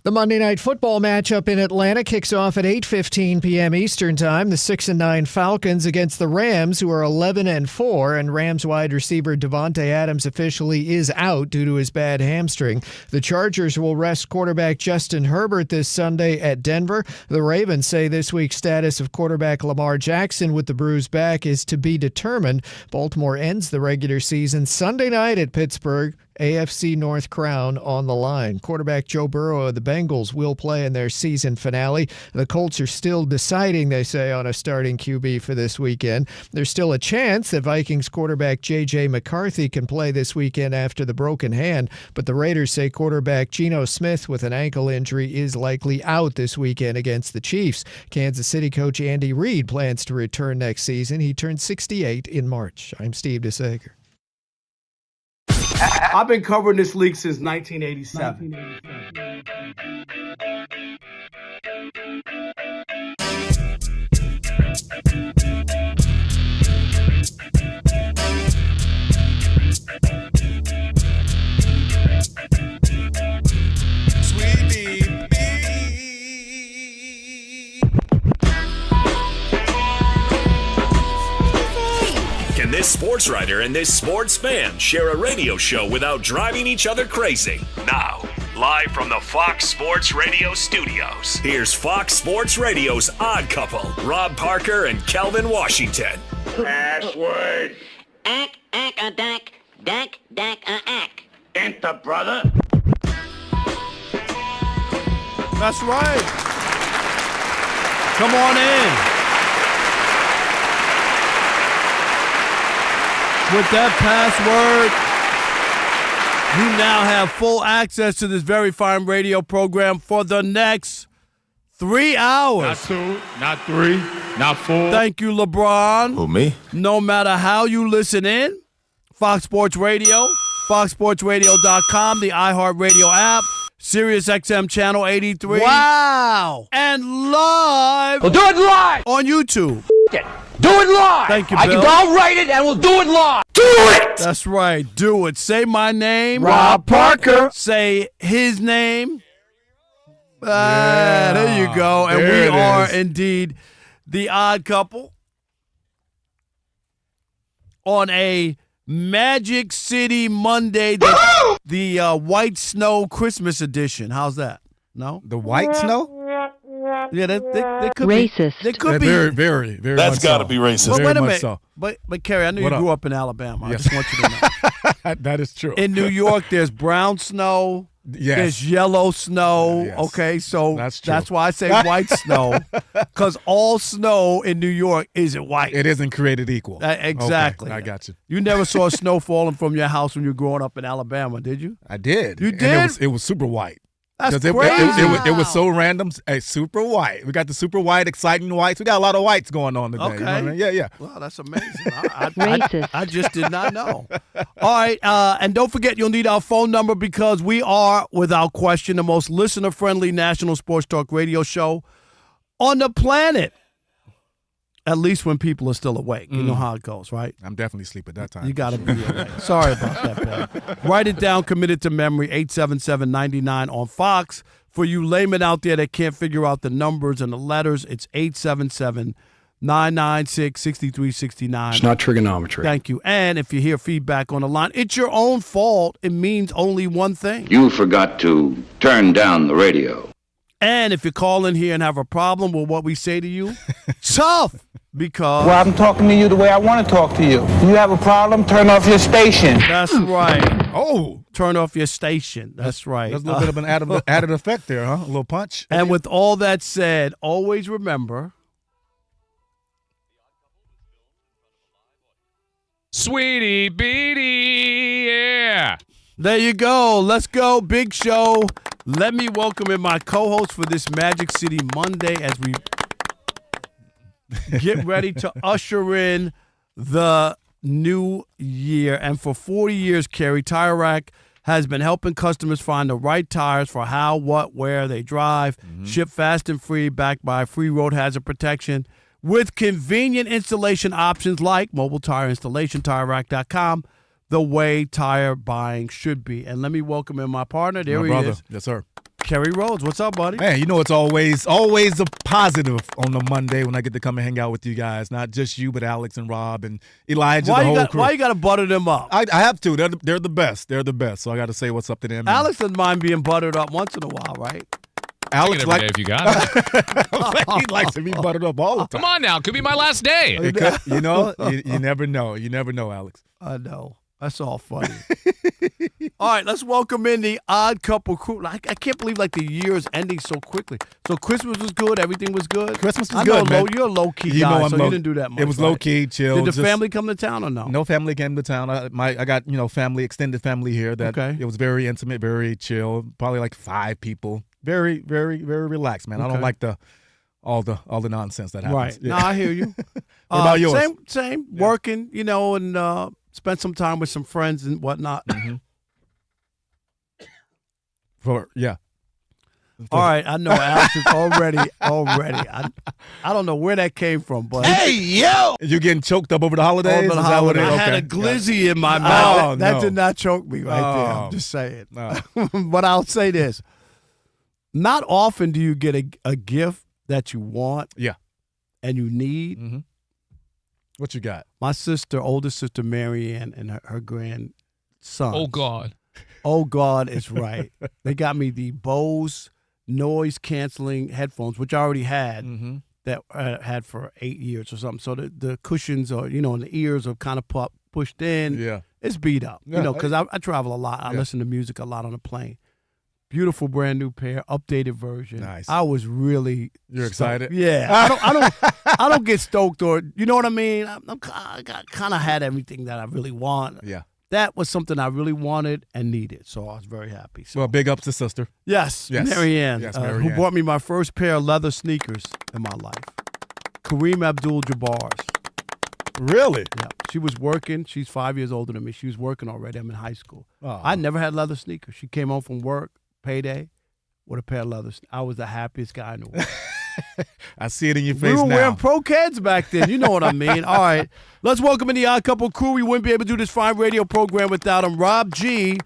The Monday Night Football matchup in Atlanta kicks off at 8:15 p.m. Eastern Time. The 6-9 Falcons against the Rams, who are 11-4, and Rams wide receiver Davante Adams officially is out due to his bad hamstring. The Chargers will rest quarterback Justin Herbert this Sunday at Denver. The Ravens say this week's status of quarterback Lamar Jackson with the bruised back is to be determined. Baltimore ends the regular season Sunday night at Pittsburgh. AFC North crown on the line. Quarterback Joe Burrow of the Bengals will play in their season finale. The Colts are still deciding, they say, on a starting QB for this weekend. There's still a chance that Vikings quarterback J.J. McCarthy can play this weekend after the broken hand, but the Raiders say quarterback Geno Smith with an ankle injury is likely out this weekend against the Chiefs. Kansas City coach Andy Reid plans to return next season. He turned 68 in March. I'm Steve DeSager. I've been covering this league since 1987. Can this sports writer and this sports fan share a radio show without driving each other crazy? Now, live from the Fox Sports Radio studios, here's Fox Sports Radio's Odd Couple, Rob Parker and Kelvin Washington. Password. Ack, dack, Enter, brother. That's right. Come on in. With that password, you now have full access to this very fine radio program for the next 3 hours. Not 2, not 3, not 4. Thank you, LeBron. Who, me? No matter how you listen in, Fox Sports Radio, foxsportsradio.com, the iHeartRadio app, Sirius XM Channel 83. Wow! And live. We'll do it live. On YouTube. Do it live. Thank you, Bill. I'll write it and we'll do it live. Do it. That's right. Do it. Say my name. Rob Parker. Say his name. There you go. And we are indeed the Odd Couple on a Magic City Monday, the White Snow Christmas edition. How's that? No? The white snow? Yeah, they could Racist. be. They could be. Very, very, very. That's got to be racist. But Very wait a much minute. so. But Kerry, I know you grew up in Alabama. Yes. I just want you to know. That is true. In New York, there's brown snow. Yes. There's yellow snow. Yes. Okay, so That's true. that's why I say white snow, because all snow in New York isn't white. It isn't created equal. Exactly. Okay, I got you. You never saw snow falling from your house when you were growing up in Alabama, did you? I did. You And did? it was super white. That's 'Cause crazy. It was so random. Super white. We got the super white, exciting whites. We got a lot of whites going on today. Okay. You know what I mean? Yeah. Wow, that's amazing. Racist. I just did not know. All right, and don't forget you'll need our phone number because we are, without question, the most listener-friendly national sports talk radio show on the planet. At least when people are still awake. You know how it goes, right? I'm definitely asleep at that time. You got to be awake. Sorry about that, man. Write it down, commit it to memory, 877-99 on Fox. For you laymen out there that can't figure out the numbers and the letters, it's 877-996-6369. It's not trigonometry. Thank you. And if you hear feedback on the line, it's your own fault. It means only one thing. You forgot to turn down the radio. And if you call in here and have a problem with what we say to you, tough, because... Well, I'm talking to you the way I want to talk to you. You have a problem, turn off your station. That's right. Oh. Turn off your station. That's right. There's a little bit of an added effect there, huh? A little punch. And with all that said, always remember... Sweetie Beatty, yeah. There you go. Let's go. Big show. Let me welcome in my co-host for this Magic City Monday as we get ready to usher in the new year. And for 40 years, Kerry, Tire Rack has been helping customers find the right tires for how, what, where they drive. Ship fast and free, backed by free road hazard protection with convenient installation options like mobile tire installation, TireRack.com. The way tire buying should be. And let me welcome in my partner. There he is. Yes, sir. Kerry Rhodes, what's up, buddy? Man, you know it's always a positive on a Monday when I get to come and hang out with you guys. Not just you, but Alex and Rob and Elijah, the whole crew. Why you got to butter them up? I have to. They're the best. They're the best. So I got to say what's up to them. Alex doesn't mind being buttered up once in a while, right? Alex every day if you got it. He likes to be buttered up all the time. Come on now, could be my last day. You never know. You never know, Alex. I know. That's all funny. All right, let's welcome in the Odd Couple crew. I can't believe the year is ending so quickly. So Christmas was good. Everything was good. Christmas was good, man. You're a low key guy, so you didn't do that much. It was low key, chill. Did the family come to town or no? No family came to town. I got family, extended family here. It was very intimate, very chill. Probably like 5 people. Very, very, very relaxed, man. I don't like all the nonsense that happens. Right. Yeah. No, I hear you. What about yours? Same. Yeah. Working, and spent some time with some friends and whatnot. Mm-hmm. All right, I know Alex is already. I don't know where that came from, but hey yo, you getting choked up over the holidays? Over the holidays. I had a glizzy in my mouth. That did not choke me right there. I'm just saying. No. But I'll say this: not often do you get a gift that you want, and you need. Mm-hmm. What you got? My older sister Marianne, and her grandson. Oh God is right. They got me the Bose noise-canceling headphones, which I already had, that I had for 8 years or something. So the cushions are, and the ears are kind of pushed in. Yeah. It's beat up, because I travel a lot. I listen to music a lot on the plane. Beautiful brand new pair, updated version. Nice. I was really You're excited? Yeah. I don't get stoked or you know what I mean? I kind of had everything that I really want. Yeah. That was something I really wanted and needed, so I was very happy. So, well, big ups to sister. Yes. Marianne, Yes, who bought me my first pair of leather sneakers in my life. Kareem Abdul-Jabbar's. Really? Yeah. She was working. She's 5 years older than me. She was working already. I'm in high school. Oh. I never had leather sneakers. She came home from work, payday, with a pair of leather sneakers. I was the happiest guy in the world. I see it in your face now. We were wearing now. pro kids back then. You know what I mean. All right. Let's welcome in the Odd Couple crew. We wouldn't be able to do this fine radio program without him. Rob G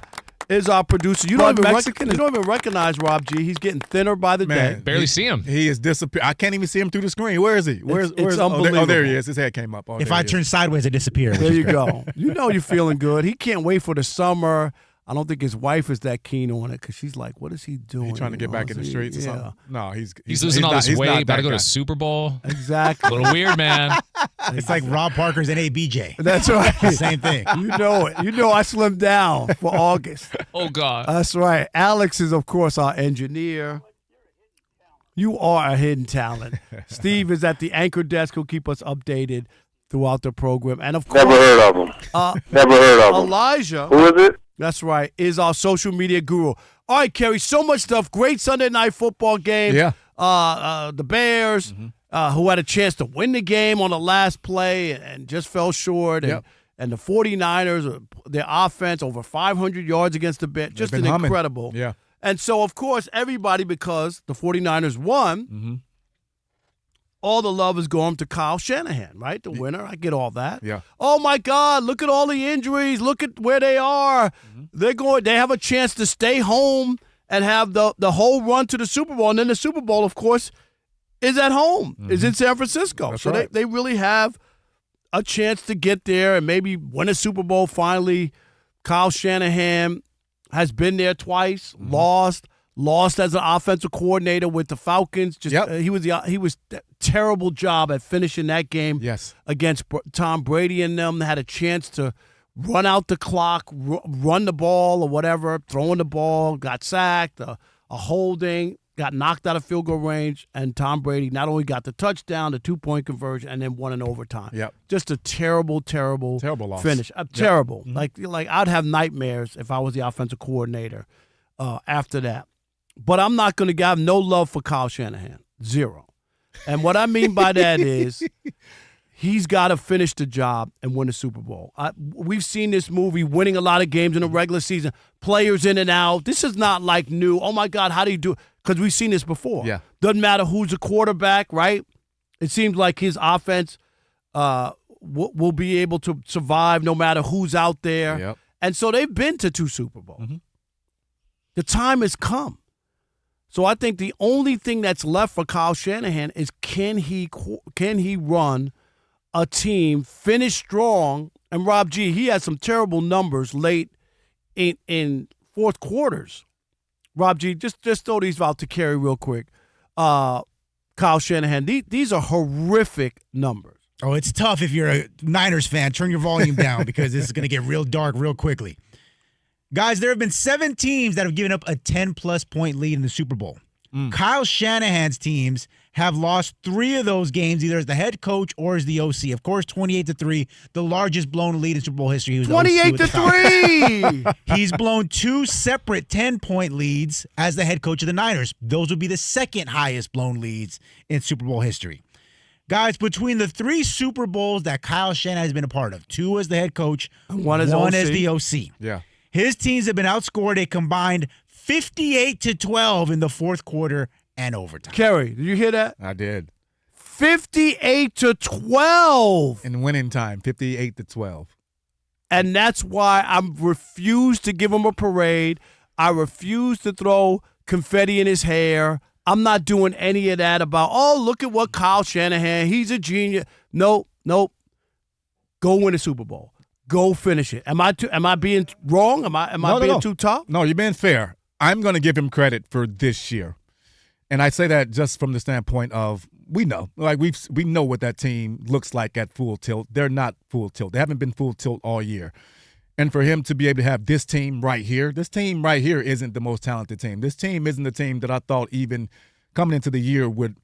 is our producer. You don't even recognize Rob G. He's getting thinner by the day. Barely see him. He is disappeared. I can't even see him through the screen. Where is he? Where's unbelievable. Oh, there he is. His head came up. If I turn sideways, it disappears. There you go. You know you're feeling good. He can't wait for the summer. I don't think his wife is that keen on it because she's like, what is he doing? He's trying to get back in the streets or something? No, he's losing all this weight, about to go to Super Bowl. Exactly. A little weird, man. It's like Rob Parker's NABJ. That's right. Same thing. You know it. You know I slimmed down for August. Oh, God. That's right. Alex is, of course, our engineer. You are a hidden talent. Steve is at the anchor desk. He'll keep us updated throughout the program. And, of course, never heard of him. Never heard of him. Elijah. Who is it? That's right, is our social media guru. All right, Kerry, so much stuff. Great Sunday night football game. Yeah. The Bears, who had a chance to win the game on the last play and just fell short. And the 49ers, their offense, over 500 yards against the Bears. Just an incredible. Yeah. And so, of course, everybody, because the 49ers won, all the love is going to Kyle Shanahan, right? The winner. I get all that. Yeah. Oh, my God, look at all the injuries. Look at where they are. They have a chance to stay home and have the whole run to the Super Bowl. And then the Super Bowl, of course, is at home, is in San Francisco. That's so right. they really have a chance to get there and maybe win a Super Bowl finally. Kyle Shanahan has been there twice, lost as an offensive coordinator with the Falcons. He was terrible job at finishing that game. Yes. Against Tom Brady and them. They had a chance to run out the clock, run the ball or whatever, throwing the ball, got sacked, a holding, got knocked out of field goal range, and Tom Brady not only got the touchdown, the 2-point conversion, and then won in overtime. Yep. Just a terrible loss. finish. Terrible. Like I'd have nightmares if I was the offensive coordinator after that. But I'm not going to have no love for Kyle Shanahan. Zero. And what I mean by that is he's got to finish the job and win a Super Bowl. We've seen this movie, winning a lot of games in the regular season, players in and out. This is not like new. Oh, my God, how do you do it? Because we've seen this before. Yeah. Doesn't matter who's the quarterback, right? It seems like his offense will be able to survive no matter who's out there. Yep. And so they've been to 2 Super Bowls. The time has come. So I think the only thing that's left for Kyle Shanahan is can he run a team, finish strong? And Rob G, he had some terrible numbers late in fourth quarters. Rob G, just throw these out to Kerry real quick. Kyle Shanahan, these are horrific numbers. Oh, it's tough if you're a Niners fan. Turn your volume down because this is going to get real dark real quickly. Guys, there have been 7 teams that have given up a 10-plus point lead in the Super Bowl. Kyle Shanahan's teams have lost 3 of those games, either as the head coach or as the OC. Of course, 28-3, the largest blown lead in Super Bowl history. He was 28-3! He's blown 2 separate 10-point leads as the head coach of the Niners. Those would be the second highest blown leads in Super Bowl history. Guys, between the 3 Super Bowls that Kyle Shanahan has been a part of, 2 as the head coach, one as the OC. Yeah. His teams have been outscored a combined 58-12 in the fourth quarter and overtime. Kerry, did you hear that? I did. 58-12 in winning time, 58-12. And that's why I refuse to give him a parade. I refuse to throw confetti in his hair. I'm not doing any of that about, oh, look at what Kyle Shanahan, he's a genius. Nope. Go win a Super Bowl. Go finish it. Am I being wrong? Am I being too tough? No, you're being fair. I'm going to give him credit for this year. And I say that just from the standpoint of we know what that team looks like at full tilt. They're not full tilt. They haven't been full tilt all year. And for him to be able to have this team right here isn't the most talented team. This team isn't the team that I thought even coming into the year would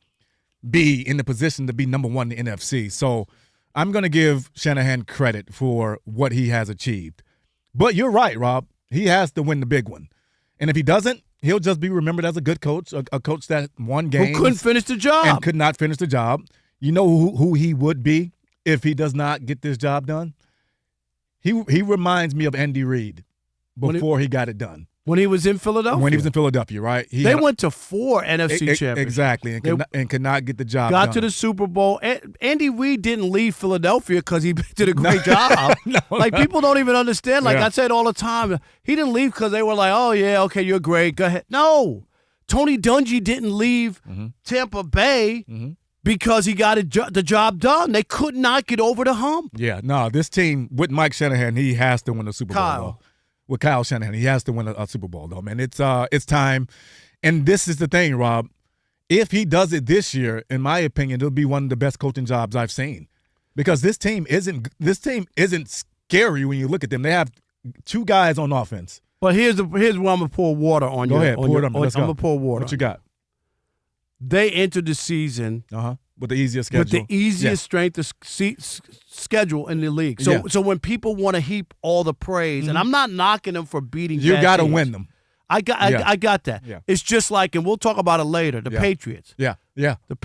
be in the position to be number 1 in the NFC. So I'm going to give Shanahan credit for what he has achieved. But you're right, Rob. He has to win the big one. And if he doesn't, he'll just be remembered as a good coach, a coach that won games. Who couldn't finish the job. And could not finish the job. You know who he would be if he does not get this job done? He reminds me of Andy Reid before he got it done. When he was in Philadelphia? When he was in Philadelphia, right? They went to 4 NFC championships. Exactly, and could not get the job done. Got to the Super Bowl. Andy Reid didn't leave Philadelphia because he did a great job. People don't even understand. I said all the time, he didn't leave because they were like, oh, yeah, okay, you're great. Go ahead. No. Tony Dungy didn't leave Tampa Bay because he got the job done. They could not get over the hump. Yeah, no, this team, with Mike Shanahan, he has to win the Super Bowl. With Kyle Shanahan, he has to win a Super Bowl, though, man. It's time. And this is the thing, Rob. If he does it this year, in my opinion, it'll be one of the best coaching jobs I've seen. Because this team isn't scary when you look at them. They have 2 guys on offense. But here's where I'm going to pour water on you. Go ahead, pour it on me. Let's go. I'm going to pour water. What you got? They entered the season with the easiest schedule. With the easiest strength of schedule in the league. So when people want to heap all the praise, and I'm not knocking them for beating you got to teams. win them. I got that. Yeah. It's just like, and we'll talk about it later, the Patriots. Yeah.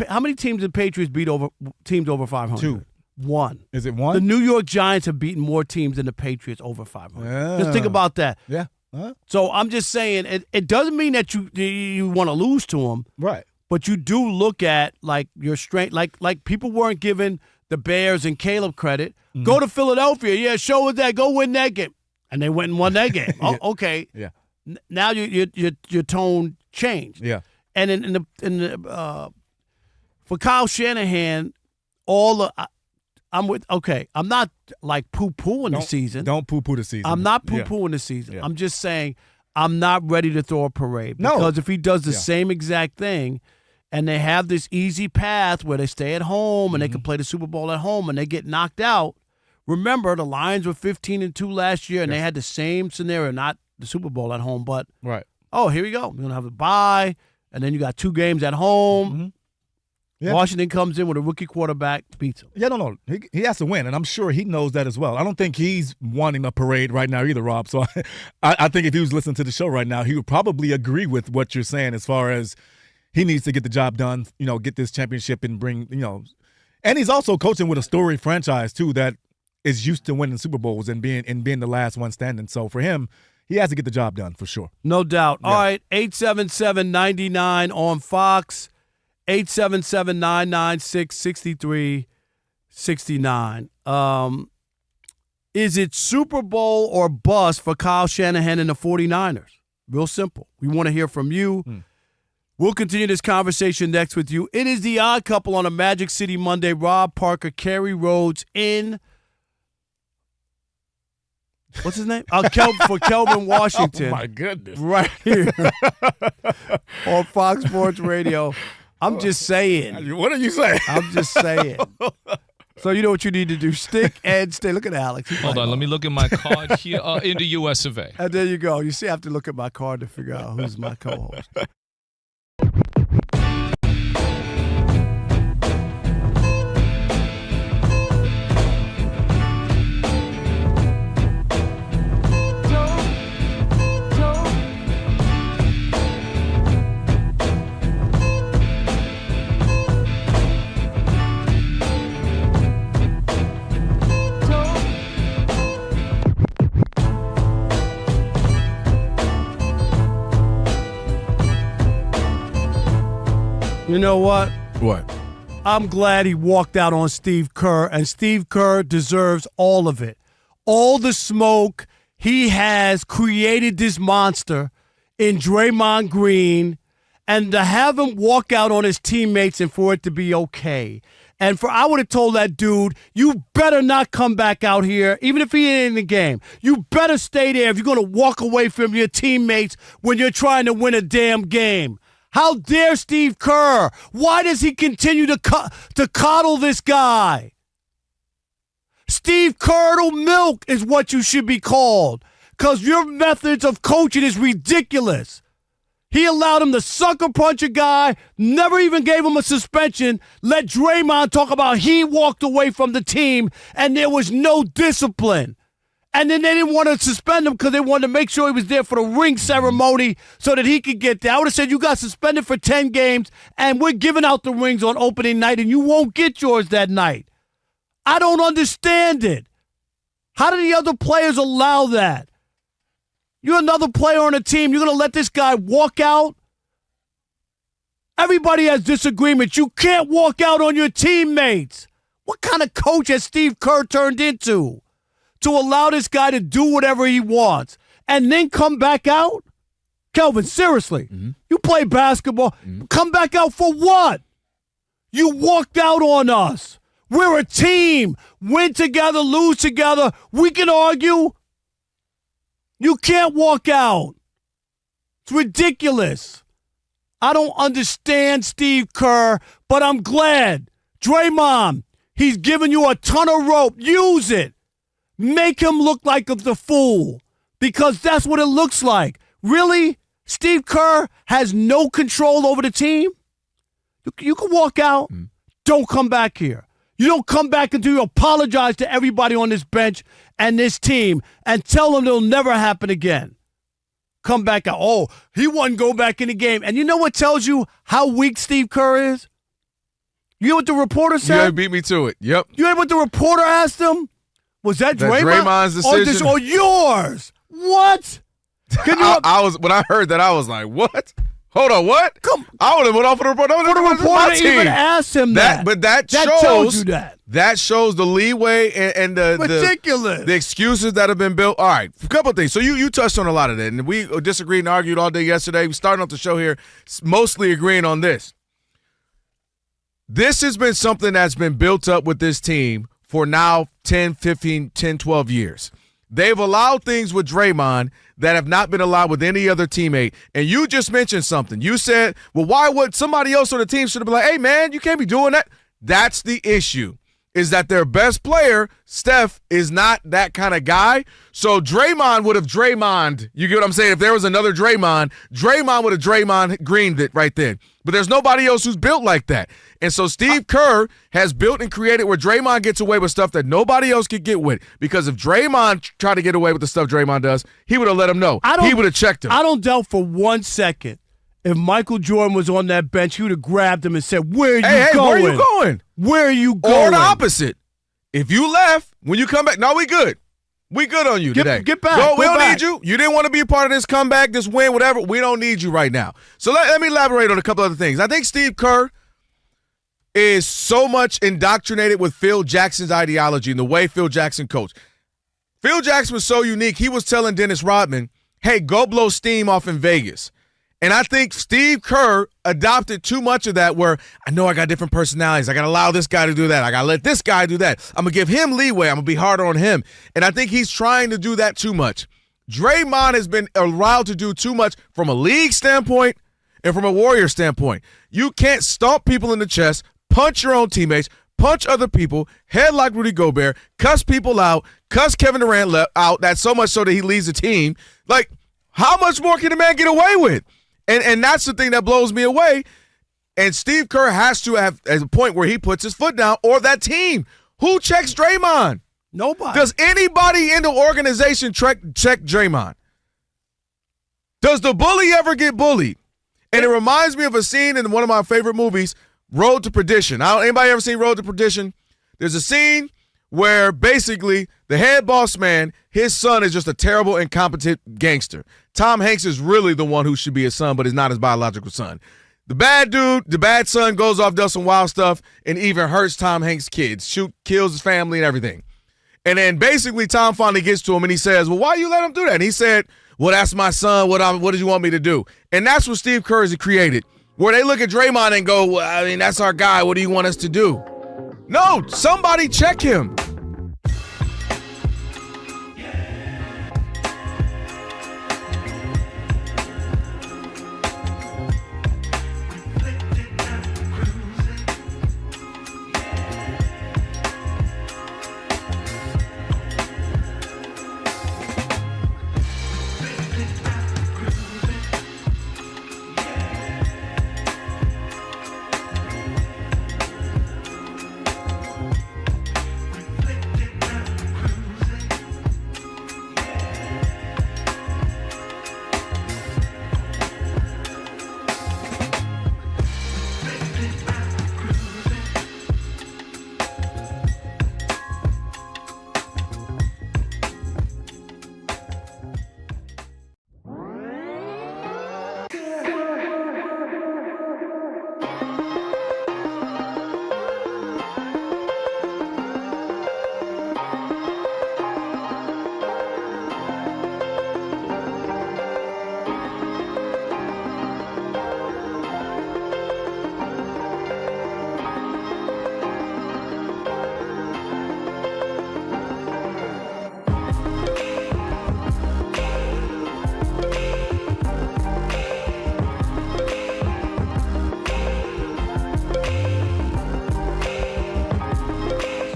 How many teams did Patriots beat teams over 500? 2. 1. Is it 1? The New York Giants have beaten more teams than the Patriots over 500. Just think about that. Yeah. So I'm just saying, it doesn't mean that you want to lose to them. Right. But you do look at your strength, like people weren't giving the Bears and Caleb credit. Go to Philadelphia, yeah, show us that, go win that game, and they went and won that game. Oh, okay, yeah. Now your tone changed. Yeah, and in the for Kyle Shanahan, I'm with. Okay, I'm not poo-pooing the season. Don't poo-poo the season. I'm not poo-pooing the season. I'm just saying I'm not ready to throw a parade because if he does the same exact thing. And they have this easy path where they stay at home and they can play the Super Bowl at home and they get knocked out. Remember, the Lions were 15-2 last year and they had the same scenario, not the Super Bowl at home, but here we go. We're going to have a bye, and then you got 2 games at home. Yeah. Washington comes in with a rookie quarterback, beats him. Yeah, no. He has to win, and I'm sure he knows that as well. I don't think he's wanting a parade right now either, Rob. So I think if he was listening to the show right now, he would probably agree with what you're saying as far as he needs to get the job done, get this championship and bring, and he's also coaching with a storied franchise too that is used to winning Super Bowls and being the last one standing. So for him, he has to get the job done for sure. No doubt. Yeah. All right, 877-99 on Fox, 877-996-6369. Is it Super Bowl or bust for Kyle Shanahan and the 49ers? Real simple. We want to hear from you. We'll continue this conversation next with you. It is the Odd Couple on a Magic City Monday. Rob Parker, Kerry Rhodes in. What's his name? For Kelvin Washington. Oh, my goodness. Right here on Fox Sports Radio. I'm just saying. What are you saying? I'm just saying. So you know what you need to do. Stick and stay. Look at Alex. Hold on. Let me look at my card here in the U.S. of A. And there you go. You see, I have to look at my card to figure out who's my co-host. You know what? What? I'm glad he walked out on Steve Kerr, and Steve Kerr deserves all of it. All the smoke. He has created this monster in Draymond Green, and to have him walk out on his teammates and for it to be okay. And I would have told that dude, you better not come back out here, even if he ain't in the game. You better stay there if you're going to walk away from your teammates when you're trying to win a damn game. How dare Steve Kerr? Why does he continue to coddle this guy? Steve Curdle Milk is what you should be called, because your methods of coaching is ridiculous. He allowed him to sucker punch a guy, never even gave him a suspension, let Draymond talk about he walked away from the team and there was no discipline. And then they didn't want to suspend him because they wanted to make sure he was there for the ring ceremony so that he could get there. I would have said you got suspended for 10 games and we're giving out the rings on opening night and you won't get yours that night. I don't understand it. How do the other players allow that? You're another player on a team. You're going to let this guy walk out? Everybody has disagreements. You can't walk out on your teammates. What kind of coach has Steve Kerr turned into to allow this guy to do whatever he wants and then come back out? Kelvin, seriously, you play basketball. Come back out for what? You walked out on us. We're a team. Win together, lose together. We can argue. You can't walk out. It's ridiculous. I don't understand Steve Kerr, but I'm glad. Draymond, he's giving you a ton of rope. Use it. Make him look like the fool, because that's what it looks like. Really? Steve Kerr has no control over the team? You can walk out. Don't come back here. You don't come back until you apologize to everybody on this bench and this team and tell them it'll never happen again. Come back out. Oh, he wouldn't go back in the game. And you know what tells you how weak Steve Kerr is? You know what the reporter said? You beat me to it. Yep. You know what the reporter asked him? Was that Draymond's decision? Or yours? What? I was when I heard that, I was like, what? Hold on, what? I would have went off for the reporter. For the reporter even asked him that. But that tells you that. That shows the leeway and the ridiculous. The excuses that have been built. All right, a couple of things. So you touched on a lot of that, and we disagreed and argued all day yesterday. We started off the show here mostly agreeing on this. This has been something that's been built up with this team for now 10, 15, 10, 12 years. They've allowed things with Draymond that have not been allowed with any other teammate. And you just mentioned something. You said, well, why would somebody else on the team should have been like, hey, man, you can't be doing that? That's the issue, is that their best player, Steph, is not that kind of guy. So Draymond would have Draymond. You get what I'm saying? If there was another Draymond would have Draymond Greened it right then. But there's nobody else who's built like that. And so Steve Kerr has built and created where Draymond gets away with stuff that nobody else could get with. Because if Draymond tried to get away with the stuff Draymond does, he would have let him know. He would have checked him. I don't doubt for 1 second if Michael Jordan was on that bench, he would have grabbed him and said, where are you going? Hey, where are you going? Where are you going? Or the opposite. If you left, when you come back, no, we good. We good on you today. Get back. We don't need you. You didn't want to be a part of this comeback, this win, whatever. We don't need you right now. So let me elaborate on a couple other things. I think Steve Kerr is so much indoctrinated with Phil Jackson's ideology and the way Phil Jackson coached. Phil Jackson was so unique. He was telling Dennis Rodman, hey, go blow steam off in Vegas. And I think Steve Kerr adopted too much of that where I know I got different personalities. I got to allow this guy to do that. I got to let this guy do that. I'm going to give him leeway. I'm going to be harder on him. And I think he's trying to do that too much. Draymond has been allowed to do too much from a league standpoint and from a Warrior standpoint. You can't stomp people in the chest, punch your own teammates, punch other people, head like Rudy Gobert, cuss people out, cuss Kevin Durant out. That's so much so that he leaves the team. Like, how much more can a man get away with? And that's the thing that blows me away. And Steve Kerr has to have at a point where he puts his foot down, or that team. Who checks Draymond? Nobody. Does anybody in the organization check Draymond? Does the bully ever get bullied? And it reminds me of a scene in one of my favorite movies, Road to Perdition. Anybody ever seen Road to Perdition? There's a scene where basically the head boss man, his son is just a terrible, incompetent gangster. Tom Hanks is really the one who should be his son, but is not his biological son. The bad dude, the bad son, goes off, does some wild stuff, and even hurts Tom Hanks' kids, kills his family and everything. And then basically Tom finally gets to him and he says, well, why you let him do that? And he said, well, that's my son. What did you want me to do? And that's what Steve Kerr has created, where they look at Draymond and go, well, I mean, that's our guy. What do you want us to do? No, somebody check him.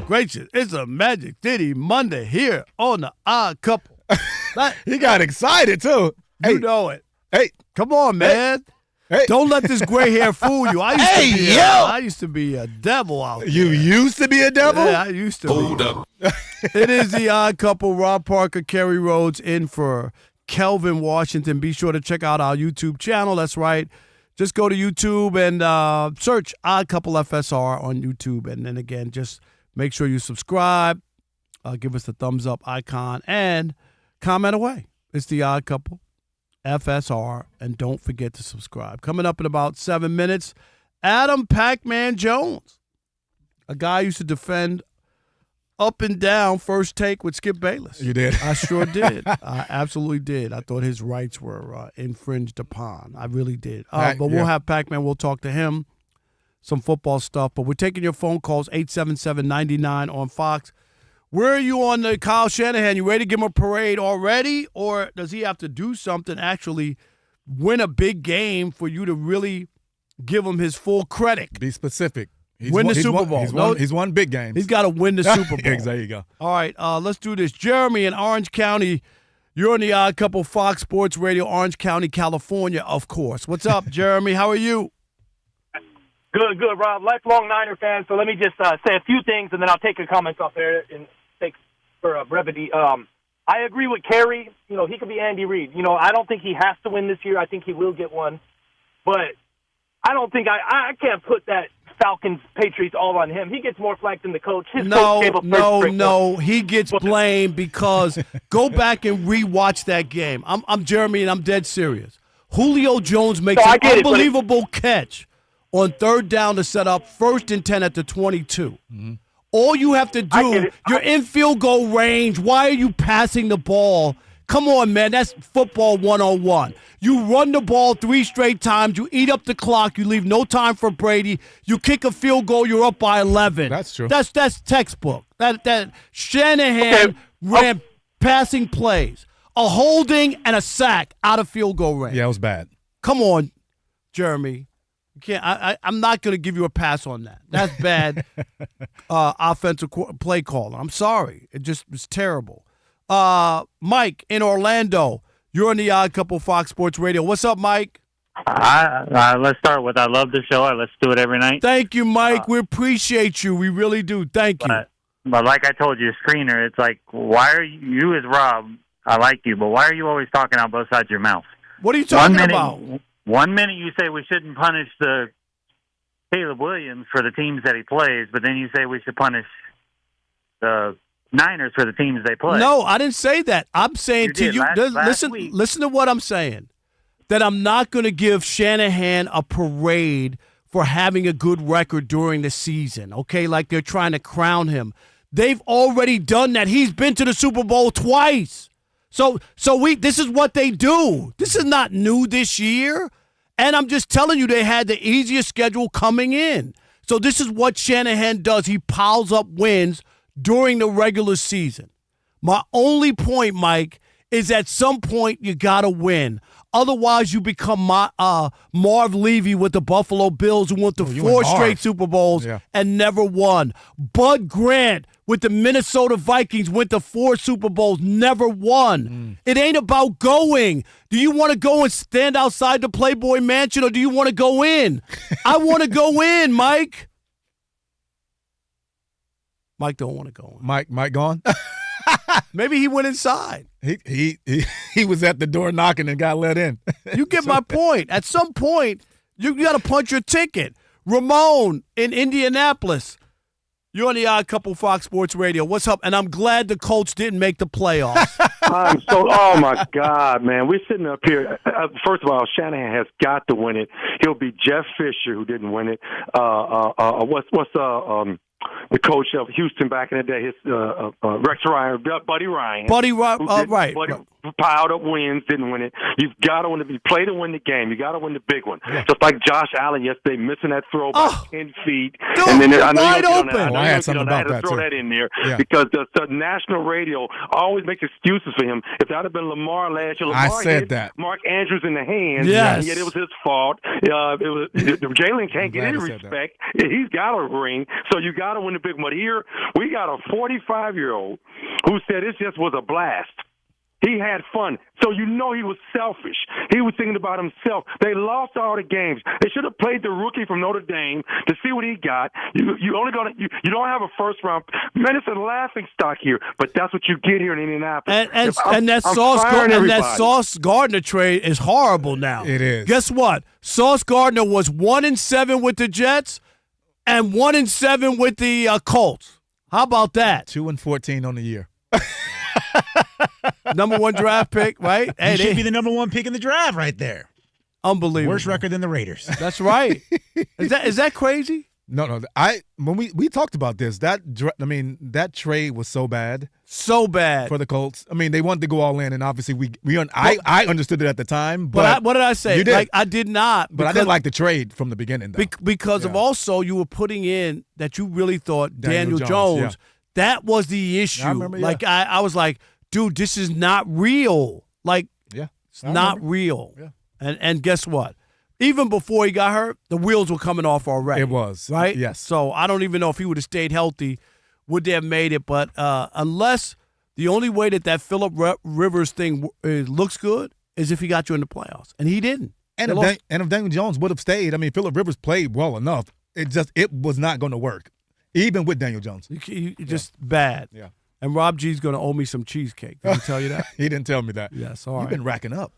Gracious, it's a Magic City Monday here on the Odd Couple. He got excited, too. You know it. Hey. Come on, man. Hey. Don't let this gray hair fool you. I used to be a devil out there. You used to be a devil? Yeah, I used to. Hold up. It is the Odd Couple. Rob Parker, Kerry Rhodes in for Kelvin Washington. Be sure to check out our YouTube channel. That's right. Just go to YouTube and search Odd Couple FSR on YouTube. And then again, just make sure you subscribe, give us the thumbs up icon, and comment away. It's the Odd Couple, FSR, and don't forget to subscribe. Coming up in about 7 minutes, Adam Pacman Jones, a guy who used to defend up and down First Take with Skip Bayless. You did? I sure did. I absolutely did. I thought his rights were infringed upon. I really did. But we'll have Pacman. We'll talk to him. Some football stuff, but we're taking your phone calls, 877-99 on Fox. Where are you on the Kyle Shanahan? You ready to give him a parade already, or does he have to do something, actually win a big game for you to really give him his full credit? Be specific. Win the Super Bowl. He's won big games. He's got to win the Super Bowl. There you go. All right, let's do this. Jeremy in Orange County, you're on the Odd Couple, Fox Sports Radio, Orange County, California, of course. What's up, Jeremy? How are you? Good, Rob. Lifelong Niner fan, so let me just say a few things, and then I'll take your comments off there and take for brevity. I agree with Kerry. You know, he could be Andy Reid. You know, I don't think he has to win this year. I think he will get one. But I don't think I can't put that Falcons Patriots all on him. He gets more flack than the coach. No. He gets blamed because go back and rewatch that game. I'm Jeremy, and I'm dead serious. Julio Jones makes an unbelievable catch on third down to set up 1st and 10 at the 22. Mm-hmm. All you have to do, you're in field goal range. Why are you passing the ball Come on, man. That's football 101. You run the ball 3 straight times. You eat up the clock. You leave no time for Brady. You kick a field goal. You're up by 11. That's true. That's textbook. That Shanahan ran passing plays, a holding and a sack out of field goal range. Yeah, it was bad. Come on, Jeremy. You can't. I'm not going to give you a pass on that. That's bad offensive play calling. I'm sorry. It just was terrible. Mike in Orlando, you're on the Odd Couple Fox Sports Radio. What's up, Mike? Let's start with I love the show. Let's do it every night. Thank you, Mike. We appreciate you. We really do. Thank you. But like I told you, screener, it's like, why are you as Rob, I like you, but why are you always talking out both sides of your mouth? What are you talking about? 1 minute you say we shouldn't punish the Caleb Williams for the teams that he plays, but then you say we should punish the Niners for the teams they play. No, I didn't say that. I'm saying to you, listen to what I'm saying, that I'm not going to give Shanahan a parade for having a good record during the season, okay, like they're trying to crown him. They've already done that. He's been to the Super Bowl twice. So this is what they do. This is not new this year. And I'm just telling you, they had the easiest schedule coming in. So this is what Shanahan does. He piles up wins during the regular season. My only point, Mike, is at some point you got to win. Otherwise, you become Marv Levy with the Buffalo Bills, who went to 4 straight Super Bowls and never won. Bud Grant with the Minnesota Vikings went to 4 Super Bowls, never won. It ain't about going. Do you want to go and stand outside the Playboy Mansion, or do you want to go in? I want to go in, Mike. Mike don't want to go in. Mike gone? Maybe he went inside. He was at the door knocking and got let in. You get my point. At some point, you got to punch your ticket. Ramon in Indianapolis. You're on the Odd Couple Fox Sports Radio. What's up? And I'm glad the Colts didn't make the playoffs. Oh, my God, man. We're sitting up here. First of all, Shanahan has got to win it. He'll be Jeff Fisher, who didn't win it. The coach of Houston back in the day, Rex Ryan, Buddy Ryan. Right. Piled up wins, didn't win it. You've got to win it. You play to win the game. You got to win the big one. Yeah. Just like Josh Allen yesterday, missing that throw by 10 feet. Dude, and then I know wide open. I had something about that, throw too. that in there because the national radio always makes excuses for him. If that had been Lamar last year, Lamar hit Mark Andrews in the hand, and yet it was his fault. Jalen can't get any respect. He's got a ring, so you got to win the big one. Here, we got a 45-year-old who said it just was a blast. He had fun. So you know he was selfish. He was thinking about himself. They lost all the games. They should have played the rookie from Notre Dame to see what he got. You don't have a first round. Man, it's a laughing stock here, but that's what you get here in Indianapolis. And that Sauce Gardner trade is horrible now. It is. Guess what? Sauce Gardner was 1-7 with the Jets and 1-7 with the Colts. How about that? 2-14 on the year. Number 1 draft pick, right? He should be the number 1 pick in the draft right there. Unbelievable. Worse record than the Raiders. That's right. Is that crazy? No. When we talked about this, that trade was so bad for the Colts. I mean, they wanted to go all in, and obviously I understood it at the time. But what did I say? You did. Like, I did not. But I didn't like the trade from the beginning, though. Because of also you were putting in that you really thought Daniel Jones. Yeah. That was the issue. I remember, like I was like, dude, this is not real. Like, it's not real. Yeah. And guess what? Even before he got hurt, the wheels were coming off already. It was. Right? Yes. So I don't even know if he would have stayed healthy, would they have made it. But unless the only way that Phillip Rivers thing looks good is if he got you in the playoffs. And he didn't. And if Daniel Jones would have stayed, I mean, Phillip Rivers played well enough. It was not going to work. Even with Daniel Jones. Just bad. Yeah. And Rob G's going to owe me some cheesecake. Did he tell you that? He didn't tell me that. Yes, all right. You've been racking up.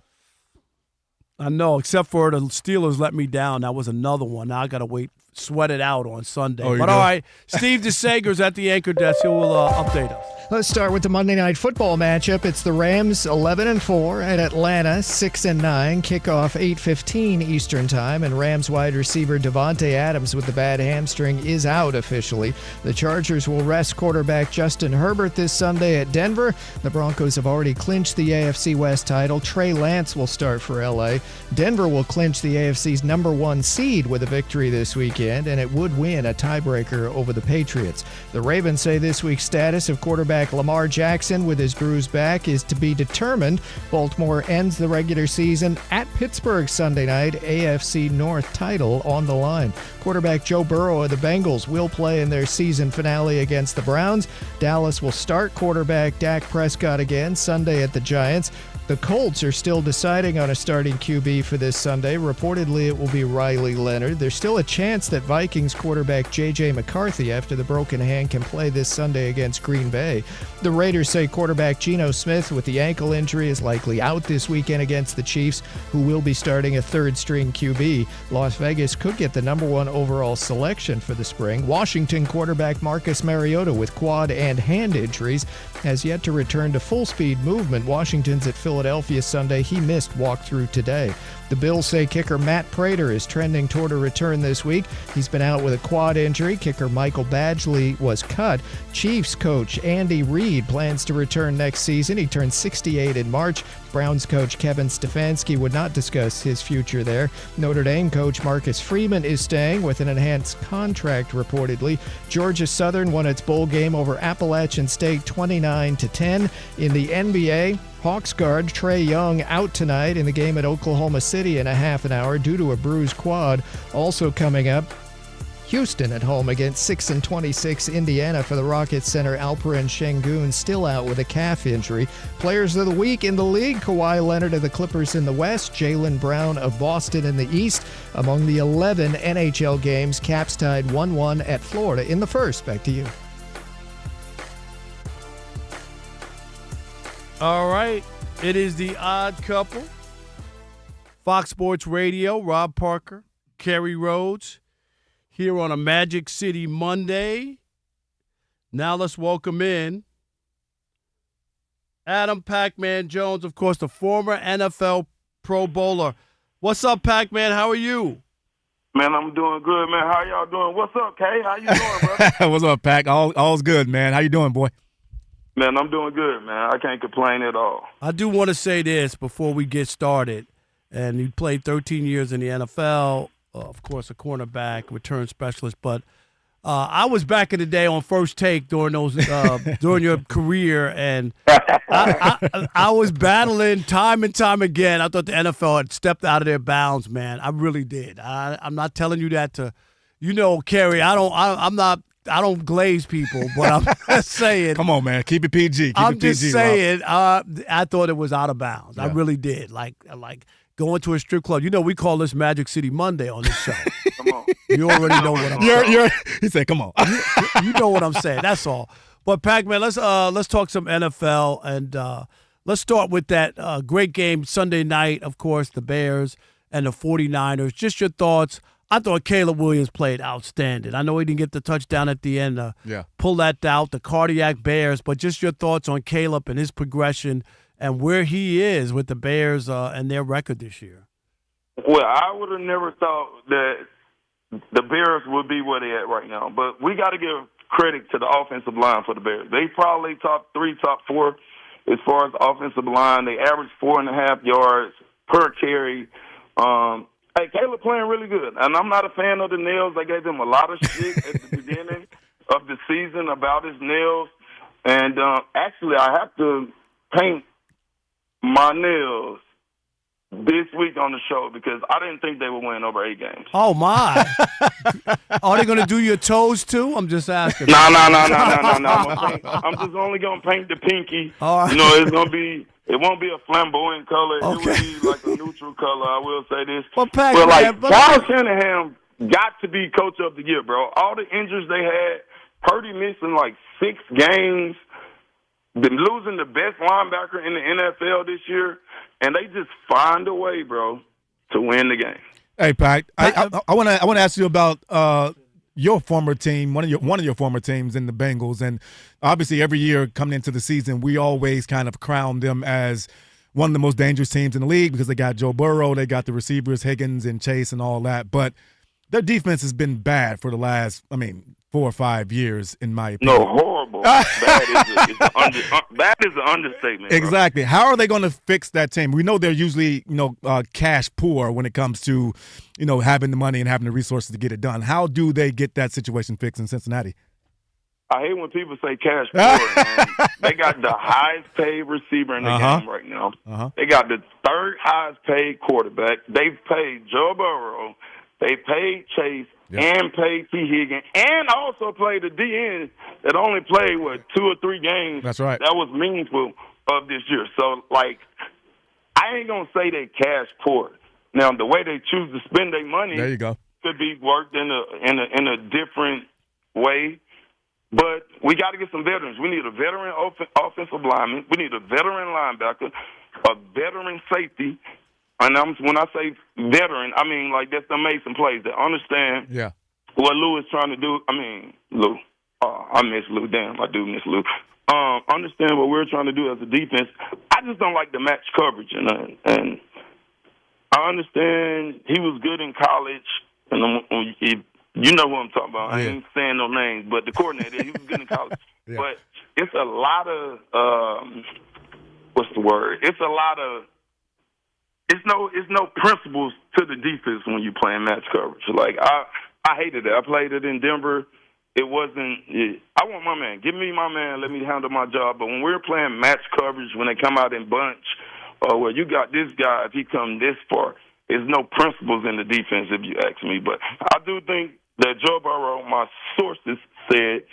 I know, except for the Steelers let me down. That was another one. Now I got to wait sweat it out on Sunday. Oh, you But do? all right, Steve DeSager's at the anchor desk. He will update us. Let's start with the Monday Night Football matchup. It's the Rams 11-4 at Atlanta 6-9. Kickoff 8:15 Eastern Time, and Rams wide receiver Davante Adams with the bad hamstring is out officially. The Chargers will rest quarterback Justin Herbert this Sunday at Denver. The Broncos have already clinched the AFC West title. Trey Lance will start for LA. Denver will clinch the AFC's number 1 seed with a victory this weekend, and it would win a tiebreaker over the Patriots. The Ravens say this week's status of quarterback Lamar Jackson with his bruised back is to be determined. Baltimore ends the regular season at Pittsburgh Sunday night, AFC North title on the line. Quarterback Joe Burrow of the Bengals will play in their season finale against the Browns. Dallas will start quarterback Dak Prescott again Sunday at the Giants. The Colts are still deciding on a starting QB for this Sunday. Reportedly, it will be Riley Leonard. There's still a chance that Vikings quarterback J.J. McCarthy, after the broken hand, can play this Sunday against Green Bay. The Raiders say quarterback Geno Smith with the ankle injury is likely out this weekend against the Chiefs, who will be starting a third-string QB. Las Vegas could get the number 1 overall selection for the spring. Washington quarterback Marcus Mariota with quad and hand injuries has yet to return to full-speed movement. Washington's at Philadelphia Sunday. He missed walkthrough today. The Bills say kicker Matt Prater is trending toward a return this week. He's been out with a quad injury. Kicker Michael Badgley was cut. Chiefs coach Andy Reid plans to return next season. He turned 68 in March. Browns coach Kevin Stefanski would not discuss his future there. Notre Dame coach Marcus Freeman is staying with an enhanced contract reportedly. Georgia Southern won its bowl game over Appalachian State 29-10. In the NBA, Hawks guard Trae Young out tonight in the game at Oklahoma City in a half an hour due to a bruised quad. Also coming up, Houston at home against 6-26 Indiana for the Rockets center Alperen Şengün, still out with a calf injury. Players of the week in the league: Kawhi Leonard of the Clippers in the West, Jaylen Brown of Boston in the East. Among the 11 NHL games, Caps tied 1-1 at Florida in the first. Back to you. All right. It is the Odd Couple. Fox Sports Radio, Rob Parker, Kerry Rhodes, here on a Magic City Monday. Now let's welcome in Adam Pacman Jones, of course, the former NFL Pro Bowler. What's up, Pacman? How are you? Man, I'm doing good, man. How y'all doing? What's up, Kay? How you doing, brother? What's up, Pac? All's good, man. How you doing, boy? Man, I'm doing good, man. I can't complain at all. I do want to say this before we get started. And you played 13 years in the NFL, of course, a cornerback, return specialist. But I was back in the day on First Take during those during your career, and I was battling time and time again. I thought the NFL had stepped out of their bounds, man. I really did. I'm not telling you that to, Kerry. I don't glaze people, but I'm just saying. Come on, man. Keep it PG. I'm just saying. I thought it was out of bounds. Yeah. I really did. Like going to a strip club. We call this Magic City Monday on this show. Come on. You already know what I'm saying. He said, "Come on." You know what I'm saying. That's all. But Pac-Man, let's talk some NFL, and let's start with that great game Sunday night. Of course, the Bears and the 49ers. Just your thoughts. I thought Caleb Williams played outstanding. I know he didn't get the touchdown at the end to pull that out, the cardiac Bears, but just your thoughts on Caleb and his progression and where he is with the Bears and their record this year. Well, I would have never thought that the Bears would be where they're at right now, but we got to give credit to the offensive line for the Bears. They probably top 3, top 4 as far as the offensive line. They average 4.5 yards per carry. Hey, Caleb playing really good, and I'm not a fan of the nails. I gave him a lot of shit at the beginning of the season about his nails, and actually I have to paint my nails this week on the show because I didn't think they would win over 8 games. Oh, my. Are they going to do your toes, too? I'm just asking. No. I'm just only going to paint the pinky. All right. It's going to be – it won't be a flamboyant color. Okay. It will be like a neutral color, I will say this. But Kyle Shanahan got to be coach of the year, bro. All the injuries they had, Purdy missing like 6 games, been losing the best linebacker in the NFL this year, and they just find a way, bro, to win the game. Hey, Pat, I want to ask you about your former team, one of your former teams in the Bengals, and obviously every year coming into the season, we always kind of crown them as one of the most dangerous teams in the league because they got Joe Burrow, they got the receivers Higgins and Chase and all that, but their defense has been bad for the last, 4 or 5 years, in my opinion. No, horrible. Bad is an understatement. Exactly. How are they going to fix that team? We know they're usually, cash poor when it comes to, having the money and having the resources to get it done. How do they get that situation fixed in Cincinnati? I hate when people say cash poor. Man. They got the highest paid receiver in the game right now. They got the third highest paid quarterback. They've paid Joe Burrow. They paid Chase. And paid T. Higgins, and also played the DN that only played, 2 or 3 games. That's right. That was meaningful of this year. So, I ain't going to say they cash poor. Now, the way they choose to spend their money there you go. could be worked in a different way. But we got to get some veterans. We need a veteran offensive lineman. We need a veteran linebacker, a veteran safety. And when I say veteran, I mean that's the made some plays that understand what Lou is trying to do. Lou. I miss Lou. Damn, I do miss Lou. Understand what we're trying to do as a defense. I just don't like the match coverage, and I understand he was good in college, and you know who I'm talking about. I ain't saying no names, but the coordinator, he was good in college. But it's a lot of what's the word? It's a lot of It's no principles to the defense when you playing match coverage. I hated it. I played it in Denver. It wasn't. I want my man. Give me my man. Let me handle my job. But when we're playing match coverage, when they come out in bunch, or you got this guy, if he come this far, there's no principles in the defense, if you ask me. But I do think that Joe Burrow, my sources said,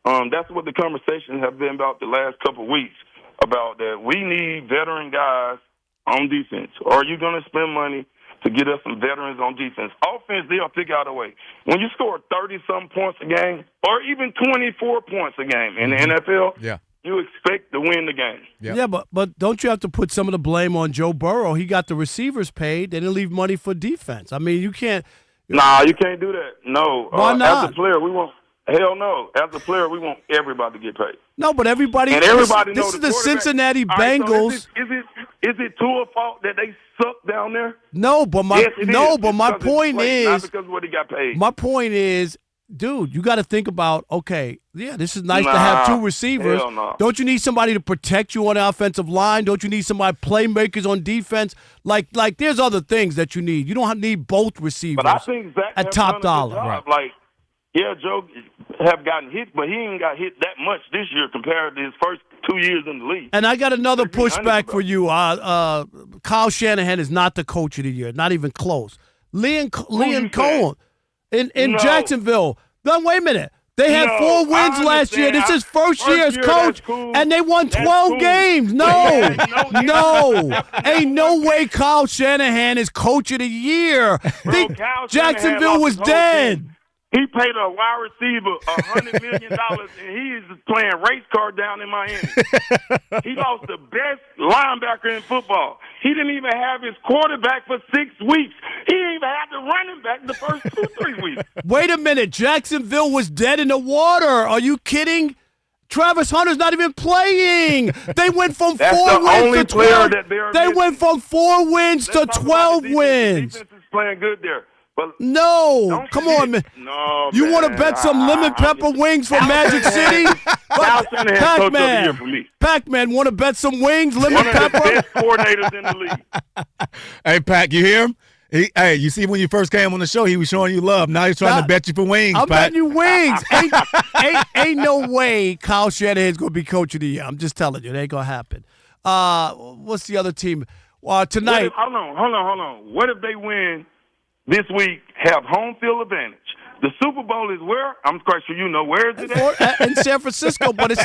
that's what the conversations have been about the last couple of weeks, about that we need veteran guys on defense. Or are you going to spend money to get us some veterans on defense? Offense, they'll figure out a way. When you score 30-some points a game, or even 24 points a game in the NFL, you expect to win the game. Yeah, but don't you have to put some of the blame on Joe Burrow? He got the receivers paid. They didn't leave money for defense. You can't. Nah, you can't do that. No. Why not? As a player, we want. Hell no. As a player, we want everybody to get paid. No, but everybody. And everybody this knows is the Cincinnati Bengals. So is it Tua's fault that they suck down there? No, but my point is not because of what he got paid. My point is, dude, you got to think about. Okay, this is nice to have 2 receivers. Hell no. Don't you need somebody to protect you on the offensive line? Don't you need somebody playmakers on defense? Like there's other things that you need. You don't need both receivers. But I think Zach at top dollar. Right. Joe have gotten hit, but he ain't got hit that much this year compared to his first 2 years in the league. And I got another pushback for you. Kyle Shanahan is not the coach of the year, not even close. Liam Cohen in Jacksonville. No, wait a minute. They had 4 wins last year. This is first year as coach, and they won 12 games. No. Ain't no way Kyle Shanahan is coach of the year. Jacksonville was dead. He paid a wide receiver $100 million, and he is playing race car down in Miami. He lost the best linebacker in football. He didn't even have his quarterback for 6 weeks. He didn't even have the running back the first 2-3 weeks. Wait a minute. Jacksonville was dead in the water. Are you kidding? Travis Hunter's not even playing. They went from 4 wins to 12. They went from 4 wins to 12 wins. The defense is playing good there. But no, come on, man. No, you want to bet some lemon pepper wings for Magic City? Pacman, want to bet some wings, lemon pepper? One of the best coordinators in the league. Hey, Pac, you hear him? Hey, you see when you first came on the show, he was showing you love. Now he's trying to bet you for wings, I'm Pat. betting you wings. ain't no way Kyle Shanahan's going to be coach of the year. I'm just telling you. It ain't going to happen. What's the other team? Tonight. Hold on. What if they win this week, have home field advantage? The Super Bowl is where? I'm quite sure you know. Where is it at? In San Francisco, but it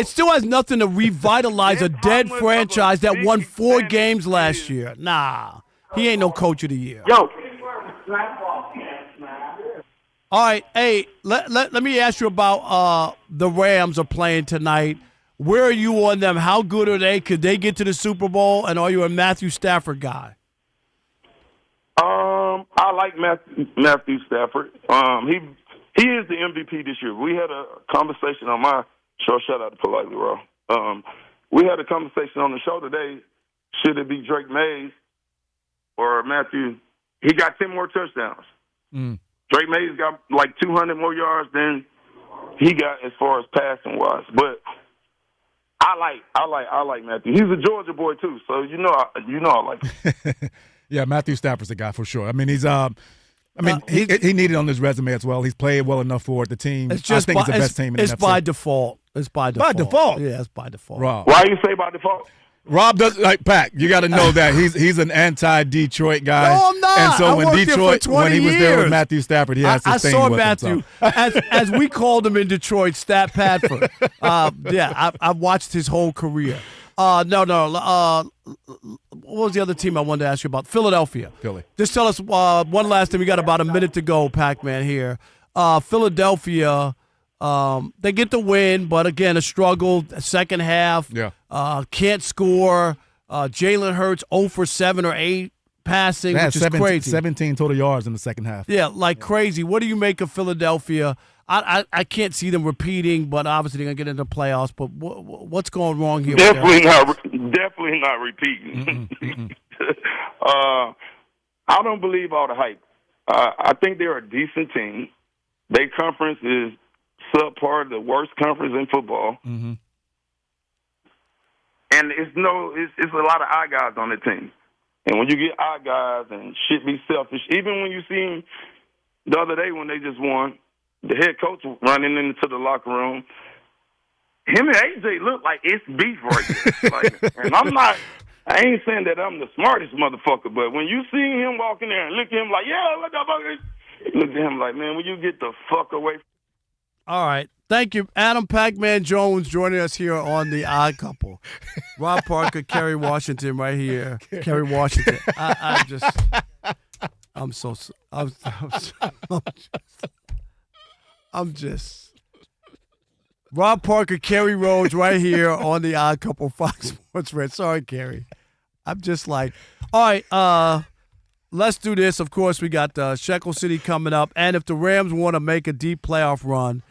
still has nothing to revitalize a dead franchise that won 4 games last year. Nah, he ain't no coach of the year. Yo. All right, hey, let me ask you about the Rams are playing tonight. Where are you on them? How good are they? Could they get to the Super Bowl? And are you a Matthew Stafford guy? I I like Matthew Stafford. He is the MVP this year. We had a conversation on my show. Shout out to Politely Raw. We had a conversation on the show today. Should it be Drake Mays or Matthew? He got 10 more touchdowns. Drake Mays got like 200 more yards than he got as far as passing wise. But I like Matthew. He's a Georgia boy too, so you know I like him. Yeah, Matthew Stafford's the guy for sure. I mean, he needed on his resume as well. He's played well enough for it. The team, I think, it's the best team in the NFC. It's by default. It's by default. By default? Yeah, it's by default. Rob. Why you say by default? Rob does like Pac. You got to know that he's an anti-Detroit guy. No, I'm not. And so I when worked there for Detroit, 20 when he was there with years. Matthew Stafford, he has to I stay saw with Matthew him. So. as we called him in Detroit, Stat Padford. I've watched his whole career. No. What was the other team I wanted to ask you about? Philadelphia. Philly. Just tell us one last thing. We got about a minute to go, Pacman here. Philadelphia, they get the win, but again, a struggle. Second half. Yeah. Can't score. Jalen Hurts 0 for 7 or 8 passing, which is crazy. 17 total yards in the second half. Yeah, crazy. What do you make of Philadelphia? I can't see them repeating, but obviously they're going to get into the playoffs. But what's going wrong here? Definitely not repeating. I don't believe all the hype. I think they're a decent team. Their conference is subpar, the worst conference in football. Mm-hmm. And it's a lot of eye guys on the team. And when you get eye guys and shit be selfish, even when you see him the other day when they just won, the head coach running into the locker room, him and AJ look like it's beef right there. And I ain't saying that I'm the smartest motherfucker, but when you see him walking there and look at him like, yeah, what the fuck? Look at him like, man, will you get the fuck away? All right. Thank you. Adam Pacman Jones joining us here on The Odd Couple. Rob Parker, Kerry Washington right here. Kerry Washington. I'm just Rob Parker, Kerry Rhodes right here on The Odd Couple, Fox Sports Red. Sorry, Kerry. I'm just like, all right, let's do this. Of course, we got Shekel City coming up. And if the Rams want to make a deep playoff run,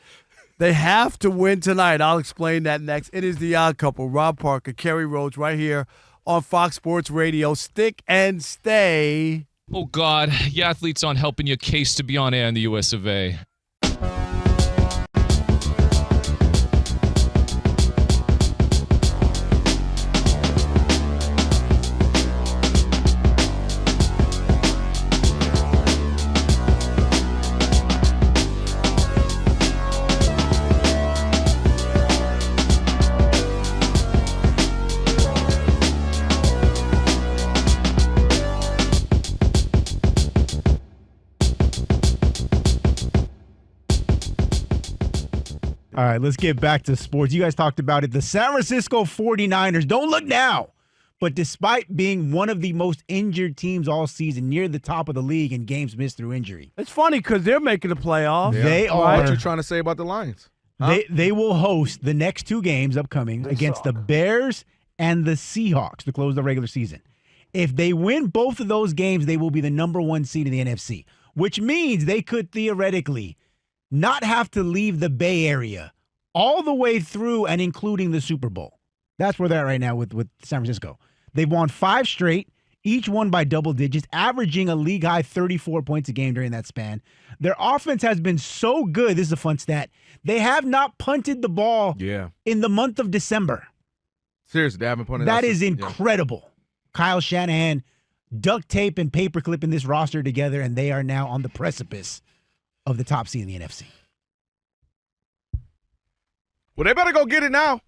they have to win tonight. I'll explain that next. It is The Odd Couple. Rob Parker, Kerry Rhodes right here on Fox Sports Radio. Stick and stay. Oh, God. Your athletes aren't helping your case to be on air in the US of A. All right, let's get back to sports. You guys talked about it. The San Francisco 49ers, don't look now, but despite being one of the most injured teams all season, near the top of the league in games missed through injury. It's funny because they're making the playoffs. Yeah. They are. What are you trying to say about the Lions? Huh? They will host the next two games upcoming against the Bears and the Seahawks to close the regular season. If they win both of those games, they will be the number one seed in the NFC, which means they could theoretically not have to leave the Bay Area all the way through and including the Super Bowl. That's where they're at right now with San Francisco. They've won 5 straight, each won by double digits, averaging a league-high 34 points a game during that span. Their offense has been so good, this is a fun stat, they have not punted the ball in the month of December. Seriously, they haven't punted. That is incredible. Kyle Shanahan duct tape and paper clipping this roster together, and they are now on the precipice of the top seed in the NFC. Well, they better go get it now.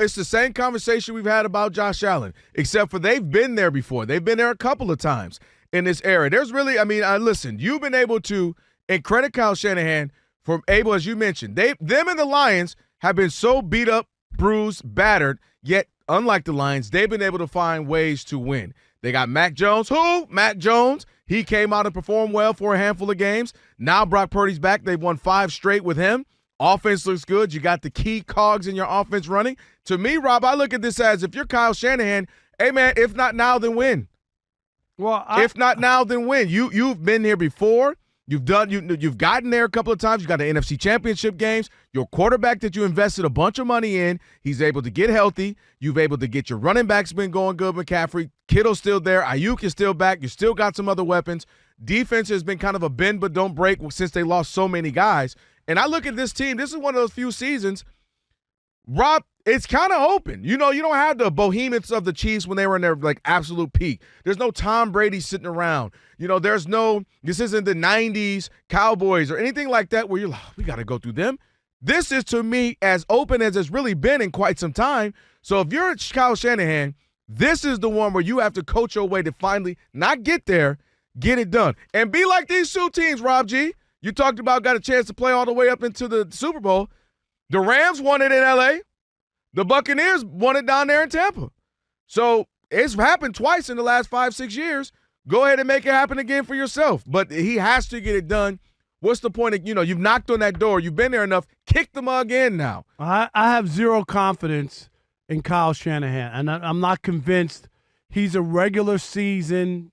It's the same conversation we've had about Josh Allen, except for they've been there before. They've been there a couple of times in this era. There's really, listen, you've been able to, and credit Kyle Shanahan for able, as you mentioned, them and the Lions have been so beat up, bruised, battered, yet unlike the Lions, they've been able to find ways to win. They got Mac Jones. Mac Jones. He came out and performed well for a handful of games. Now Brock Purdy's back. They've won 5 straight with him. Offense looks good. You got the key cogs in your offense running. To me, Rob, I look at this as if you're Kyle Shanahan, hey, man, if not now, then when? Well, if not now, then when? You've been here before. You've gotten there a couple of times. You got the NFC Championship games. Your quarterback that you invested a bunch of money in, he's able to get healthy. You've able to get your running backs been going good. McCaffrey, Kittle's still there. Ayuk is still back. You still got some other weapons. Defense has been kind of a bend but don't break since they lost so many guys. And I look at this team. This is one of those few seasons, Rob, it's kind of open. You know, you don't have the behemoths of the Chiefs when they were in their like absolute peak. There's no Tom Brady sitting around. You know, this isn't the 90s Cowboys or anything like that where you're like, we got to go through them. This is, to me, as open as it's really been in quite some time. So if you're Kyle Shanahan, this is the one where you have to coach your way to finally not get there, get it done. And be like these two teams, Rob G. You talked about got a chance to play all the way up into the Super Bowl. The Rams won it in L.A., the Buccaneers won it down there in Tampa. So it's happened twice in the last 5-6 years. Go ahead and make it happen again for yourself. But he has to get it done. What's the point of, you've knocked on that door. You've been there enough. Kick the mug in now. I have zero confidence in Kyle Shanahan. And I'm not convinced he's a regular season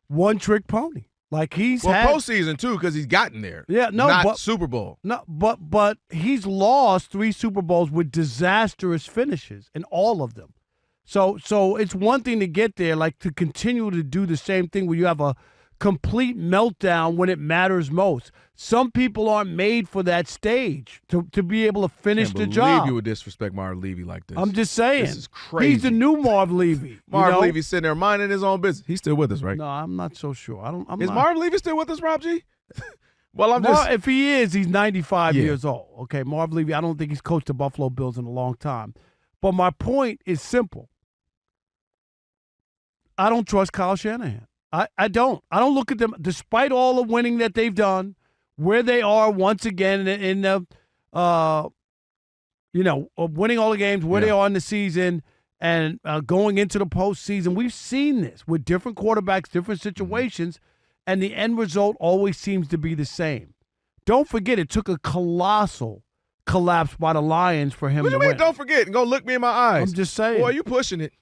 one-trick pony. Like he's had postseason too, because he's gotten there. Yeah, no, not Super Bowl. No, but he's lost 3 Super Bowls with disastrous finishes in all of them. So it's one thing to get there, like to continue to do the same thing where you have a complete meltdown when it matters most. Some people aren't made for that stage to be able to finish the job. I can't believe you would disrespect Marv Levy like this. I'm just saying. This is crazy. He's the new Marv Levy. Marv Levy's sitting there minding his own business. He's still with us, right? No, I'm not so sure. Is Marv Levy still with us, Rob G? Well, if he is, he's 95 years old. Okay, Marv Levy, I don't think he's coached the Buffalo Bills in a long time. But my point is simple. I don't trust Kyle Shanahan. I don't. I don't look at them, despite all the winning that they've done, where they are once again in the, winning all the games, where they are in the season, and going into the postseason. We've seen this with different quarterbacks, different situations, and the end result always seems to be the same. Don't forget, it took a colossal collapse by the Lions for him to win. Don't forget. Go look me in my eyes. I'm just saying. Boy, you pushing it.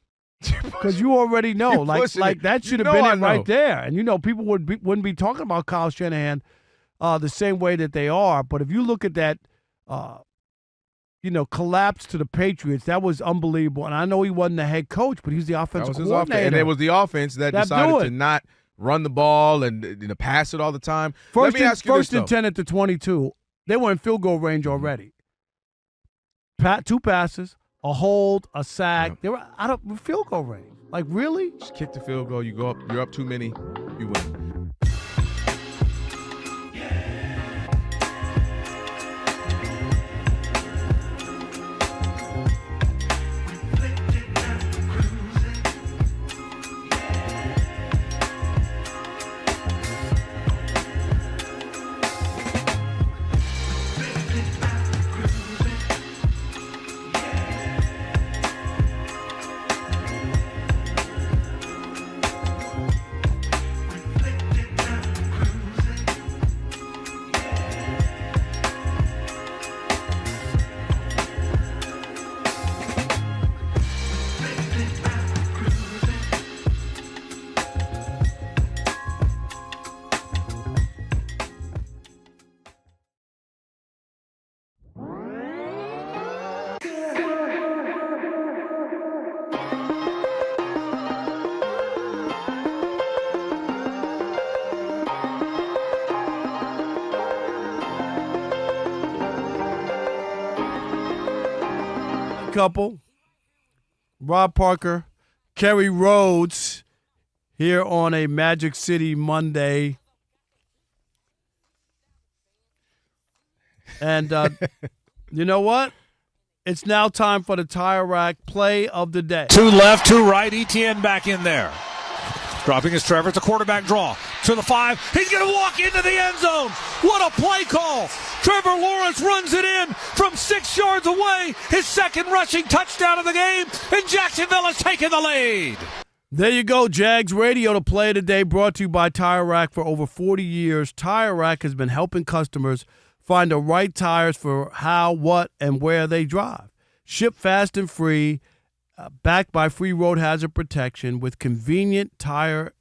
Because you already know, like that should have been it right there. And people wouldn't be talking about Kyle Shanahan the same way that they are. But if you look at that, collapse to the Patriots, that was unbelievable. And I know he wasn't the head coach, but he's the offensive coordinator. And it was the offense that decided to not run the ball and pass it all the time. First and 10 at the 22. They were in field goal range already. 2 passes. A hold, a sack. They were out of field goal range. Like, really? Just kick the field goal. You go up. You're up too many. You win. Couple, Rob Parker, Kerry Rhodes, here on a Magic City Monday. And you know what? It's now time for the Tire Rack play of the day. 2 left, 2 right. ETN back in there. Dropping his Trevor. It's a quarterback draw. To the 5. He's going to walk into the end zone. What a play call. Trevor Lawrence runs it in from 6 yards away. His second rushing touchdown of the game. And Jacksonville has taken the lead. There you go, Jags Radio, the play of the day, brought to you by Tire Rack. For over 40 years, Tire Rack has been helping customers find the right tires for how, what, and where they drive. Ship fast and free backed by free road hazard protection with convenient tire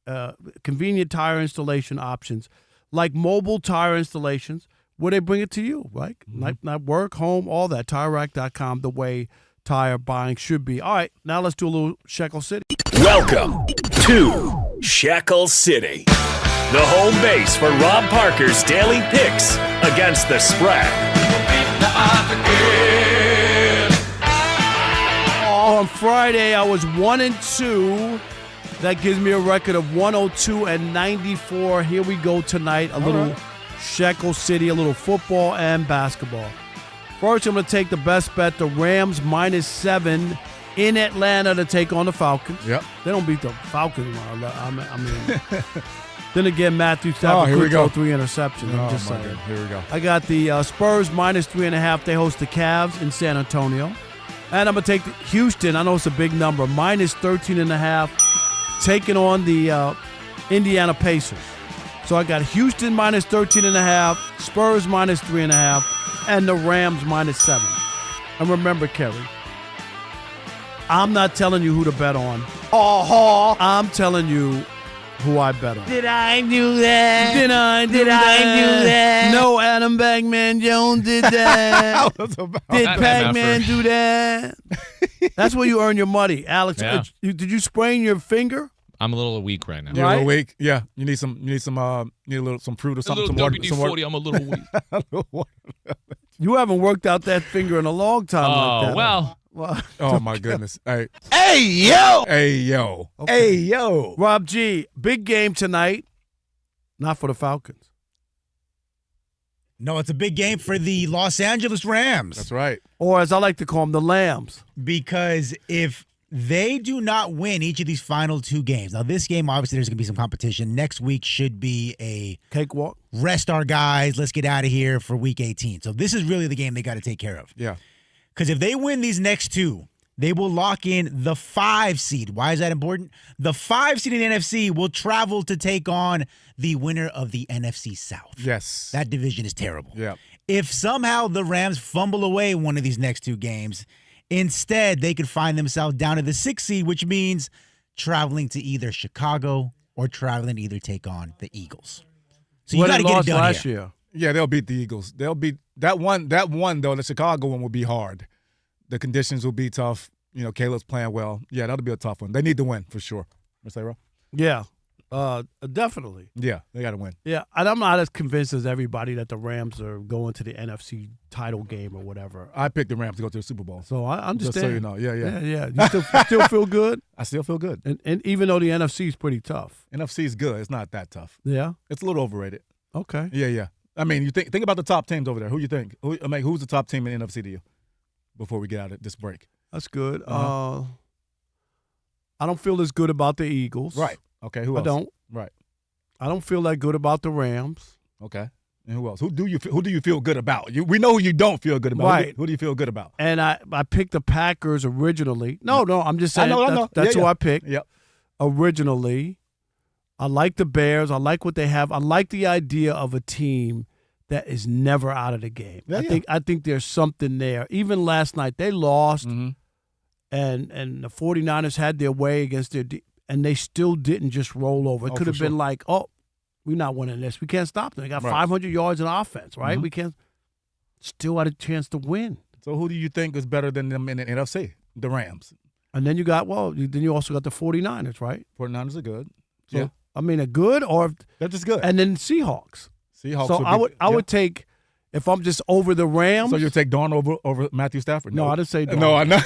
installation options, like mobile tire installations, where they bring it to you, right? Not work, home, all that. TireRack.com, the way tire buying should be. All right, now let's do a little Shekel City. Welcome to Shekel City, the home base for Rob Parker's daily picks against the spread. On Friday, I was 1-2. That gives me a record of 102-94. Here we go tonight. A little Shekel City, a little football and basketball. First, I'm going to take the best bet, the Rams -7 in Atlanta to take on the Falcons. Yep. They don't beat the Falcons. I mean, then again, Matthew Stafford here we go. 3 interceptions. I'm just saying. God. Here we go. I got the Spurs -3.5. They host the Cavs in San Antonio. And I'm going to take Houston. I know it's a big number. -13.5. Taking on the Indiana Pacers. So I got Houston -13.5, Spurs -3.5, and the Rams -7. And remember, Kerry, I'm not telling you who to bet on. I'm telling you who I bet on. Did I do that? Did I do that? No, Adam Bagman Jones did that. Did Pac-Man do that? That's where you earn your money, Alex. Yeah. Did you sprain your finger? I'm a little weak right now. You're a little weak. Yeah, you need some fruit or something. A little WD-40. I'm a little weak. You haven't worked out that finger in a long time. like that. Well. Oh my goodness. Hey. Hey, yo. Hey, yo. Hey, yo. Rob G, big game tonight. Not for the Falcons. No, it's a big game for the Los Angeles Rams. That's right. Or as I like to call them, the Lambs. Because if they do not win each of these final 2 games, now this game, obviously, there's going to be some competition. Next week should be a cakewalk. Rest our guys. Let's get out of here for week 18. So this is really the game they got to take care of. Yeah. Because if they win these next 2, they will lock in the 5 seed. Why is that important? The 5 seed in the NFC will travel to take on the winner of the NFC South. Yes. That division is terrible. Yeah. If somehow the Rams fumble away one of these next 2 games, instead they could find themselves down to the 6 seed, which means traveling to either Chicago or traveling to either take on the Eagles. So you got to get it done last here. year. Yeah, they'll beat the Eagles. They'll beat that one though. The Chicago one will be hard. The conditions will be tough. You know, Caleb's playing well. Yeah, that'll be a tough one. They need to win for sure. Yeah, definitely. Yeah, they got to win. Yeah, and I'm not as convinced as everybody that the Rams are going to the NFC title game or whatever. I picked the Rams to go to the Super Bowl. So I understand. Just so you know. Yeah. You still feel good? I still feel good. And even though the NFC is pretty tough. NFC is good. It's not that tough. Yeah? It's a little overrated. Okay. Yeah. I mean, you think about the top teams over there. Who you think? Who's the top team in the NFC to you? Before we get out of this break. That's good. I don't feel as good about the Eagles. Right. Okay. Who else? I don't. Right. I don't feel that good about the Rams. Okay. And who else? Who do you feel good about? We know who you don't feel good about. Right. Who do you feel good about? And I picked the Packers originally. No, I'm just saying. I know. That's who I picked. Yep. Originally. I like the Bears. I like what they have. I like the idea of a team that is never out of the game. Yeah, I think there's something there. Even last night, they lost, and the 49ers had their way against and they still didn't just roll over. It could have been like, we're not winning this. We can't stop them. They got 500 yards in offense, right? We can't. Still had a chance to win. So who do you think is better than them in the NFC? The Rams. And then you also got the 49ers, right? 49ers are good. So, yeah. I mean, they're good or they're just good. And then Seahawks. So I would take, if I'm just over the Rams. So you'll take Darnold over Matthew Stafford? No, I didn't say Darnold. No, I know.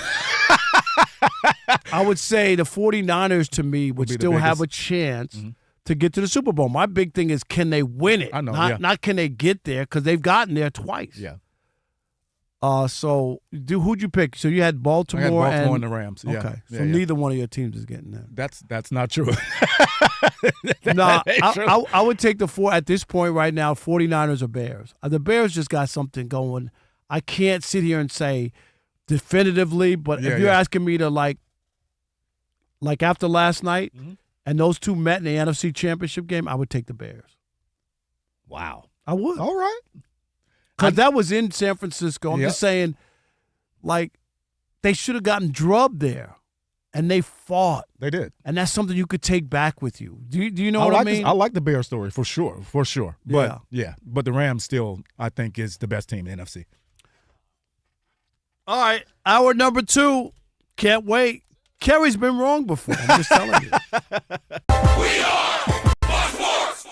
I would say the 49ers to me would still have a chance to get to the Super Bowl. My big thing is, can they win it? I know. Not can they get there, because they've gotten there twice. Yeah. So who'd you pick? So you had Baltimore, I had Baltimore and the Rams. Yeah. Okay. So neither one of your teams is getting there. That's not true. No, I would take the 4 at this point right now, 49ers or Bears. The Bears just got something going. I can't sit here and say definitively, but if you're asking me to like after last night and those two met in the NFC Championship game, I would take the Bears. Wow. I would. All right. Because that was in San Francisco. I'm just saying, like, they should have gotten drubbed there. And they fought. They did. And that's something you could take back with you. Do you know I what like I mean? I like the Bears story for sure. But but the Rams still, I think, is the best team in the NFC. All right, hour number 2. Can't wait. Kerry's been wrong before. I'm just telling you. We are Fox Sports.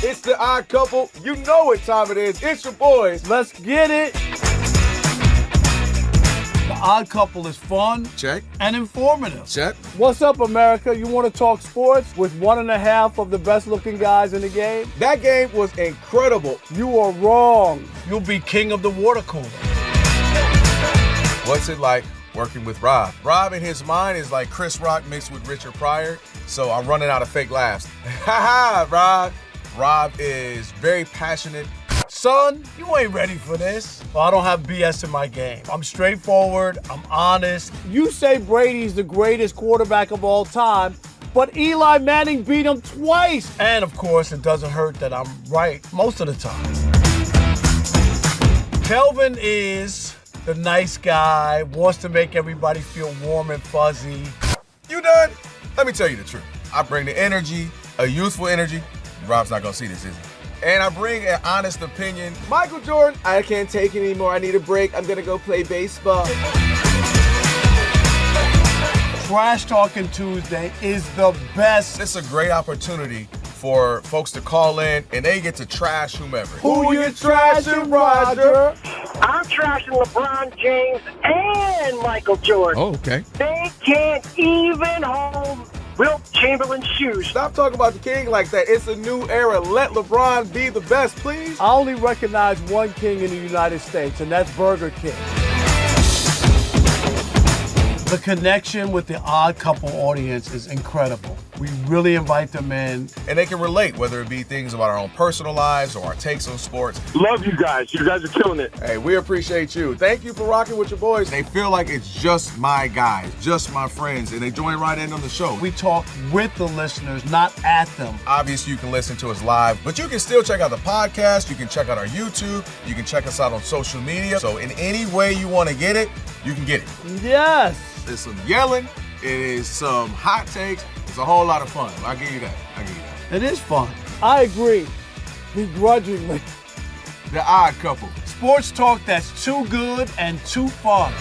It's the Odd Couple. You know what time it is. It's your boys. Let's get it. The Odd Couple is fun. Check. And informative. Check. What's up, America? You want to talk sports with 1.5 of the best-looking guys in the game? That game was incredible. You are wrong. You'll be king of the water cooler. What's it like working with Rob? Rob in his mind is like Chris Rock mixed with Richard Pryor, so I'm running out of fake laughs. Ha ha, Rob. Rob is very passionate. Son, you ain't ready for this. Well, I don't have BS in my game. I'm straightforward. I'm honest. You say Brady's the greatest quarterback of all time, but Eli Manning beat him twice. And, of course, it doesn't hurt that I'm right most of the time. Kelvin is the nice guy, wants to make everybody feel warm and fuzzy. You done? Let me tell you the truth. I bring the energy, a youthful energy. Rob's not gonna see this, is he? And I bring an honest opinion. Michael Jordan, I can't take it anymore. I need a break. I'm gonna go play baseball. Trash Talking Tuesday is the best. It's a great opportunity for folks to call in and they get to trash whomever. Who you trashing, Roger? I'm trashing LeBron James and Michael Jordan. Oh, okay. They can't even hold Wilt Chamberlain's shoes. Stop talking about the king like that. It's a new era. Let LeBron be the best, please. I only recognize one king in the United States, and that's Burger King. The connection with the Odd Couple audience is incredible. We really invite them in. And they can relate, whether it be things about our own personal lives or our takes on sports. Love you guys. You guys are killing it. Hey, we appreciate you. Thank you for rocking with your boys. They feel like it's just my guys, just my friends, and they join right in on the show. We talk with the listeners, not at them. Obviously, you can listen to us live, but you can still check out the podcast. You can check out our YouTube. You can check us out on social media. So in any way you want to get it, you can get it. Yes. There's some yelling. It is some hot takes. It's a whole lot of fun. I'll give you that. It is fun. I agree. Begrudgingly. The Odd Couple. Sports talk that's too good and too fun.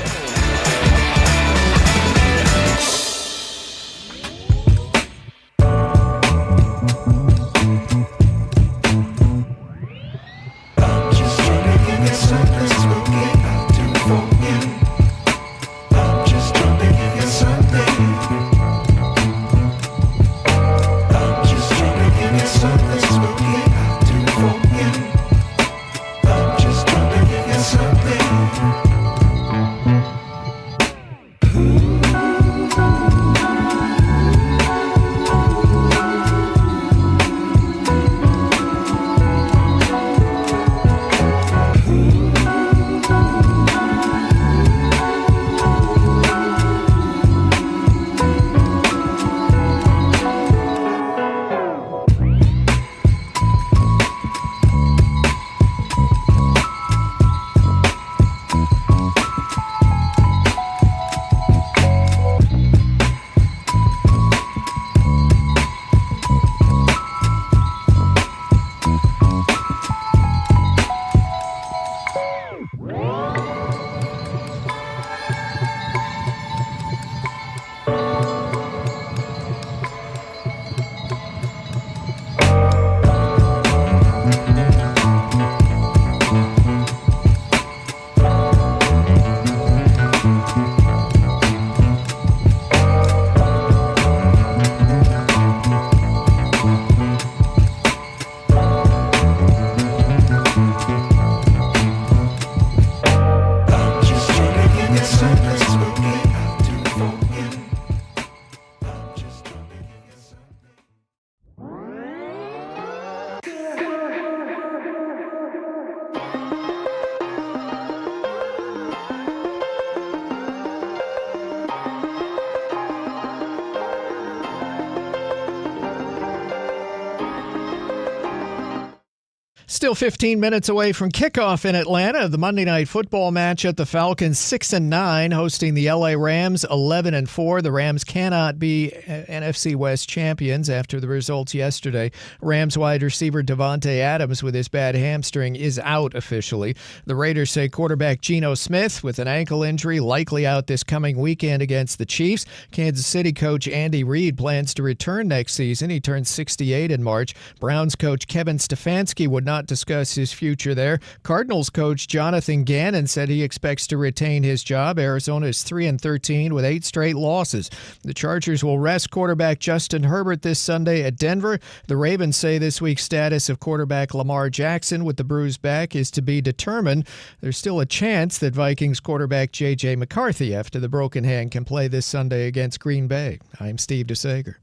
Still 15 minutes away from kickoff in Atlanta. The Monday Night Football matchup, the Falcons 6-9 hosting the LA Rams 11-4. The Rams cannot be NFC West champions after the results yesterday. Rams wide receiver Davante Adams with his bad hamstring is out officially. The Raiders say quarterback Geno Smith with an ankle injury likely out this coming weekend against the Chiefs. Kansas City coach Andy Reid plans to return next season. He turns 68 in March. Browns coach Kevin Stefanski would not discuss his future there. Cardinals coach Jonathan Gannon said he expects to retain his job. Arizona is 3-13 with 8 straight losses. The Chargers will rest quarterback Justin Herbert this Sunday at Denver. The Ravens say this week's status of quarterback Lamar Jackson with the bruised back is to be determined. There's still a chance that Vikings quarterback J.J. McCarthy, after the broken hand, can play this Sunday against Green Bay. I'm Steve DeSager.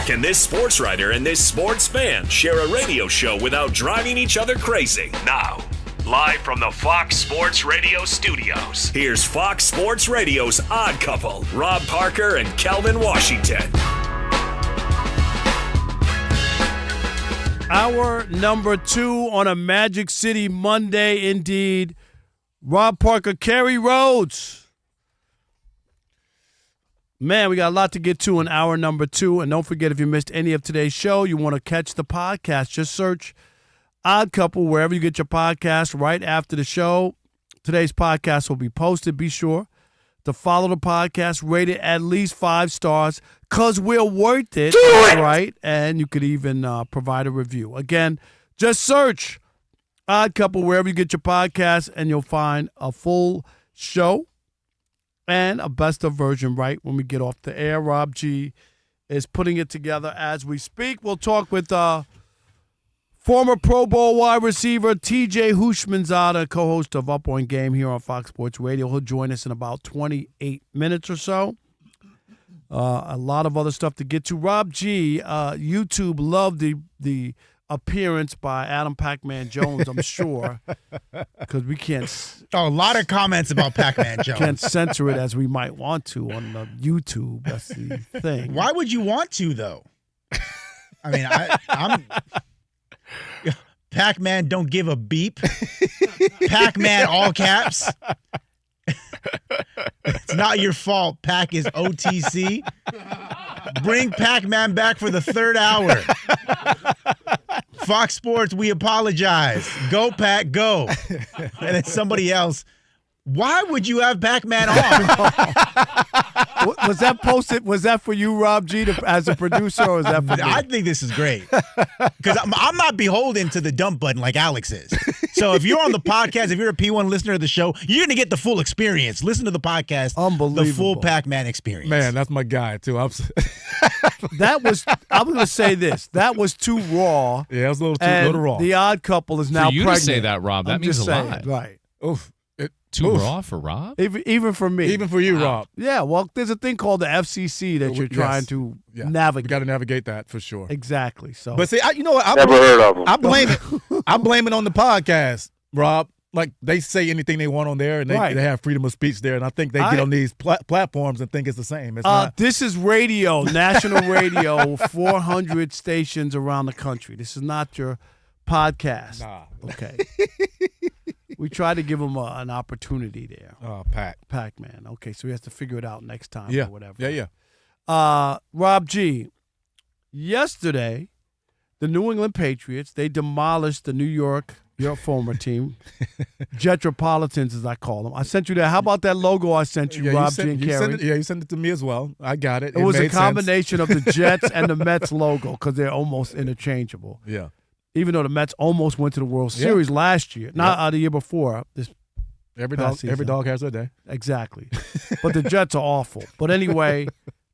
Can this sports writer and this sports fan share a radio show without driving each other crazy? Now, live from the Fox Sports Radio studios, here's Fox Sports Radio's Odd Couple, Rob Parker and Kelvin Washington. Hour number 2 on a Magic City Monday, indeed. Rob Parker, Kerry Rhodes. Man, we got a lot to get to in hour number 2. And don't forget, if you missed any of today's show, you want to catch the podcast, just search Odd Couple wherever you get your podcast right after the show. Today's podcast will be posted. Be sure to follow the podcast, rate it at least 5 stars, because we're worth it. Right? And you could even provide a review. Again, just search Odd Couple wherever you get your podcast, and you'll find a full show and a best-of version right when we get off the air. Rob G is putting it together as we speak. We'll talk with former Pro Bowl wide receiver TJ Hushmanzada, co-host of Up On Game here on Fox Sports Radio. He'll join us in about 28 minutes or so. A lot of other stuff to get to. Rob G, YouTube loved the appearance by Adam Pacman Jones, I'm sure, because we can't. A lot of comments about Pacman Jones. Can't censor it as we might want to on the YouTube. That's the thing. Why would you want to, though? I mean, I'm Pac-Man don't give a beep. Pac-Man all caps. It's not your fault. Pac is OTC. Bring Pac-Man back for the 3rd hour. Fox Sports, we apologize. Go, Pac, go. And then somebody else. Why would you have Pac-Man on? Was that posted? Was that for you, Rob G, as a producer, or is that for me? I think this is great. Because I'm not beholden to the dump button like Alex is. So if you're on the podcast, if you're a P1 listener of the show, you're going to get the full experience. Listen to the podcast. Unbelievable. The full Pac-Man experience. Man, that's my guy, too. I'm going to say this. That was too raw. Yeah, it was a little raw. The Odd Couple is now for you pregnant. To say that, Rob, that means a lot. Right. Oof. Too raw for Rob? Even for me. Even for you, Rob. Yeah, well, there's a thing called the FCC that you're trying to navigate. You got to navigate that for sure. Exactly. So, but see, you know what? Never heard of them. I blame it on the podcast, Rob. Like, they say anything they want on there, and they have freedom of speech there, and I think they get on these platforms and think it's the same. It's not. This is radio, national radio, 400 stations around the country. This is not your podcast. Nah. Okay. We try to give him an opportunity there. Pac-Man. Okay, so he has to figure it out next time or whatever. Yeah. Rob G, yesterday, the New England Patriots, they demolished the New York, your former team, Jetropolitans, as I call them. I sent you that. How about that logo I sent you, Rob G and Kerry? You sent it to me as well. I got it. It was a combination of the Jets and the Mets logo because they're almost interchangeable. Yeah. Even though the Mets almost went to the World Series last year, not the year before. Every dog has their day. Exactly. But the Jets are awful. But anyway,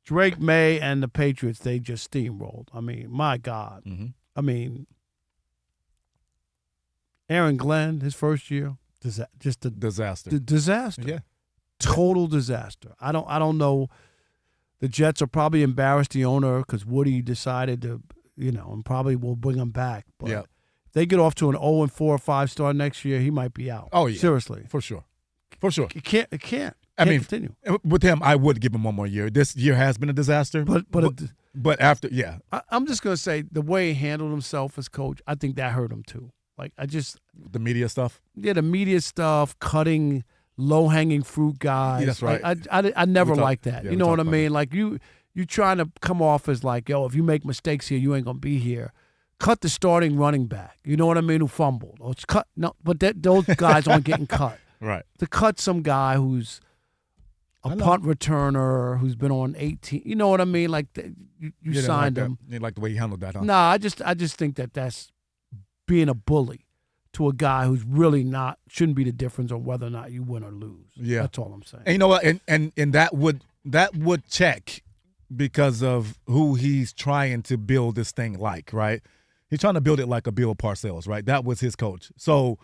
Drake May and the Patriots, they just steamrolled. I mean, my God. Mm-hmm. I mean, Aaron Glenn, his first year, just a disaster. Disaster. Yeah. Total disaster. I don't know. The Jets are probably embarrassed the owner because Woody decided to, and probably will bring him back. But if they get off to an 0-4 or 5 start next year, he might be out. Oh yeah, seriously, for sure. It can't. I mean, continue. With him, I would give him one more year. This year has been a disaster. But after, I'm just gonna say the way he handled himself as coach, I think that hurt him too. Like the media stuff. Yeah, the media stuff, cutting low-hanging fruit guys. Yeah, that's right. I never liked that. Yeah, you know what I mean? Like you trying to come off as like, yo, if you make mistakes here, you ain't gonna be here. Cut the starting running back. You know what I mean? Who fumbled? Or it's cut. No, but those guys aren't getting cut. Right. To cut some guy who's a punt returner who's been on 18. You know what I mean? Like you signed him. You like the way he handled that, huh? No, I just think that's being a bully to a guy who's really shouldn't be the difference on whether or not you win or lose. Yeah, that's all I'm saying. And you know what? And that would check because of who he's trying to build this thing like, right? He's trying to build it like a Bill Parcells, right? That was his coach. So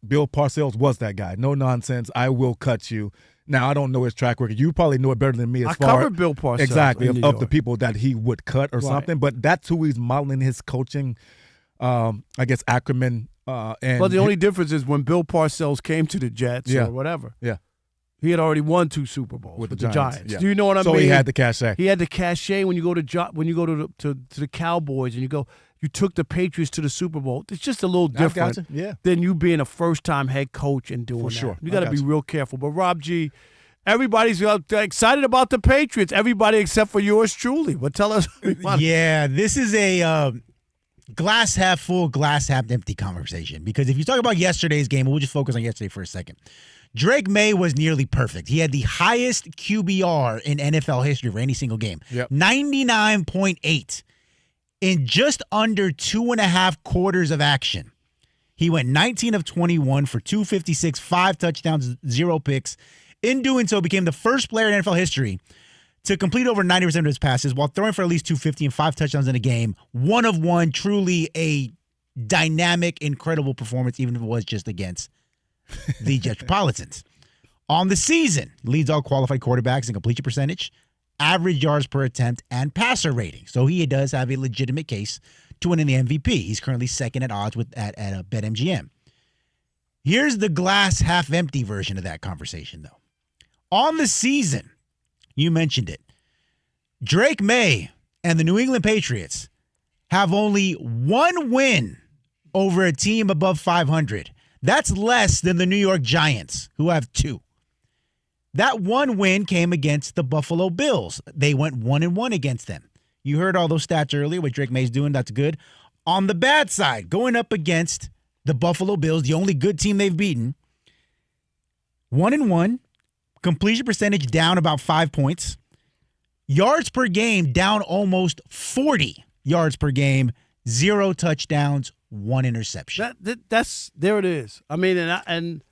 Bill Parcells was that guy. No nonsense. I will cut you. Now, I don't know his track record. You probably know it better than me. I covered Bill Parcells. Exactly, of the people that he would cut or something. But that's who he's modeling his coaching, I guess, acumen. But the only difference is when Bill Parcells came to the Jets or whatever. Yeah. He had already won 2 Super Bowls with the Giants. Yeah. Do you know what I mean? So he had the cachet. He had the cachet when you go to the Cowboys and you took the Patriots to the Super Bowl. It's just a little different than you being a first-time head coach and doing that. Sure. You got to be real careful. But Rob G, everybody's excited about the Patriots. Everybody except for yours truly. But tell us. Yeah, this is a glass half full, glass half empty conversation. Because if you talk about yesterday's game, we'll just focus on yesterday for a second. Drake Maye was nearly perfect. He had the highest QBR in NFL history for any single game. 99.8. In just under 2.5 quarters of action. He went 19 of 21 for 256, 5 touchdowns, 0 picks. In doing so, became the first player in NFL history to complete over 90% of his passes while throwing for at least 250 and 5 touchdowns in a game. 1 of 1, truly a dynamic, incredible performance, even if it was just against the Metropolitans. On the season, leads all qualified quarterbacks in completion percentage, average yards per attempt, and passer rating. So he does have a legitimate case to winning the MVP. He's currently second at odds at BetMGM. Here's the glass half empty version of that conversation, though. On the season, you mentioned it, Drake Maye and the New England Patriots have only 1 win over a team above 500. That's less than the New York Giants, who have 2. That 1 win came against the Buffalo Bills. They went 1-1 against them. You heard all those stats earlier, what Drake Maye's doing. That's good. On the bad side, going up against the Buffalo Bills, the only good team they've beaten, 1-1, completion percentage down about 5 points, yards per game down almost 40 yards per game, 0 touchdowns, 1 interception. There it is. I mean, and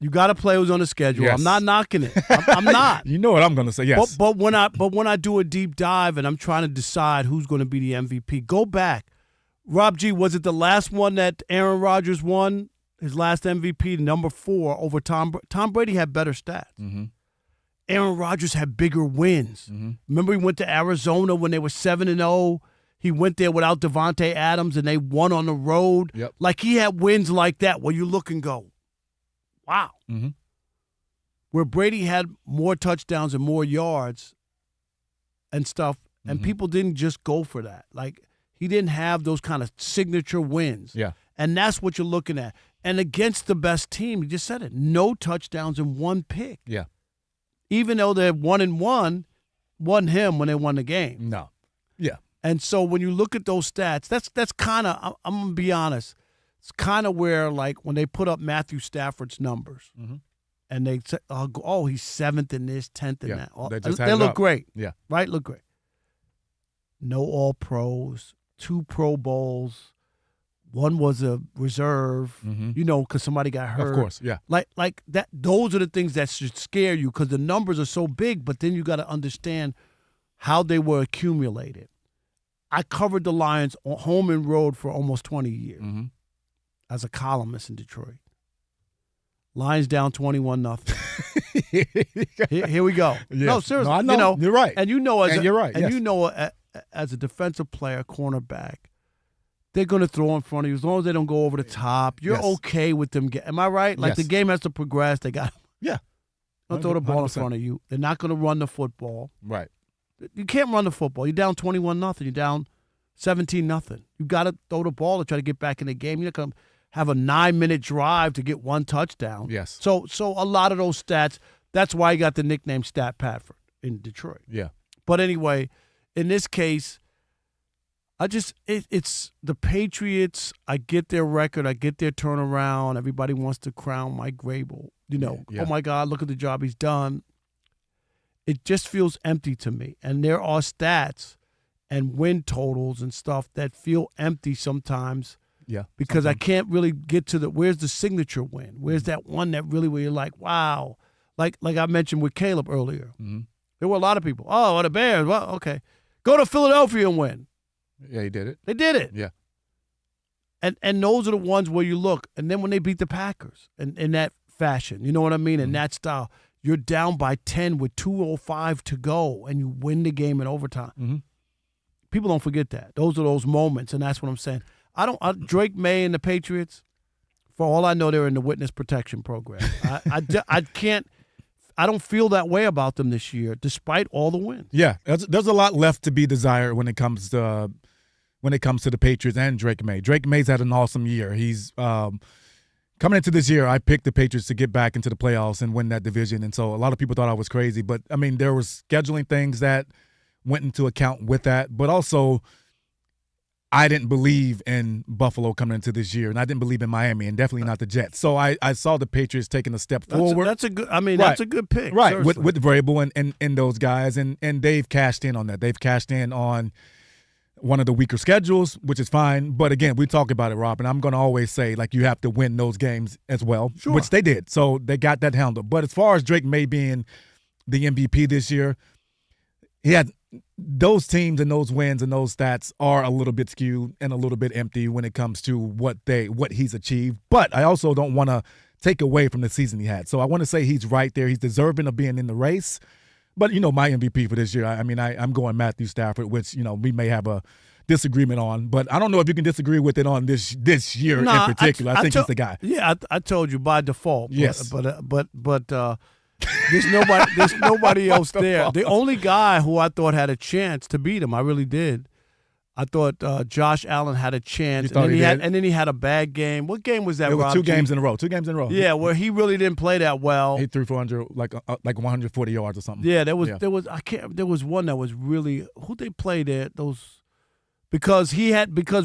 you got to play who's on the schedule. Yes. I'm not knocking it. I'm not. You know what I'm going to say, yes. But when I do a deep dive and I'm trying to decide who's going to be the MVP, go back. Rob G, was it the last one that Aaron Rodgers won, his last MVP, number 4 over Tom Brady? Tom Brady had better stats. Mm-hmm. Aaron Rodgers had bigger wins. Mm-hmm. Remember he went to Arizona when they were 7-0. He went there without Devontae Adams, and they won on the road. Yep. Like he had wins like that where you look and go, wow. Mm-hmm. Where Brady had more touchdowns and more yards and stuff, and Mm-hmm. people didn't just go for that. Like he didn't have those kind of signature wins. Yeah. And that's what you're looking at. And against the best team, you just said it, no touchdowns and 1 pick. Yeah. Even though they're 1-1, wasn't him when they won the game. No. Yeah. And so when you look at those stats, that's kind of, I'm going to be honest, it's kind of where, like, when they put up Matthew Stafford's numbers Mm-hmm. and they say, oh, he's 7th in this, 10th in Yeah, that. they They look up. great. Yeah. Right? Look great. No All-Pros, 2 Pro Bowls. 1 was a reserve, Mm-hmm. because somebody got hurt. Of course, yeah. Like that. Those are the things that should scare you because the numbers are so big, but then you got to understand how they were accumulated. I covered the Lions on home and road for almost 20 years Mm-hmm. as a columnist in Detroit. Lions down 21-0. Here we go. Yeah. No, seriously. No, I know. You're right. And you know, you're right. And yes. you know, as a defensive player, cornerback, they're going to throw in front of you as long as they don't go over the top. You're okay with them. Am I right? Like the game has to progress. They got don't throw the ball 100%. In front of you. They're not going to run the football. Right. You can't run the football. You're down 21-0. You're down 17-0. You got to throw the ball to try to get back in the game. You're not going to have a 9-minute drive to get one touchdown. Yes. So a lot of those stats. That's why he got the nickname Stat Patford in Detroit. Yeah. But anyway, in this case, it's the Patriots. I get their record. I get their turnaround. Everybody wants to crown Mike Vrabel. Oh my God, look at the job he's done. It just feels empty to me. And there are stats and win totals and stuff that feel empty sometimes. Yeah. Because I can't really get to where's the signature win? Where's that one that really where you're like, wow. Like I mentioned with Caleb earlier. Mm-hmm. There were a lot of people. Oh, the Bears. Well, okay. Go to Philadelphia and win. Yeah, he did it. They did it. Yeah. And those are the ones where you look. And then when they beat the Packers in that fashion, you know what I mean? In that style, you're down by 10 with 2:05 to go, and you win the game in overtime. Mm-hmm. People don't forget that. Those are those moments, and that's what I'm saying. Drake Maye and the Patriots, for all I know, they're in the witness protection program. I can't. I don't feel that way about them this year, despite all the wins. Yeah, there's a lot left to be desired when it comes to the Patriots and Drake Maye. Drake Maye's had an awesome year. He's coming into this year. I picked the Patriots to get back into the playoffs and win that division, and so a lot of people thought I was crazy. But I mean, there was scheduling things that went into account with that, but also I didn't believe in Buffalo coming into this year, and I didn't believe in Miami, and definitely not the Jets. So I saw the Patriots taking a step forward. That's a good pick. Right, with Vrabel and those guys, and they've cashed in on that. They've cashed in on one of the weaker schedules, which is fine. But again, we talk about it, Rob, and I'm going to always say, like, you have to win those games as well, which they did. So they got that handled. But as far as Drake Maye being the MVP this year, he had those teams and those wins and those stats are a little bit skewed and a little bit empty when it comes to what he's achieved. But I also don't want to take away from the season he had. So I want to say he's right there. He's deserving of being in the race. But, my MVP for this year, I'm going Matthew Stafford, which, we may have a disagreement on. But I don't know if you can disagree with it on this year in particular. I think he's the guy. Yeah, I told you by default. Yes. But there's nobody else there. The only guy who I thought had a chance to beat him, I really did. I thought Josh Allen had a chance, and then he had a bad game. What game was that? It was Rob 2 games in a row. 2 games in a row. Yeah, where he really didn't play that well. He threw for 140 yards or something. Yeah, there was one that was really who they played there. Because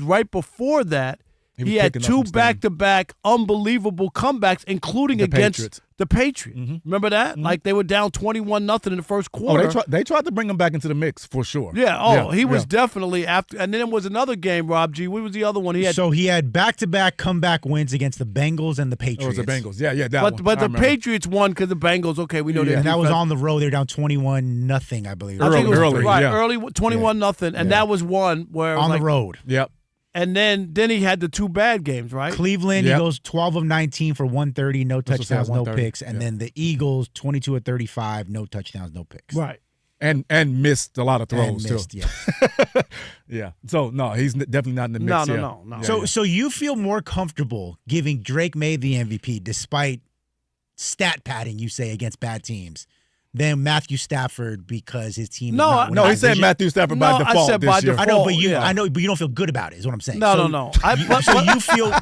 right before that he had 2 back-to-back unbelievable comebacks, including against the Patriots. Mm-hmm. Remember that? Mm-hmm. Like they were down 21-0 in the first quarter. Oh, they tried to bring him back into the mix for sure. Yeah. He was definitely after. And then there was another game, Rob G. What was the other one? He had back-to-back comeback wins against the Bengals and the Patriots. Oh, it was the Bengals. Yeah. But the Patriots won because the Bengals. Okay, we know that. And that was on the road. They're down 21-0, I believe. Early, early 21-0, and that was one where on the road. Yep. And then he had the 2 bad games, right? Cleveland, he goes 12 of 19 for 130, no touchdowns, no picks. And then the Eagles, 22 of 35, no touchdowns, no picks. Right. And missed a lot of throws, too. Yeah. Yeah. So, no, he's definitely not in the mix. No. So you feel more comfortable giving Drake Maye the MVP despite stat padding, you say, against bad teams, than Matthew Stafford because his team. No, he said Matthew Stafford by default. I said by this year. default. I know, but you don't feel good about it. Is what I'm saying. No.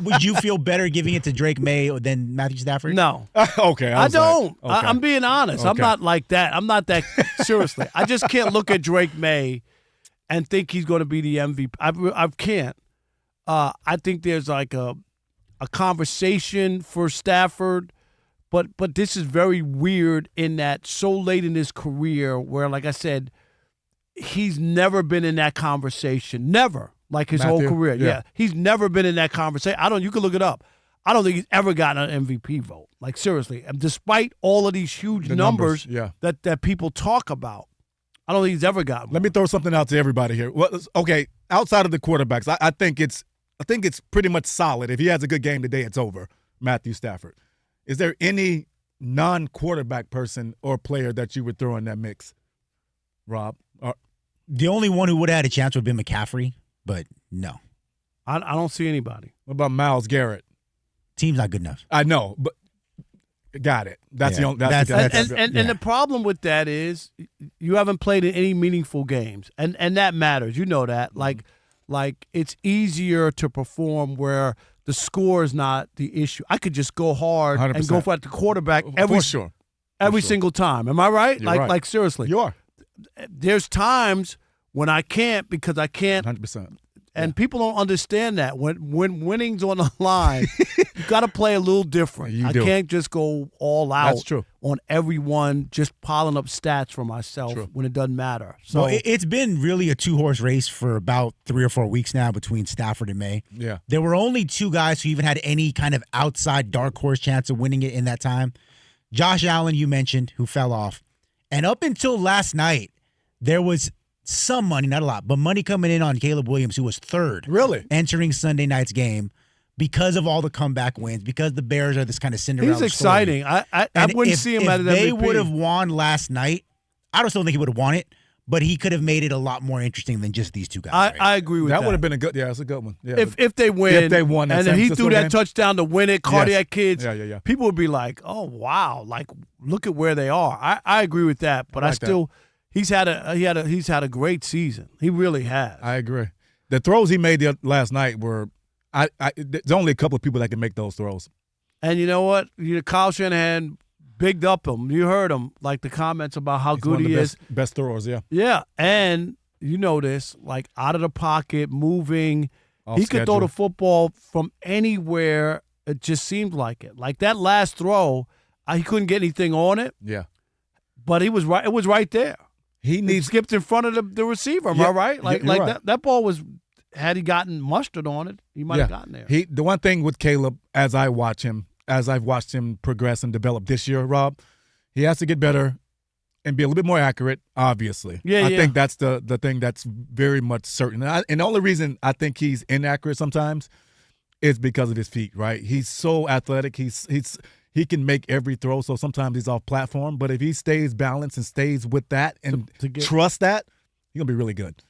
Would you feel better giving it to Drake Maye than Matthew Stafford? No. Okay. I don't. I'm being honest. Okay. I'm not like that. I'm not that seriously. I just can't look at Drake Maye and think he's going to be the MVP. I can't. I think there's like a conversation for Stafford. But this is very weird in that so late in his career where, like I said, he's never been in that conversation. Never. Like his whole career. Yeah. He's never been in that conversation. You can look it up. I don't think he's ever gotten an MVP vote. Like, seriously. And despite all of these huge numbers that people talk about, I don't think he's ever gotten one. Let me throw something out to everybody here. Well, okay, outside of the quarterbacks, I think it's pretty much solid. If he has a good game today, it's over. Matthew Stafford. Is there any non-quarterback person or player that you would throw in that mix, Rob? The only one who would have had a chance would have been McCaffrey, but no. I don't see anybody. What about Myles Garrett? Team's not good enough. I know, but got it. That's the only. And the problem with that is you haven't played in any meaningful games, and that matters. You know that. Like it's easier to perform where the score is not the issue. I could just go hard 100%. and go for the quarterback every single time. Am I right? You're right. Like seriously, you are. There's times when I can't because I can't. 100%. And people don't understand that when winning's on the line, you got to play a little different. I can't just go all out. That's true. On everyone, just piling up stats for myself when it doesn't matter. So it's been really a two-horse race for about 3 or 4 weeks now between Stafford and Maye. Yeah. There were only 2 guys who even had any kind of outside dark horse chance of winning it in that time. Josh Allen, you mentioned, who fell off. And up until last night, there was some money, not a lot, but money coming in on Caleb Williams, who was third. Really? Entering Sunday night's game because of all the comeback wins, because the Bears are this kind of Cinderella He's exciting. Story. I wouldn't see him at an MVP. If they would have won last night, I don't still think he would have won it, but he could have made it a lot more interesting than just these 2 guys. I agree with that. That would have been a good. Yeah, that's a good one. Yeah, if they win, if they won, and then he threw that touchdown to win it, cardiac kids. Yeah. People would be like, "Oh wow!" Like, look at where they are. I agree with that, but I still. He's had a great season. He really has. I agree. The throws he made last night were there's only a couple of people that can make those throws. And you know what? Kyle Shanahan bigged up him. You heard him, like the comments about how good he is. Best throwers, yeah. Yeah, and you know this, like out of the pocket, moving. Off he schedule. could throw the football from anywhere. It just seemed like it. Like that last throw, he couldn't get anything on it. Yeah, but he was right. It was right there. He skipped in front of the receiver. Am I right? Like right. That ball was. Had he gotten mustard on it, he might have gotten there. The one thing with Caleb, as I've watched him progress and develop this year, Rob, he has to get better and be a little bit more accurate. Obviously, I think that's the thing that's very much certain. And the only reason I think he's inaccurate sometimes is because of his feet. Right? He's so athletic. He can make every throw, so sometimes he's off platform. But if he stays balanced and stays with that and trust that, he's going to be really good.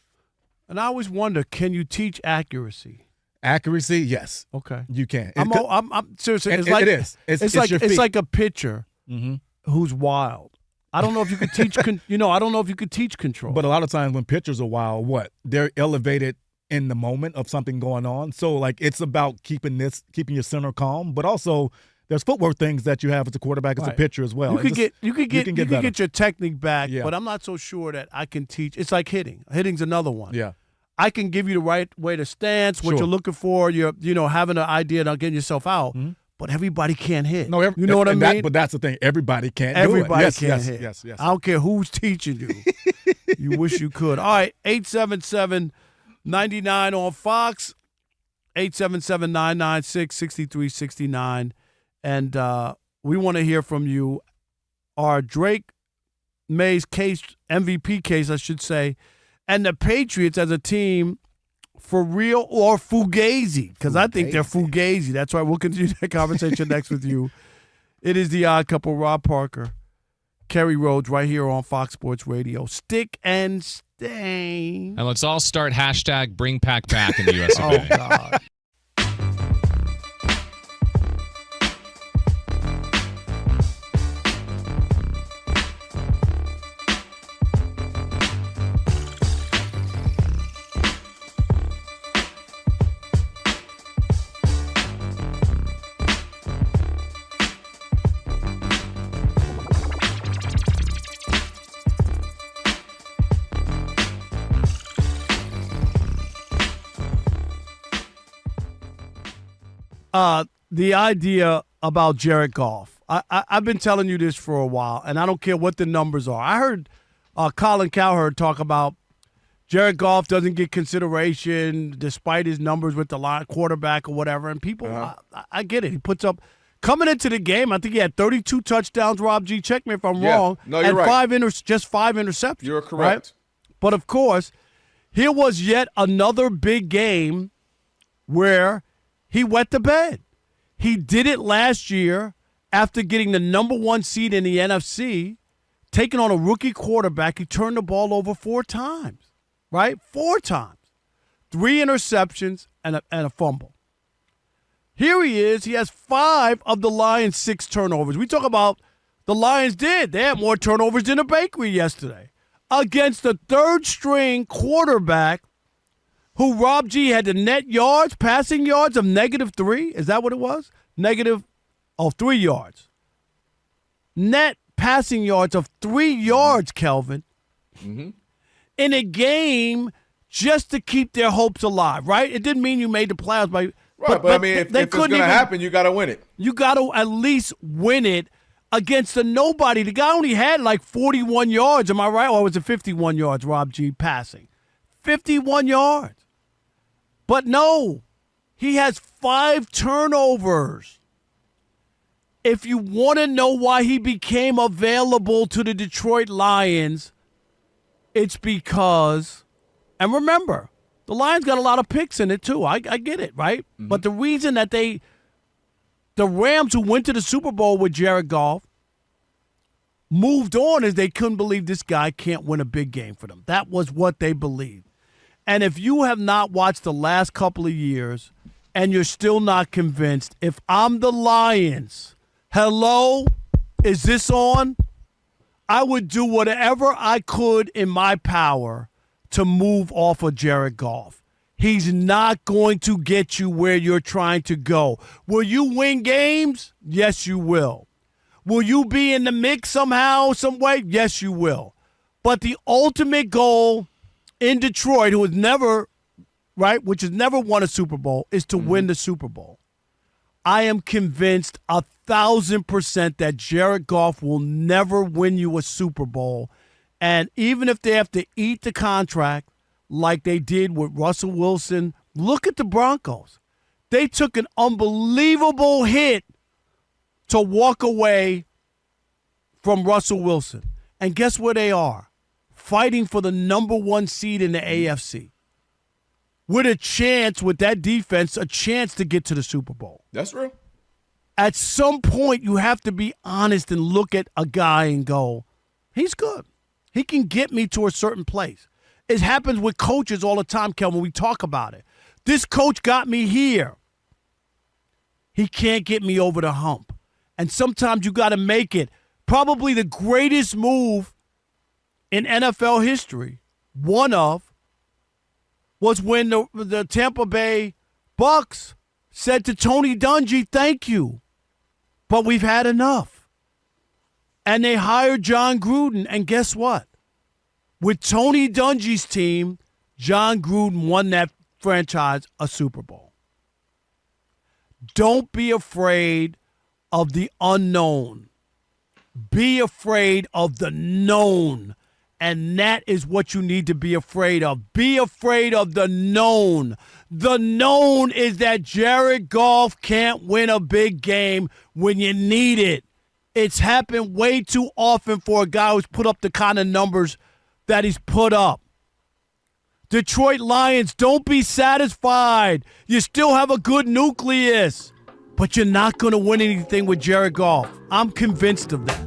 And I always wonder, can you teach accuracy? Accuracy, yes. Okay. You can. I'm seriously. It's like, it is. It's like a pitcher who's wild. I don't know if you could teach. I don't know if you could teach control. But a lot of times when pitchers are wild, they're elevated in the moment of something going on. So like it's about keeping your center calm, but also there's footwork things that you have as a quarterback, as a pitcher as well. You could get your technique back, but I'm not so sure that I can teach. It's like hitting. Hitting's another one. Yeah. I can give you the right way to stance, what you're looking for. You're having an idea about getting yourself out, but everybody can't hit. No, you know what I mean? But that's the thing. Everybody can't Everybody do it. can't hit. Yes. I don't care who's teaching you. You wish you could. All right, 877-99 on Fox, 877-996-6369. And we want to hear from you. Our Drake Maye's case, MVP case, I should say, and the Patriots as a team for real or fugazi, because I think they're fugazi. That's why we'll continue that conversation next with you. It is the Odd Couple, Rob Parker, Kerry Rhodes, right here on Fox Sports Radio. Stick and stay. And let's all start hashtag bring Pac back in the US of A. Oh, God. The idea about Jared Goff. I've been telling you this for a while, and I don't care what the numbers are. I heard Colin Cowherd talk about Jared Goff doesn't get consideration despite his numbers with the line quarterback or whatever. And people, I get it. He puts up coming into the game. I think he had 32 touchdowns. Rob G, check me if I'm wrong. No, you're and right. Just 5 interceptions. You're correct. Right? But of course, here was yet another big game where he wet the bed. He did it last year after getting the number 1 seed in the NFC, taking on a rookie quarterback, he turned the ball over 4 times, right? 4 times. 3 interceptions and a fumble. Here he is. He has 5 of the Lions' 6 turnovers. We talk about the Lions did. They had more turnovers than a bakery yesterday against the 3rd-string quarterback who Rob G had the net yards, passing yards of -3. Is that what it was? -3 yards. Net passing yards of 3 yards, Kelvin, in a game just to keep their hopes alive, right? It didn't mean you made the playoffs. Right, but I mean, if it's going to happen, you got to win it. You got to at least win it against a nobody. The guy only had like 41 yards, am I right? Or was it 51 yards, Rob G, passing? 51 yards. But no, he has 5 turnovers. If you want to know why he became available to the Detroit Lions, it's because, and remember, the Lions got a lot of picks in it too. I get it, right? Mm-hmm. But the reason that the Rams, who went to the Super Bowl with Jared Goff, moved on is they couldn't believe this guy can't win a big game for them. That was what they believed. And if you have not watched the last couple of years and you're still not convinced, if I'm the Lions, hello, is this on? I would do whatever I could in my power to move off of Jared Goff. He's not going to get you where you're trying to go. Will you win games? Yes, you will. Will you be in the mix somehow, some way? Yes, you will. But the ultimate goal in Detroit, who has never, right, which has never won a Super Bowl, is to win the Super Bowl. I am convinced 1,000% that Jared Goff will never win you a Super Bowl. And even if they have to eat the contract like they did with Russell Wilson, look at the Broncos. They took an unbelievable hit to walk away from Russell Wilson. And guess where they are? Fighting for the number 1 seed in the AFC. With a chance, with that defense, a chance to get to the Super Bowl. That's real. At some point, you have to be honest and look at a guy and go, he's good. He can get me to a certain place. It happens with coaches all the time, Kelvin. We talk about it. This coach got me here. He can't get me over the hump. And sometimes you got to make it. Probably the greatest move in NFL history, one of, was when the Tampa Bay Bucks said to Tony Dungy, thank you, but we've had enough. And they hired John Gruden, and guess what? With Tony Dungy's team, John Gruden won that franchise a Super Bowl. Don't be afraid of the unknown. Be afraid of the known. And that is what you need to be afraid of. Be afraid of the known. The known is that Jared Goff can't win a big game when you need it. It's happened way too often for a guy who's put up the kind of numbers that he's put up. Detroit Lions, don't be satisfied. You still have a good nucleus, but you're not going to win anything with Jared Goff. I'm convinced of that.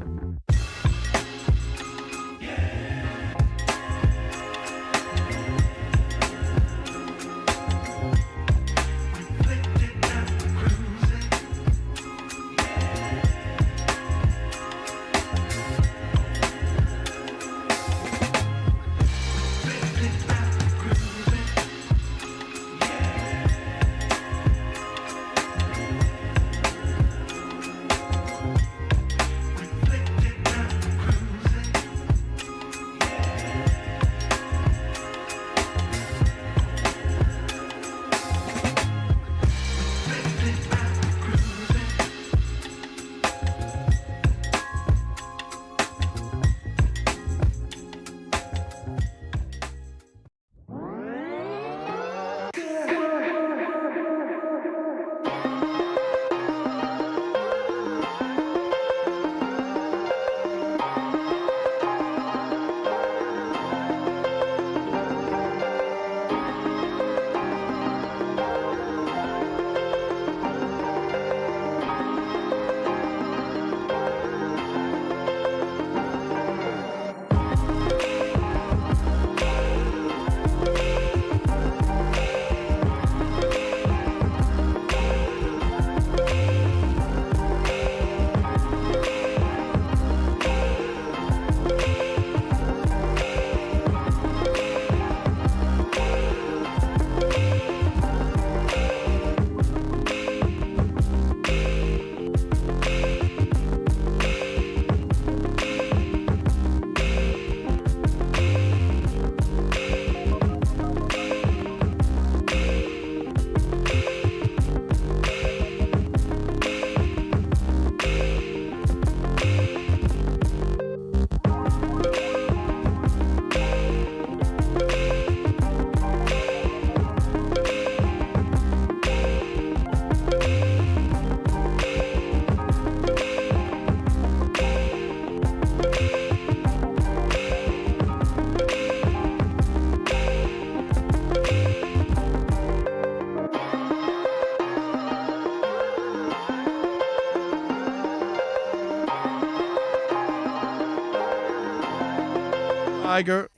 Tiger.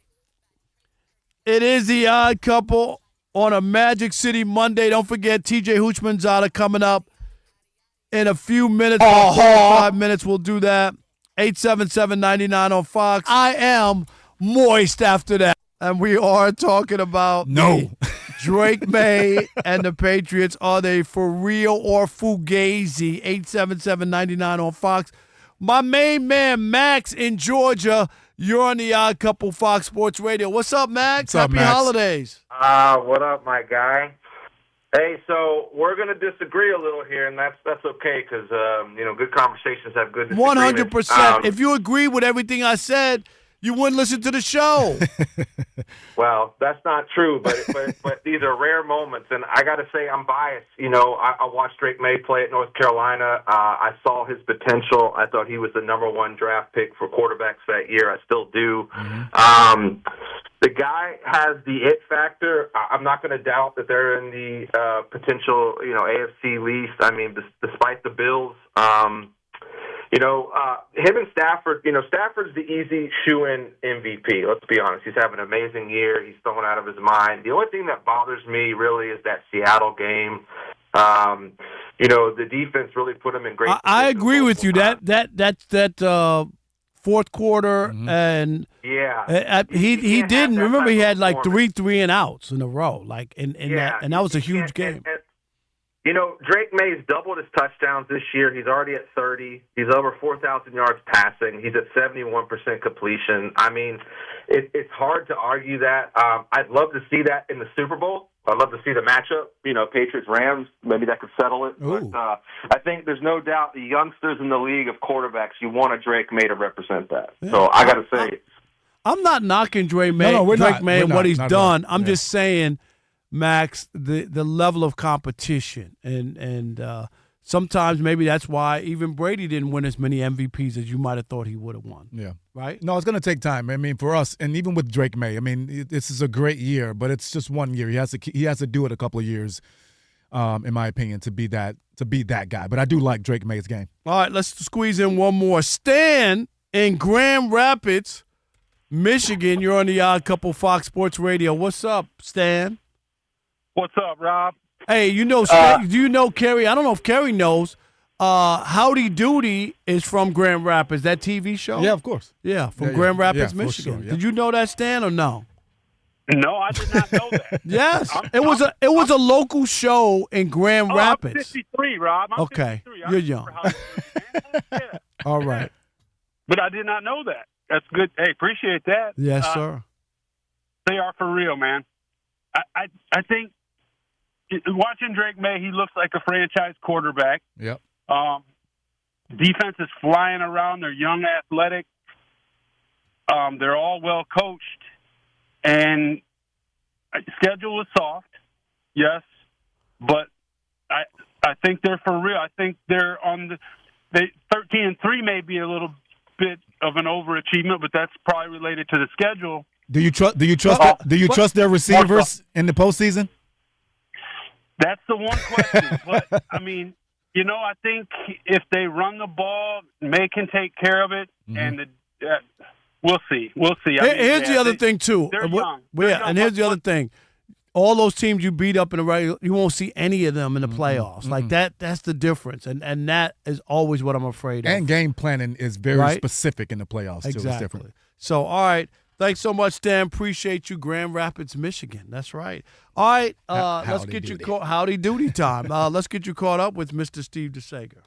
It is the Odd Couple on a Magic City Monday. Don't forget, TJ Houshmandzadeh coming up in a few minutes. 5 minutes, we'll do that. 877-99 on Fox. I am moist after that. And we are talking about Drake Maye and the Patriots. Are they for real or fugazi? 877-99 on Fox. My main man, Max in Georgia. You're on the Odd Couple Fox Sports Radio. What's up, Max? Happy holidays. What up, my guy? Hey, so we're going to disagree a little here, and that's okay because, good conversations have good disagreements. 100%. If you agree with everything I said, you wouldn't listen to the show. Well, that's not true, but these are rare moments, and I got to say I'm biased. I watched Drake Maye play at North Carolina. I saw his potential. I thought he was the number one draft pick for quarterbacks that year. I still do. The guy has the it factor. I'm not going to doubt that they're in the potential, AFC least. I mean, despite the Bills. Him and Stafford, Stafford's the easy shoe-in MVP. Let's be honest. He's having an amazing year. He's throwing out of his mind. The only thing that bothers me really is that Seattle game. The defense really put him in great. I agree with you. That fourth quarter and he didn't remember. He had like three and outs in a row, and that was a huge game. Drake Maye's doubled his touchdowns this year. He's already at 30. He's over 4,000 yards passing. He's at 71% completion. I mean, it's hard to argue that. I'd love to see that in the Super Bowl. I'd love to see the matchup, Patriots-Rams. Maybe that could settle it. Ooh. But I think there's no doubt the youngsters in the league of quarterbacks, you want a Drake Maye to represent that. Yeah. So I got to say. I'm not knocking Drake Maye and what he's done. I'm just saying, Max, the level of competition, and sometimes maybe that's why even Brady didn't win as many MVPs as you might have thought he would have won. Yeah. Right? No, it's going to take time. I mean, for us, and even with Drake Maye, I mean, this is a great year, but it's just 1 year. He has to do it a couple of years, in my opinion, to be that guy. But I do like Drake Maye's game. All right, let's squeeze in one more. Stan in Grand Rapids, Michigan. You're on the Odd Couple Fox Sports Radio. What's up, Stan? What's up, Rob? Hey, do you know Kerry? I don't know if Kerry knows. Howdy Doody is from Grand Rapids, that TV show? Yeah, of course. Yeah, from Grand Rapids, Michigan. Sure, yeah. Did you know that, Stan, or no? No, I did not know that. Yes, it was a local show in Grand Rapids. I'm 53, Rob. I'm okay, 53. You're young. All right. But I did not know that. That's good. Hey, appreciate that. Yes, sir. They are for real, man. I think watching Drake Maye, he looks like a franchise quarterback. Yep. Defense is flying around. They're young, athletic. They're all well coached, and schedule is soft, yes, but I think they're for real. I think they're on the 13-3 may be a little bit of an overachievement, but that's probably related to the schedule. Do you trust their receivers in the postseason? That's the one question. But I mean, I think if they run the ball, Maye can take care of it, and we'll see. We'll see. Here's the other thing too. They're young. And here's the other thing. All those teams you beat up in the regular, you won't see any of them in the playoffs. Like that's the difference, and that is always what I'm afraid of. And game planning is very specific in the playoffs too. Exactly. It's different. So, all right. Thanks so much, Stan. Appreciate you, Grand Rapids, Michigan. That's right. All right, let's get you caught. Howdy doody time. Let's get you caught up with Mr. Steve DeSager.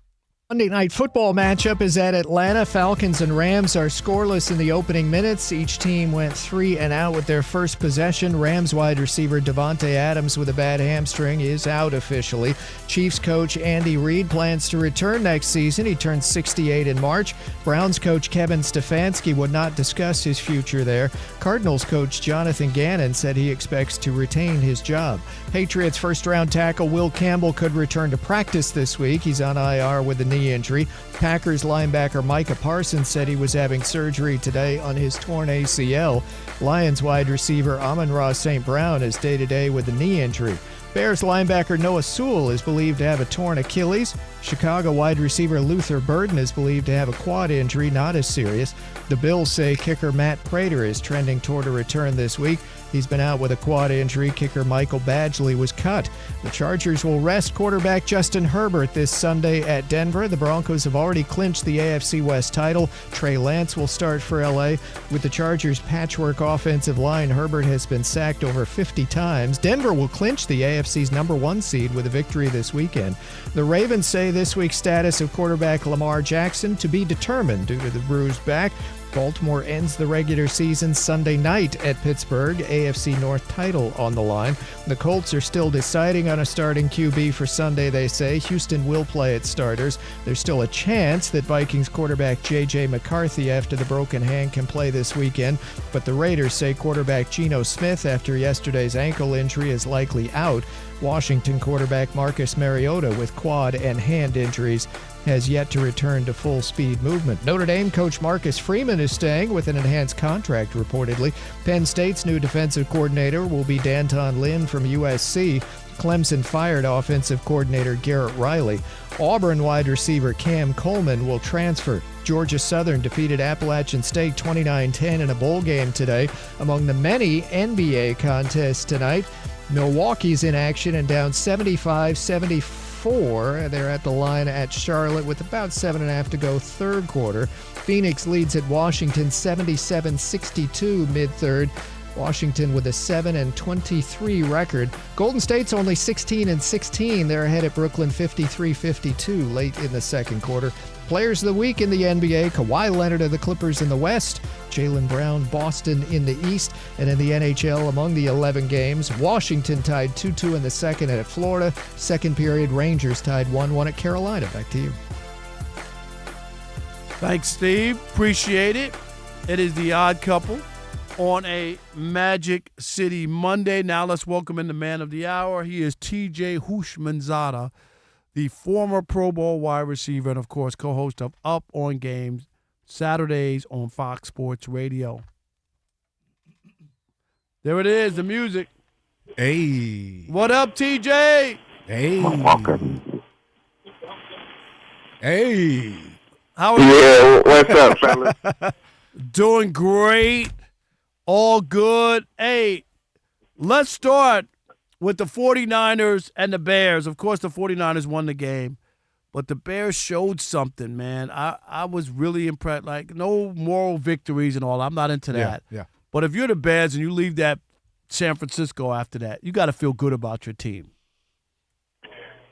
Monday night football matchup is at Atlanta. Falcons and Rams are scoreless in the opening minutes. Each team went 3 and out with their first possession. Rams wide receiver Davante Adams with a bad hamstring is out officially. Chiefs coach Andy Reid plans to return next season. He turns 68 in March. Browns coach Kevin Stefanski would not discuss his future there. Cardinals coach Jonathan Gannon said he expects to retain his job. Patriots first-round tackle Will Campbell could return to practice this week. He's on IR with a knee injury. Packers linebacker Micah Parsons said he was having surgery today on his torn ACL. Lions wide receiver Amon-Ra St. Brown is day-to-day with a knee injury. Bears linebacker Noah Sewell is believed to have a torn Achilles. Chicago wide receiver Luther Burden is believed to have a quad injury, not as serious. The Bills say kicker Matt Prater is trending toward a return this week. He's been out with a quad injury. Kicker Michael Badgley was cut. The Chargers will rest quarterback Justin Herbert this Sunday at Denver. The Broncos have already clinched the AFC West title. Trey Lance will start for L.A. With the Chargers' patchwork offensive line, Herbert has been sacked over 50 times. Denver will clinch the AFC's number 1 seed with a victory this weekend. The Ravens say this week's status of quarterback Lamar Jackson to be determined due to the bruised back. Baltimore ends the regular season Sunday night at Pittsburgh, AFC North title on the line. The Colts are still deciding on a starting QB for Sunday, they say. Houston will play its starters. There's still a chance that Vikings quarterback J.J. McCarthy, after the broken hand, can play this weekend, but the Raiders say quarterback Geno Smith, after yesterday's ankle injury, is likely out. Washington quarterback Marcus Mariota, with quad and hand injuries, has yet to return to full speed movement. Notre Dame coach Marcus Freeman is staying with an enhanced contract, reportedly. Penn State's new defensive coordinator will be Danton Lin from USC. Clemson fired offensive coordinator Garrett Riley. Auburn wide receiver Cam Coleman will transfer. Georgia Southern defeated Appalachian State 29-10 in a bowl game today. Among the many NBA contests tonight, Milwaukee's in action and down 75-74. They're at the line at Charlotte with about 7.5 to go, third quarter. Phoenix leads at Washington 77-62 mid-third. Washington with a 7-23 record. Golden State's only 16-16. They're ahead at Brooklyn 53-52 late in the second quarter. Players of the week in the NBA, Kawhi Leonard of the Clippers in the West, Jaylen Brown, Boston in the East, and in the NHL among the 11 games, Washington tied 2-2 in the second at Florida. Second period, Rangers tied 1-1 at Carolina. Back to you. Thanks, Steve. Appreciate it. It is the Odd Couple on a Magic City Monday. Now let's welcome in the man of the hour. He is T.J. Houshmandzadeh, the former Pro Bowl wide receiver and, of course, co-host of Up on Games, Saturdays on Fox Sports Radio. There it is, the music. Hey. What up, TJ? Hey. Hey. How are you? Yeah, what's up, fellas? Doing great. All good. Hey, let's start with the 49ers and the Bears. Of course, the 49ers won the game, but the Bears showed something, man. I was really impressed. Like, no moral victories and all. I'm not into that. Yeah. But if you're the Bears and you leave that San Francisco after that, you got to feel good about your team.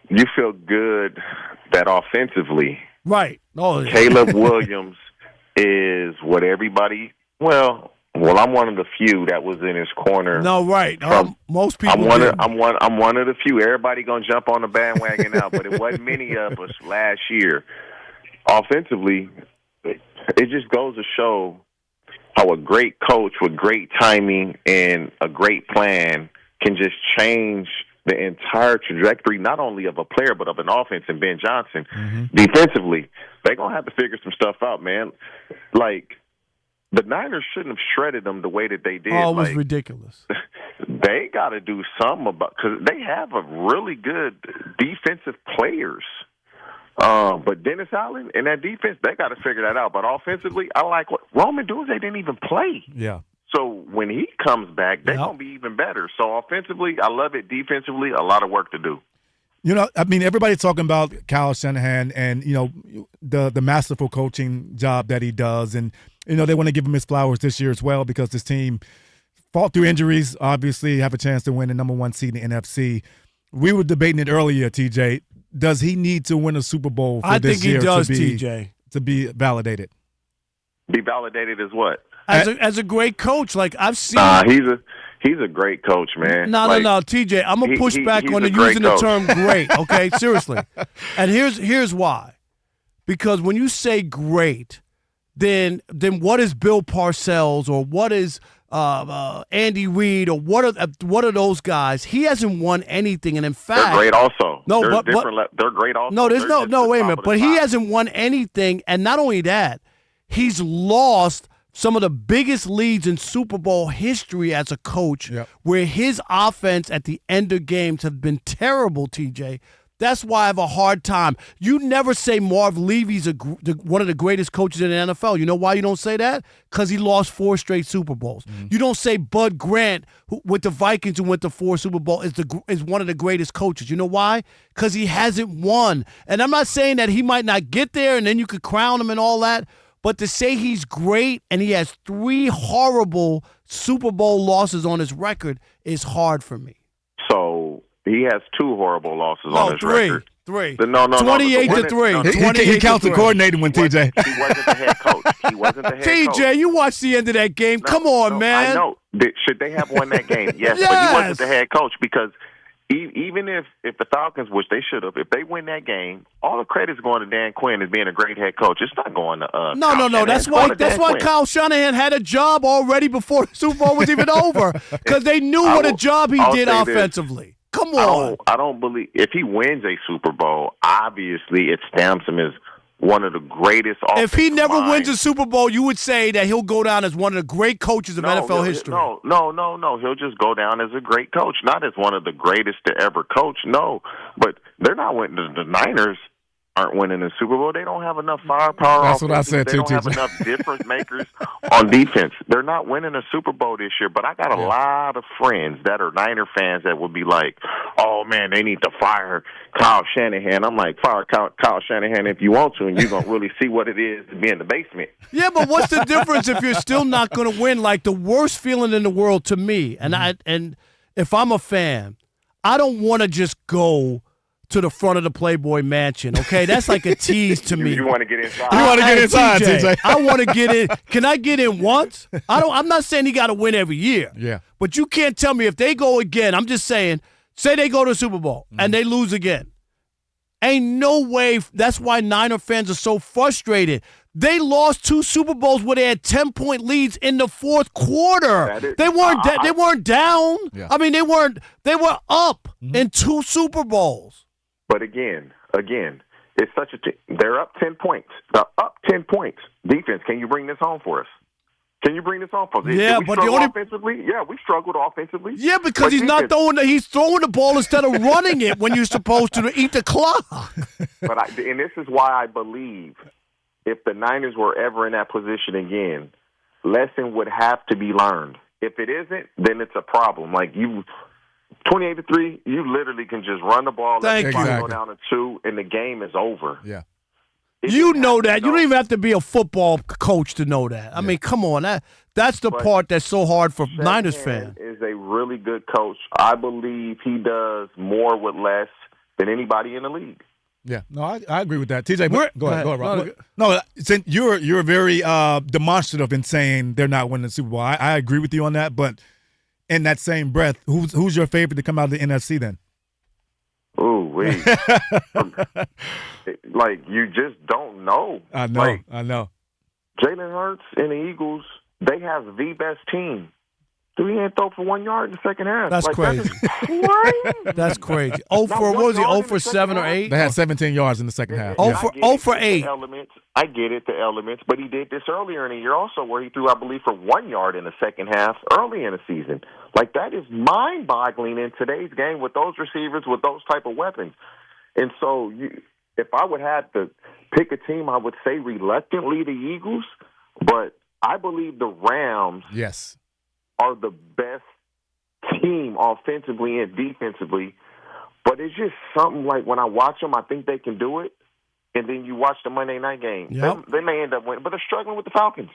You feel good that offensively, right? Oh, Caleb Williams is what everybody. Well, I'm one of the few that was in his corner. No, right. Most people. I'm one of the few. Everybody gonna jump on the bandwagon now, but it wasn't many of us last year. Offensively, it just goes to show how a great coach with great timing and a great plan can just change the entire trajectory, not only of a player, but of an offense. And Ben Johnson, defensively, they're going to have to figure some stuff out, man. Like, the Niners shouldn't have shredded them the way that they did. Oh, it was ridiculous. They got to do something about, because they have a really good defensive players. But Dennis Allen and that defense, they got to figure that out. But offensively, I like what Roman Dudes, they didn't even play. Yeah. So when he comes back, they're going to be even better. So offensively, I love it. Defensively, a lot of work to do. You know, I mean, everybody's talking about Kyle Shanahan and, you know, the masterful coaching job that he does. And, you know, they want to give him his flowers this year as well because his team fought through injuries, obviously have a chance to win the number 1 seed in the NFC. We were debating it earlier, TJ. Does he need to win a Super Bowl for this year? I think he does, TJ. To be validated. Be validated as what? As a great coach, like I've seen. He's a great coach, man. No, TJ. I'm gonna push back on using the term great. Okay, seriously. And here's why. Because when you say great, then what is Bill Parcells or what is Andy Reid or what are those guys? He hasn't won anything, and in fact, they're great also. No, they're great also. No, there's no wait a minute. But he hasn't won anything, and not only that, he's lost some of the biggest leads in Super Bowl history as a coach, where his offense at the end of games have been terrible, TJ. That's why I have a hard time. You never say Marv Levy's one of the greatest coaches in the NFL. You know why you don't say that? Because he lost 4 straight Super Bowls. You don't say Bud Grant, with the Vikings who went to 4 Super Bowls, is one of the greatest coaches. You know why? Because he hasn't won. And I'm not saying that he might not get there and then you could crown him and all that, but to say he's great and he has 3 horrible Super Bowl losses on his record is hard for me. So he has 2 horrible losses on his record. 3. No. 28-3. He counts the coordinator when TJ. He wasn't the head coach. He wasn't the head coach. TJ, you watched the end of that game. Come on, man. I know. Should they have won that game? Yes, but he wasn't the head coach because even if the Falcons, which they should have, if they win that game, all the credit's going to Dan Quinn as being a great head coach. It's not going to No. That's why Kyle Shanahan had a job already before the Super Bowl was even over because they knew what a job he did offensively. Come on. I don't believe if he wins a Super Bowl, obviously it stamps him as one of the greatest offensive If he never minds. wins a Super Bowl, you would say that he'll go down as one of the great coaches of NFL history. No. He'll just go down as a great coach, not as one of the greatest to ever coach. No, but they're not winning. The Niners aren't winning the Super Bowl. They don't have enough firepower. That's what I said too. They don't have enough difference makers on defense. They're not winning a Super Bowl this year. But I got a lot of friends that are Niner fans that would be like, "Oh man, they need to fire Kyle Shanahan." I'm like, fire Kyle Shanahan if you want to, and you're gonna really see what it is to be in the basement. Yeah, but what's the difference if you're still not going to win? Like the worst feeling in the world to me, and if I'm a fan, I don't want to just go to the front of the Playboy Mansion, okay? That's like a tease to me. You want to get inside. You want to get inside, TJ. I want to get in. Can I get in once? I'm not saying he got to win every year. Yeah. But you can't tell me if they go again. I'm just saying, say they go to the Super Bowl and they lose again. Ain't no way. That's why Niner fans are so frustrated. They lost 2 Super Bowls where they had 10-point leads in the fourth quarter. They weren't down. Yeah. I mean, they were up in 2 Super Bowls. But again, it's such a they're up 10 points. They're up 10 points. Defense, can you bring this home for us? Can you bring this home for us? Yeah, but offensively, we struggled offensively. Yeah, because he's throwing the ball instead of running it when you're supposed to eat the clock. And this is why I believe if the Niners were ever in that position again, lesson would have to be learned. If it isn't, then it's a problem. Like 28-3, you literally can just run the ball, let the clock go down to 2, and the game is over. Yeah. You know that. You don't even have to be a football coach to know that. I mean, come on. That's the part that's so hard for Niners fans. Is a really good coach. I believe he does more with less than anybody in the league. Yeah, no, I agree with that. TJ, go ahead, Rob. No, since you're very demonstrative in saying they're not winning the Super Bowl. I agree with you on that, but in that same breath, who's your favorite to come out of the NFC then? Ooh, wait. Like, you just don't know. I know. Jalen Hurts and the Eagles, they have the best team. Dude, he didn't throw for 1 yard in the second half. That's crazy. That's crazy. 0 for 7 or 8? They had 17 yards in the second half. 0 for 8. I get it, the elements, but he did this earlier in the year also where he threw, I believe, for 1 yard in the second half early in the season. Like, that is mind-boggling in today's game with those receivers, with those type of weapons. And so if I would have to pick a team, I would say reluctantly the Eagles, but I believe the Rams are the best team offensively and defensively. But it's just something like when I watch them, I think they can do it. And then you watch the Monday night game. Yep. They may end up winning, but they're struggling with the Falcons.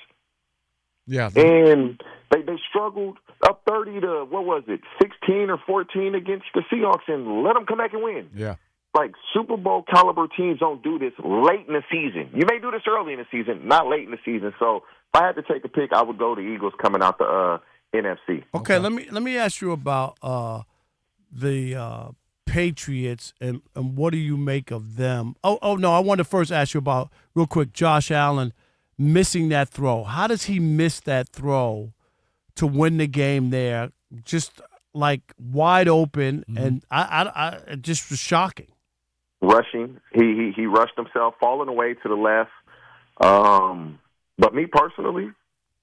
Yeah. And they struggled up 30 to, 16 or 14 against the Seahawks and let them come back and win. Yeah. Like, Super Bowl caliber teams don't do this late in the season. You may do this early in the season, not late in the season. So if I had to take a pick, I would go to Eagles coming out the NFC. Okay, let me ask you about the Patriots and what do you make of them? Oh no, I want to first ask you about real quick Josh Allen missing that throw. How does he miss that throw to win the game there? Just like wide open, and I it just was shocking. Rushing, he rushed himself, falling away to the left. But me personally,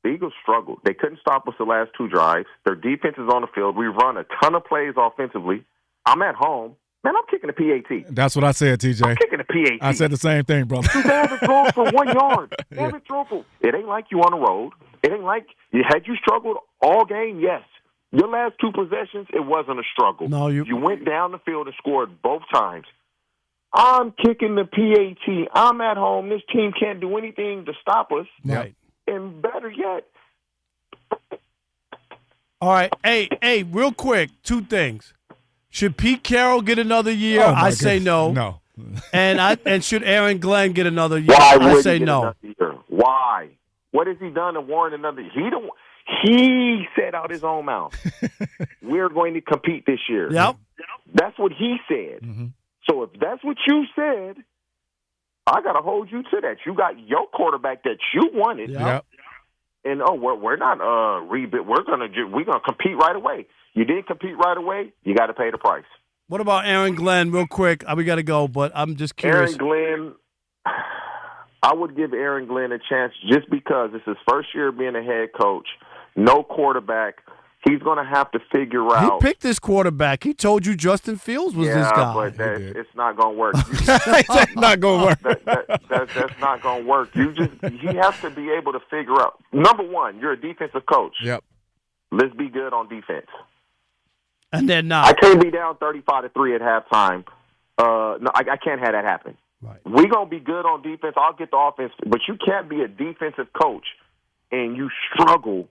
the Eagles struggled. They couldn't stop us the last 2 drives. Their defense is on the field. We run a ton of plays offensively. I'm at home. Man, I'm kicking the PAT. That's what I said, TJ. I'm kicking the PAT. I said the same thing, brother. They haven't thrown for 1 yard. They haven't thrown for. It ain't like you on the road. It ain't like had you struggled all game. Yes, your last 2 possessions, it wasn't a struggle. No, you went down the field and scored both times. I'm kicking the PAT. I'm at home. This team can't do anything to stop us. Right. And better yet. All right. Hey, real quick, 2 things. Should Pete Carroll get another year? I say no. No. And should Aaron Glenn get another year? Why I would say he get no. another year? Why? What has he done to warrant another? He said out his own mouth, "We're going to compete this year." Yep. That's what he said. Mm-hmm. So if that's what you said, I got to hold you to that. You got your quarterback that you wanted. Yep. And we're not rebuild. We're gonna compete right away. You didn't compete right away. You got to pay the price. What about Aaron Glenn, real quick? We got to go, but I'm just curious. Aaron Glenn, I would give Aaron Glenn a chance just because it's his first year being a head coach. No quarterback. He's going to have to figure out. He picked this quarterback. He told you Justin Fields was this guy. But it's not going to work. That's not going to work. That's not going to work. He has to be able to figure out. Number one, you're a defensive coach. Yep. Let's be good on defense. And they're not. I can't be down 35-3 at halftime. No, I can't have that happen. Right. We're going to be good on defense. I'll get the offense. But you can't be a defensive coach and you struggle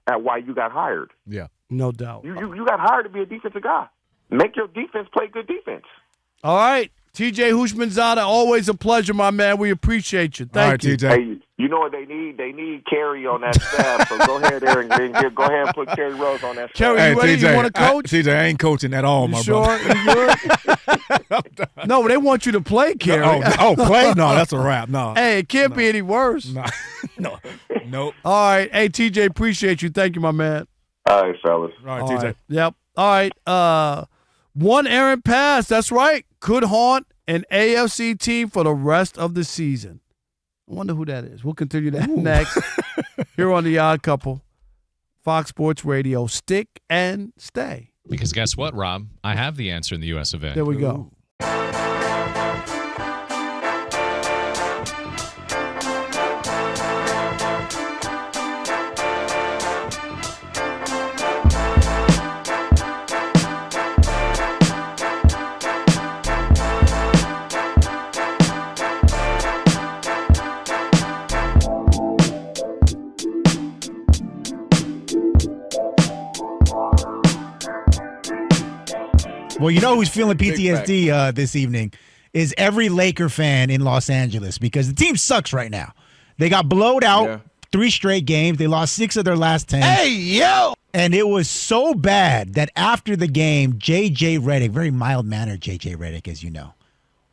at why you got hired. Yeah. No doubt. You got hired to be a defensive guy. Make your defense play good defense. All right. TJ Hushmanzada, always a pleasure, my man. We appreciate you. Thank you. TJ. Hey, you know what they need? They need Kerry on that staff. So go ahead, Aaron. Go ahead and put Kerry Rose on that staff. Kerry, you ready? TJ, you want to coach? TJ, I ain't coaching at all, my sure? brother. You good? No, they want you to play, Kerry. Play? No, that's a wrap. No. Hey, it can't be any worse. No. Nope. All right. Hey, TJ, appreciate you. Thank you, my man. All right, fellas. All right, TJ. Right. Yep. All right. One errant pass. That's right. Could haunt an AFC team for the rest of the season. I wonder who that is. We'll continue that next here on The Odd Couple, Fox Sports Radio. Stick and stay. Because guess what, Rob? I have the answer in the U.S. of A. There we go. Well, you know who's feeling PTSD this evening is every Laker fan in Los Angeles because the team sucks right now. They got blowed out 3 straight games. They lost 6 of their last 10. Hey, yo! And it was so bad that after the game, J.J. Redick, very mild-mannered J.J. Redick, as you know,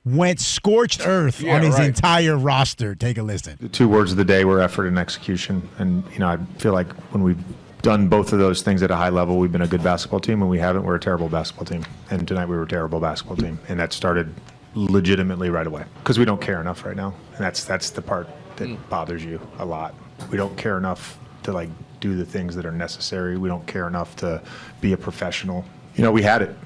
went scorched earth on his entire roster. Take a listen. The 2 words of the day were effort and execution. And, I feel like when we've done both of those things at a high level, we've been a good basketball team. When we haven't, we're a terrible basketball team. And tonight we were a terrible basketball team. And that started legitimately right away because we don't care enough right now. And that's the part that bothers you a lot. We don't care enough to do the things that are necessary. We don't care enough to be a professional. We had it.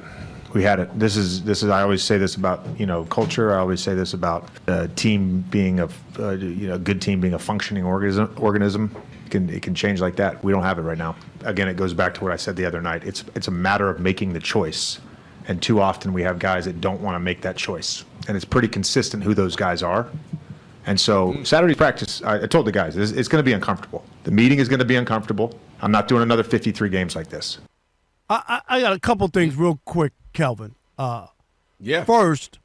We had it. This is. I always say this about culture. I always say this about a team being a good team being a functioning organism. It can change like that. We don't have it right now. Again, it goes back to what I said the other night. It's a matter of making the choice, and too often we have guys that don't want to make that choice, and it's pretty consistent who those guys are. And so Saturday's practice, I told the guys, it's going to be uncomfortable. The meeting is going to be uncomfortable. I'm not doing another 53 games like this. I got a couple things real quick, Kelvin. First,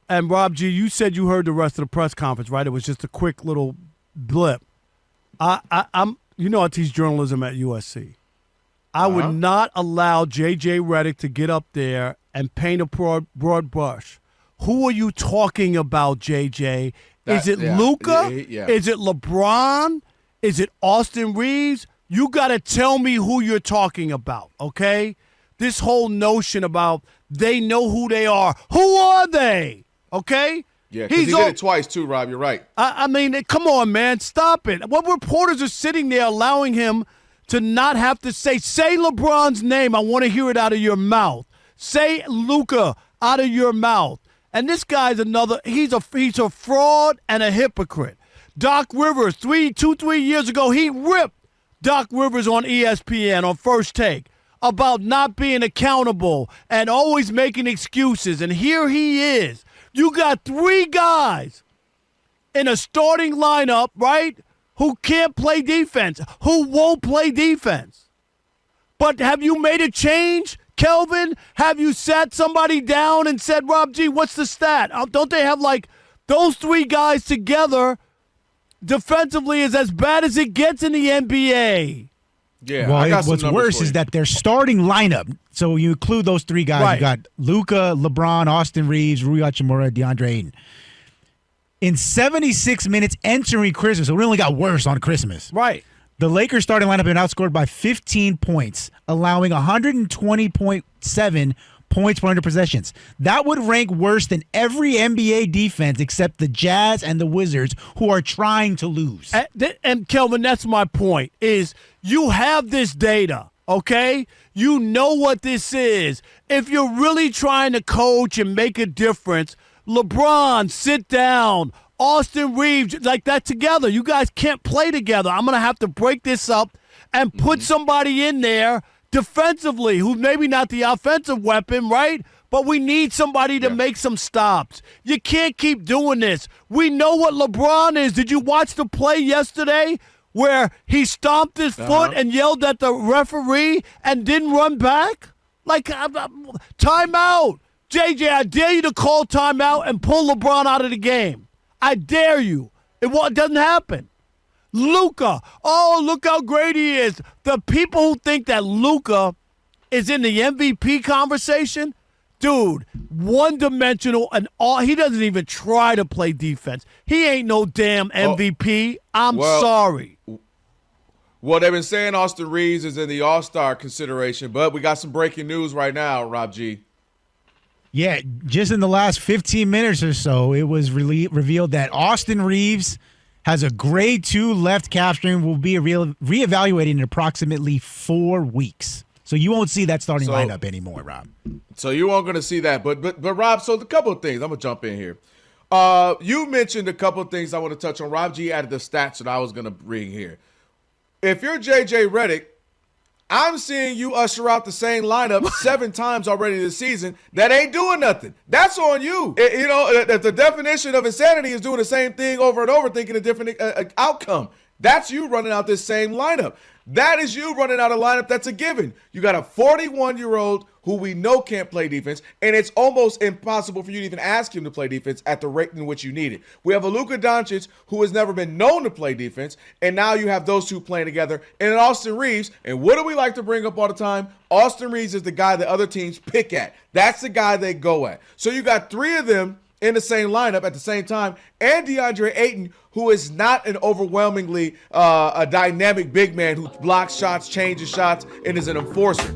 and Rob G, you said you heard the rest of the press conference, right? It was just a quick little blip. I teach journalism at USC. I would not allow J.J. Redick to get up there and paint a broad brush. Who are you talking about, J.J.? Is it Luka? Is it LeBron? Is it Austin Reeves? You got to tell me who you're talking about, okay? This whole notion about they know who they are. Who are they? Okay? Yeah, because he did it twice too, Rob. You're right. I mean, come on, man. Stop it. What reporters are sitting there allowing him to not have to say LeBron's name. I want to hear it out of your mouth. Say Luka. out of your mouth. And this guy's he's a fraud and a hypocrite. Doc Rivers, 3 years ago, he ripped Doc Rivers on ESPN on First Take about not being accountable and always making excuses. And here he is. You got 3 guys in a starting lineup, right, who can't play defense, who won't play defense. But have you made a change, Kelvin? Have you sat somebody down and said, Rob G, what's the stat? Don't they have, like, those 3 guys together defensively is as bad as it gets in the NBA? Yeah. Well, what's worse is that their starting lineup, so you include those 3 guys, Right. You got Luka, LeBron, Austin Reeves, Rui Hachimura, DeAndre Ayton. In 76 minutes entering Christmas, so it only got worse on Christmas. Right. The Lakers starting lineup been outscored by 15 points, allowing 120.7 points per 100 possessions. That would rank worse than every NBA defense except the Jazz and the Wizards, who are trying to lose. And Kelvin, that's my point, is you have this data, okay? You know what this is. If you're really trying to coach and make a difference, LeBron, sit down. Austin Reeves, like that together. You guys can't play together. I'm going to have to break this up and put somebody in there defensively who's maybe not the offensive weapon, right? But we need somebody to make some stops. You can't keep doing this. We know what LeBron is. Did you watch the play yesterday where he stomped his foot and yelled at the referee and didn't run back? Like, timeout. JJ, I dare you to call timeout and pull LeBron out of the game. I dare you. It doesn't happen. Luka. Oh, look how great he is. The people who think that Luka is in the MVP conversation, dude, one-dimensional, and he doesn't even try to play defense. He ain't no damn MVP. I'm sorry. Well, they've been saying Austin Reeves is in the All-Star consideration, but we got some breaking news right now, Rob G. Yeah, just in the last 15 minutes or so, it was revealed that Austin Reeves has a grade 2 left calf strain, will be reevaluated in approximately 4 weeks. So you won't see that starting lineup anymore, Rob. So you aren't going to see that. But Rob, so a couple of things. I'm going to jump in here. You mentioned a couple of things I want to touch on. Rob G added the stats that I was going to bring here. If you're J.J. Redick, I'm seeing you usher out the same lineup 7 times already this season. That ain't doing nothing. That's on you. The definition of insanity is doing the same thing over and over, thinking a different outcome. That's you running out this same lineup. That is you running out a lineup that's a given. You got a 41-year-old who we know can't play defense, and it's almost impossible for you to even ask him to play defense at the rate in which you need it. We have a Luka Doncic who has never been known to play defense, and now you have those 2 playing together, and an Austin Reeves. And what do we like to bring up all the time? Austin Reeves is the guy that other teams pick at. That's the guy they go at. So you got 3 of them in the same lineup at the same time, and DeAndre Ayton, who is not an overwhelmingly a dynamic big man who blocks shots, changes shots, and is an enforcer.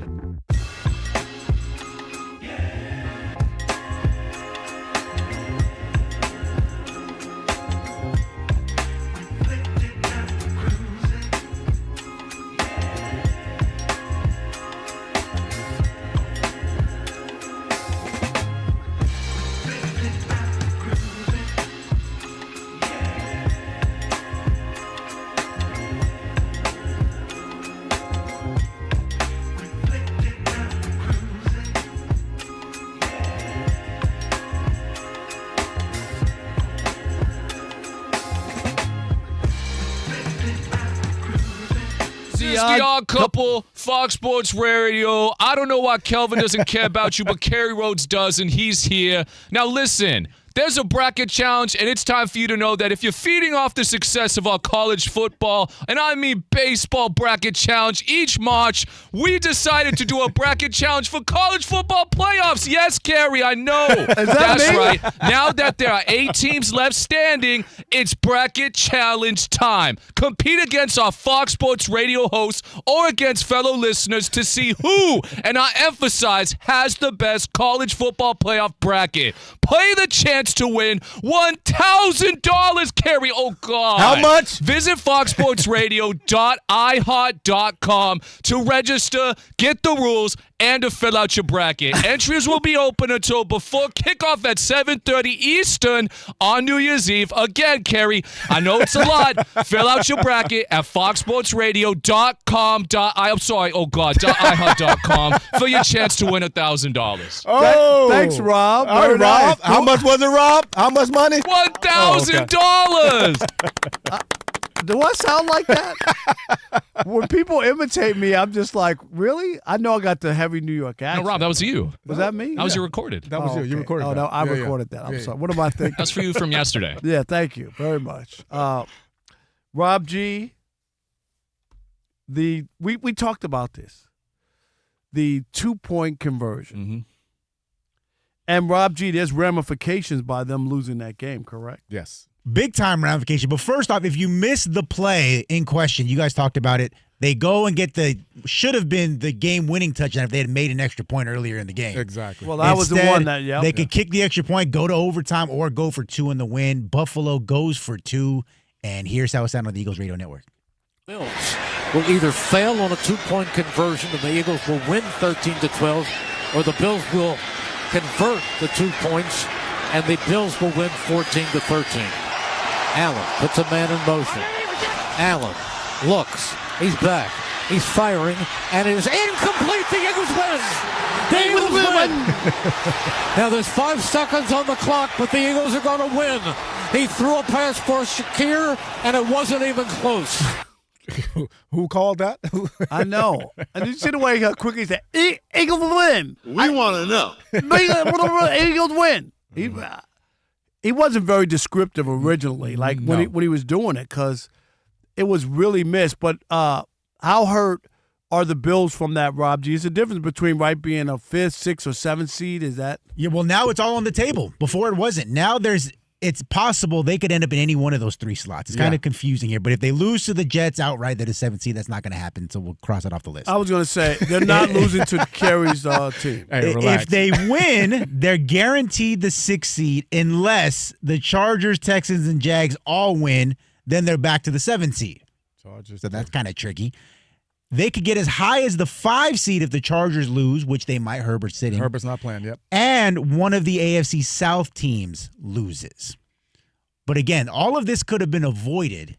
It's the Odd Couple, Fox Sports Radio. I don't know why Kelvin doesn't care about you, but Kerry Rhodes does, and he's here. Now listen, there's a bracket challenge, and it's time for you to know that if you're feeding off the success of our college football, and I mean baseball bracket challenge, each March, we decided to do a bracket challenge for college football playoffs. Yes, Kerry, I know. That's right. Now that there are 8 teams left standing, it's bracket challenge time. Compete against our Fox Sports Radio hosts or against fellow listeners to see who, and I emphasize, has the best college football playoff bracket. Play the chance to win $1,000, Kerry. Oh, God. How much? Visit foxsportsradio.iheart.com to register, get the rules, and to fill out your bracket. Entries will be open until before kickoff at 7:30 Eastern on New Year's Eve. Again, Kerry, I know it's a lot. Fill out your bracket at iHeart.com for your chance to win $1,000. Oh, Thanks, Rob. All right, Very Rob. nice. How much was it, Rob? How much money? $1,000. Do I sound like that? When people imitate me, I'm just like, really? I know I got the heavy New York accent. No, Rob, that was you. Was that me? That was you recorded. That was you. You recorded Oh, that. no, I Yeah, yeah. recorded that. I'm Yeah, sorry. What am I thinking? That's for you from yesterday. Yeah, thank you very much. Rob G, we talked about this. The 2-point conversion. Mm-hmm. And Rob G, there's ramifications by them losing that game, correct? Yes. Big time ramification. But first off, if you miss the play in question, you guys talked about it. They go and get should have been the game-winning touchdown if they had made an extra point earlier in the game. Exactly. Well, that was the one that, yeah. They could kick the extra point, go to overtime, or go for 2 in the win. Buffalo goes for 2, and here's how it sounded on the Eagles Radio Network. Bills will either fail on a 2-point conversion and the Eagles will win 13-12, or the Bills will convert the 2 points and the Bills will win 14-13. Allen puts a man in motion. Allen looks. He's back. He's firing, and it is incomplete. The Eagles win. The Eagles win. Now there's 5 seconds on the clock, but the Eagles are going to win. He threw a pass for Shakir, and it wasn't even close. Who called that? I know. And you see the way he quickly said, Eagles win. We want to know. Eagles win. He wasn't very descriptive originally, like when he was doing it, because it was really missed. But how hurt are the Bills from that, Rob G? Is the difference between being a 5th, 6th, or 7th seed? Is that? Yeah, well, now it's all on the table. Before it wasn't. Now it's possible they could end up in any one of those 3 slots. It's kind of confusing here. But if they lose to the Jets outright, that is 7th seed, that's not going to happen. So we'll cross it off the list. I was going to say, they're not losing to Kerry's team. Hey, relax. If they win, they're guaranteed the 6th seed unless the Chargers, Texans, and Jags all win. Then they're back to the 7th seed. So that's kind of tricky. They could get as high as the 5 seed if the Chargers lose, which they might. Herbert's sitting. Herbert's not playing, yep. And one of the AFC South teams loses. But again, all of this could have been avoided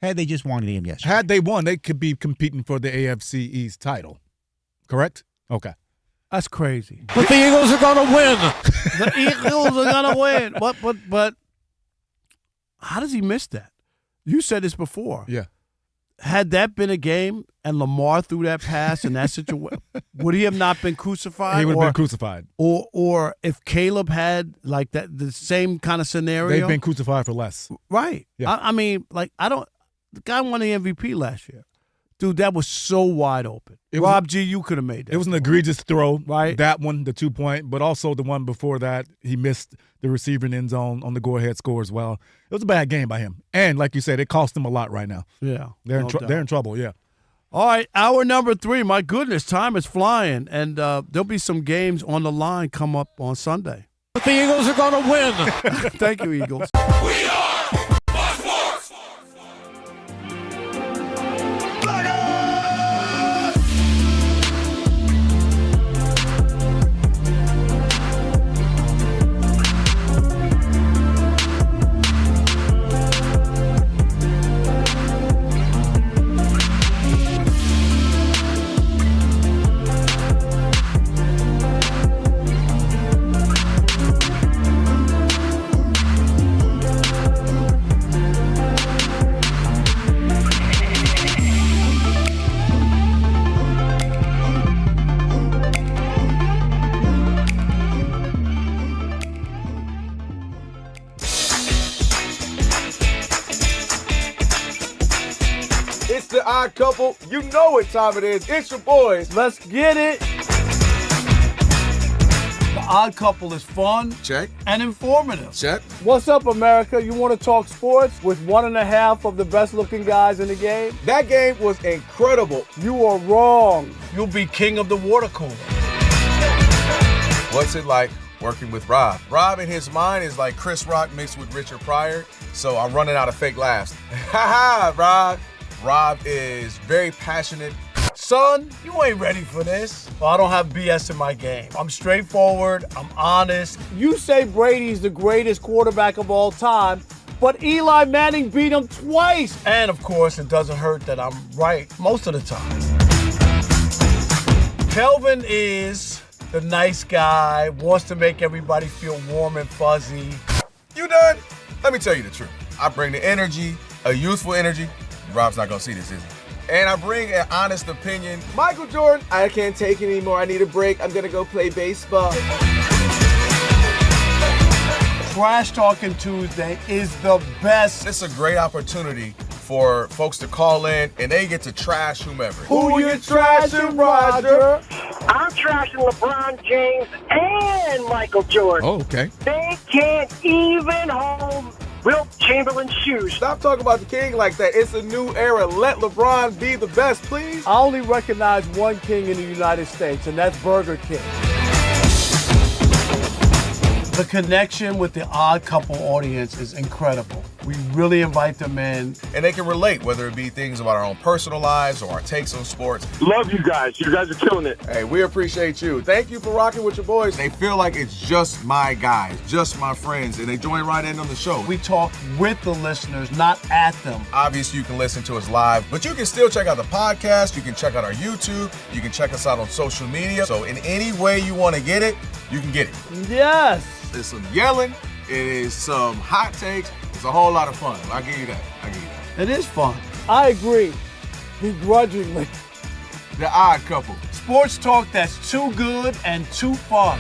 had they just won the game yesterday. Had they won, they could be competing for the AFC East title. Correct? Okay. That's crazy. But the Eagles are going to win. The Eagles are going to win. But how does he miss that? You said this before. Yeah. Had that been a game and Lamar threw that pass in that situation, would he have not been crucified? He would have been crucified. Or if Caleb had like that, the same kind of scenario. They've been crucified for less. Right. Yeah. I mean, the guy won the MVP last year. Dude, that was so wide open. Rob G, you could have made that. It was an egregious throw, right? That one, the 2-point, but also the one before that, he missed the receiver in the end zone on the go-ahead score as well. It was a bad game by him. And like you said, it cost him a lot right now. Yeah. They're in trouble, yeah. All right, hour number 3. My goodness, time is flying. And there'll be some games on the line come up on Sunday. But the Eagles are going to win. Thank you, Eagles. We are Fox Sports. It's the Odd Couple. You know what time it is. It's your boys. Let's get it. The Odd Couple is fun. Check. And informative. Check. What's up, America? You want to talk sports with 1.5 of the best-looking guys in the game? That game was incredible. You are wrong. You'll be king of the water cooler. What's it like working with Rob? Rob in his mind is like Chris Rock mixed with Richard Pryor, so I'm running out of fake laughs. Ha ha, Rob. Rob is very passionate, son, you ain't ready for this. Well, I don't have BS in my game. I'm straightforward. I'm honest. You say Brady's the greatest quarterback of all time, but Eli Manning beat him twice. And, of course, it doesn't hurt that I'm right most of the time. Kelvin is the nice guy, wants to make everybody feel warm and fuzzy. You done? Let me tell you the truth. I bring the energy, a youthful energy. Rob's not going to see this, is he? And I bring an honest opinion. Michael Jordan, I can't take it anymore. I need a break. I'm going to go play baseball. Trash Talking Tuesday is the best. It's a great opportunity for folks to call in, and they get to trash whomever. Who you trashing, Roger? I'm trashing LeBron James and Michael Jordan. Oh, okay. They can't even hold Wilt Chamberlain's shoes. Stop talking about the king like that. It's a new era. Let LeBron be the best, please. I only recognize one king in the United States, and that's Burger King. The connection with the Odd Couple audience is incredible. We really invite them in. And they can relate, whether it be things about our own personal lives or our takes on sports. Love you guys. You guys are killing it. Hey, we appreciate you. Thank you for rocking with your boys. They feel like it's just my guys, just my friends, and they join right in on the show. We talk with the listeners, not at them. Obviously, you can listen to us live, but you can still check out the podcast. You can check out our YouTube. You can check us out on social media. So in any way you want to get it, you can get it. Yes. There's some yelling. It is some hot takes. It's a whole lot of fun. I'll give you that. It is fun. I agree. Begrudgingly. The Odd Couple. Sports talk that's too good and too fun.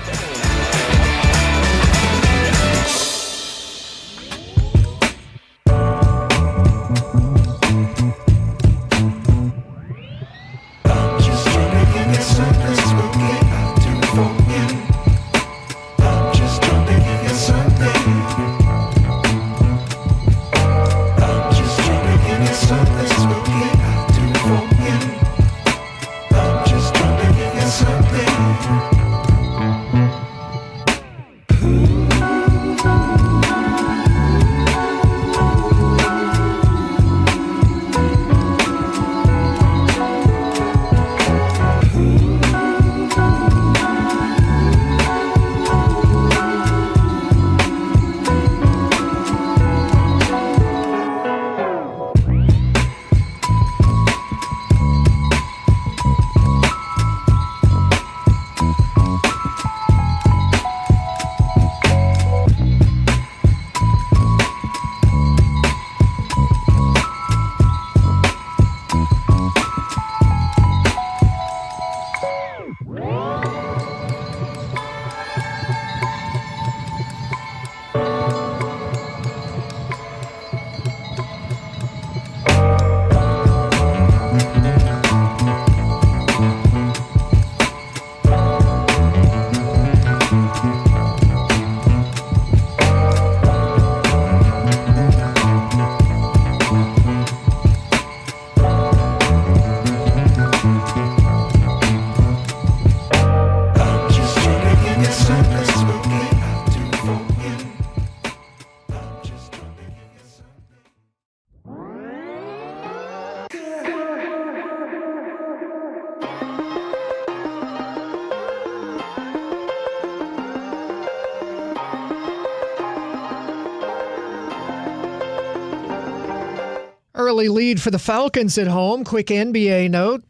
Early lead for the Falcons at home. Quick NBA note.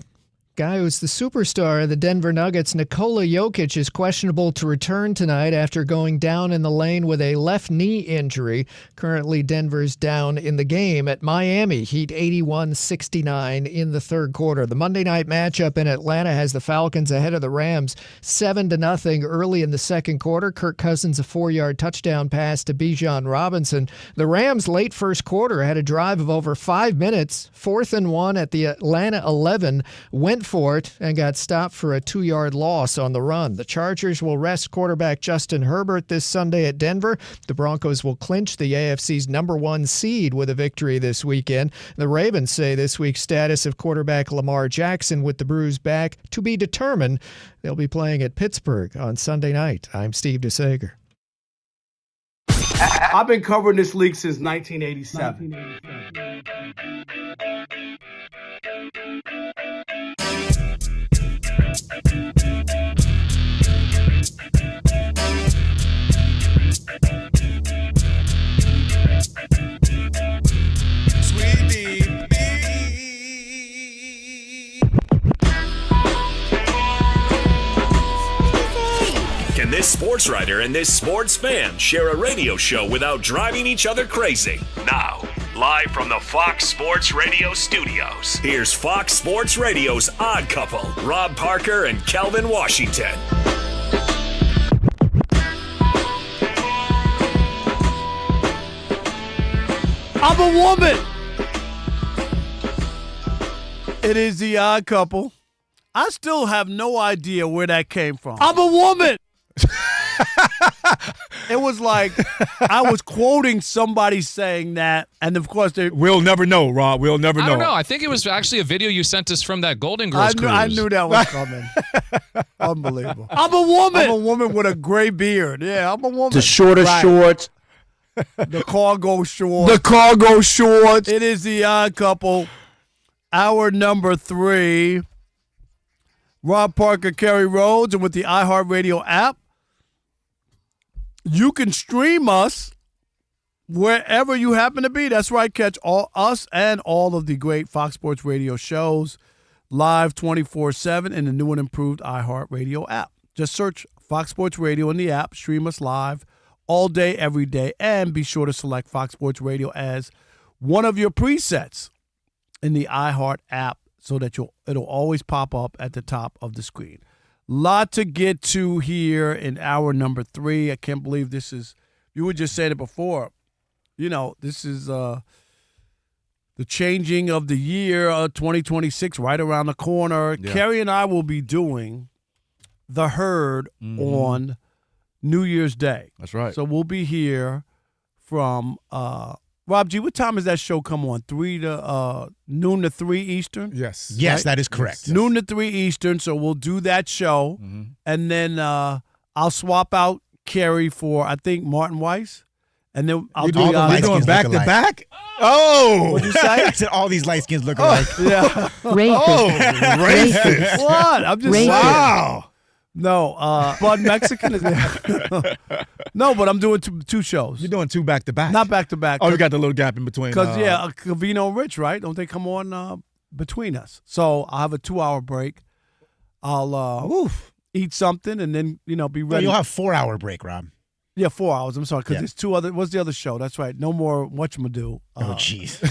Guy who's the superstar of the Denver Nuggets, Nikola Jokic, is questionable to return tonight after going down in the lane with a left knee injury. Currently, Denver's down in the game at Miami. Heat 81-69 in the third quarter. The Monday night matchup in Atlanta has the Falcons ahead of the Rams 7-0 early in the second quarter. Kirk Cousins a 4-yard touchdown pass to Bijan Robinson. The Rams late first quarter had a drive of over 5 minutes. 4th and 1 at the Atlanta 11. Went for it and got stopped for a 2-yard loss on the run. The Chargers will rest quarterback Justin Herbert this Sunday at Denver. The Broncos will clinch the AFC's #1 seed with a victory this weekend. The Ravens say this week's status of quarterback Lamar Jackson with the bruised back to be determined. They'll be playing at Pittsburgh on Sunday night. I'm Steve DeSager. I've been covering this league since 1987. Can this sports writer and this sports fan share a radio show without driving each other crazy? Now, live from the Fox Sports Radio studios, here's Fox Sports Radio's Odd Couple, Rob Parker and Kelvin Washington. I'm a woman. It is the Odd Couple. I still have no idea where that came from. I'm a woman. It was like I was quoting somebody saying that, and of course we'll never know, Rob. We'll never know. I don't know. I think it was actually a video you sent us from that Golden Girls cruise. I knew that was coming. Unbelievable. I'm a woman. I'm a woman with a gray beard. Yeah, I'm a woman. The shorter shorts. The cargo shorts. The cargo shorts. It is the Odd Couple. Hour number 3. Rob Parker, Kerry Rhodes, and with the iHeartRadio app, you can stream us wherever you happen to be. That's right. Catch us and all of the great Fox Sports Radio shows live 24/7 in the new and improved iHeartRadio app. Just search Fox Sports Radio in the app. Stream us live all day, every day, and be sure to select Fox Sports Radio as one of your presets in the iHeart app so that it'll always pop up at the top of the screen. Lot to get to here in hour number 3. I can't believe this is, you were just saying it before, this is the changing of the year 2026 right around the corner. Yeah. Kerry and I will be doing The Herd on New Year's Day. That's right. So we'll be here from Rob G, what time does that show come on? Noon to 3 Eastern? Yes, right? That is correct. Yes. Noon to 3 Eastern, so we'll do that show. And then I'll swap out Kerry for, I think, Martin Weiss. And then I'll do You're doing back-to-back? Oh! What'd you say? I said all these light skins look alike. Yeah. Racist. What? I'm just saying. Wow. No, Bud Mexican is there. No, but I'm doing two shows. You're doing 2 back-to-back. Not back-to-back. Oh, you got the little gap in between. Because, Covino and Rich, right? Don't they come on between us? So I'll have a 2-hour break. I'll eat something and then, be ready. No, you'll have 4-hour break, Rob. Yeah, 4 hours. I'm sorry, because there's 2 other. What's the other show? That's right. No more whatchamado. Oh, jeez.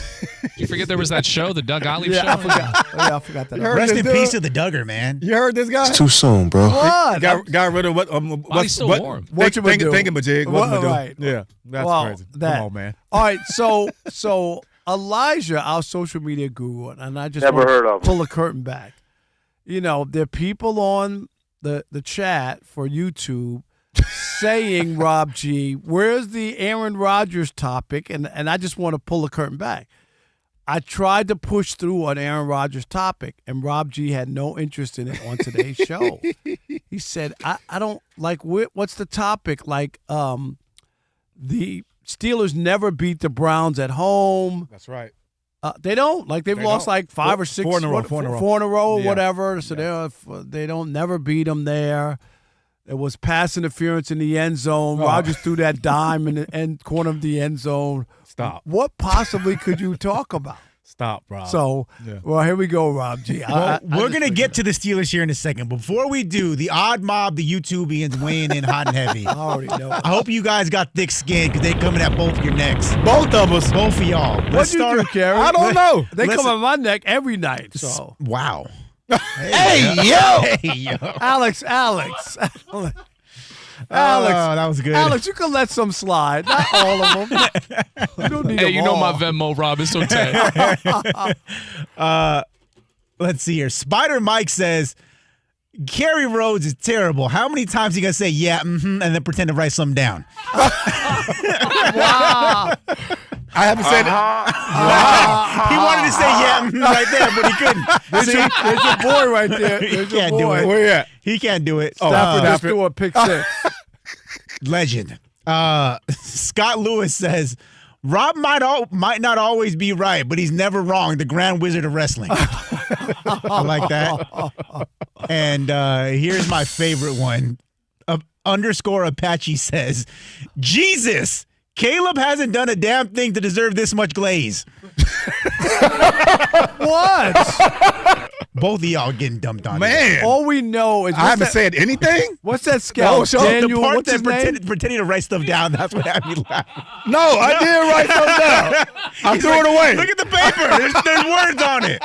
You forget there was that show, the Doug Gottlieb show? I forgot. I forgot that. Rest in peace to the Duggar, man. You heard this guy? It's too soon, bro. What? Got rid of what? He's still warm. Thingamajig. Right. Yeah, that's crazy. Come on, man. All right, so Elijah, our social media guru, and I just never heard of him. Pull the curtain back. There are people on the chat for YouTube saying, Rob G, where's the Aaron Rodgers topic? And I just want to pull the curtain back. I tried to push through an Aaron Rodgers topic, and Rob G had no interest in it on today's show. He said, I don't like, what's the topic? Like, the Steelers never beat the Browns at home. That's right. They don't. Like, they've lost like 5 or 6. 4 in a row. 4 in a row, whatever. So they don't never beat them there. It was pass interference in the end zone. Rodgers threw that dime in the end corner of the end zone. Stop. What possibly could you talk about? Stop, Rob. So, well, here we go, Rob G. We're going to get to the Steelers here in a second. Before we do, the odd mob, the YouTubians weighing in hot and heavy. I already know. I hope you guys got thick skin because they coming at both of your necks. Both of us. Both of y'all. What'd you do, Kerry? I don't know. They come at my neck every night. So. Wow. Hey, yo. Hey, yo. Alex. Oh, that was good. Alex, you can let some slide. Not all of them. You don't need them know all. my Venmo, Rob. It's okay. Let's see here. Spider Mike says, Kerry Rhodes is terrible. How many times you going to say, and then pretend to write something down? Wow. I haven't said it. He wanted to say right there, but he couldn't. There's your boy right there. He can't do it. Where you at? He can't do it. Stafford just threw a pick 6. Legend. Scott Lewis says, Rob might not always be right, but he's never wrong. The Grand Wizard of Wrestling. I like that. And here's my favorite one. Underscore Apache says, Jesus, Caleb hasn't done a damn thing to deserve this much glaze. What? Both of y'all getting dumped on. Man. All we know is I haven't said anything. What's that scout? The part what's his name? pretending to write stuff down. That's what had me laughing. No, I did write stuff down. I threw it away. Look at the paper. There's words on it.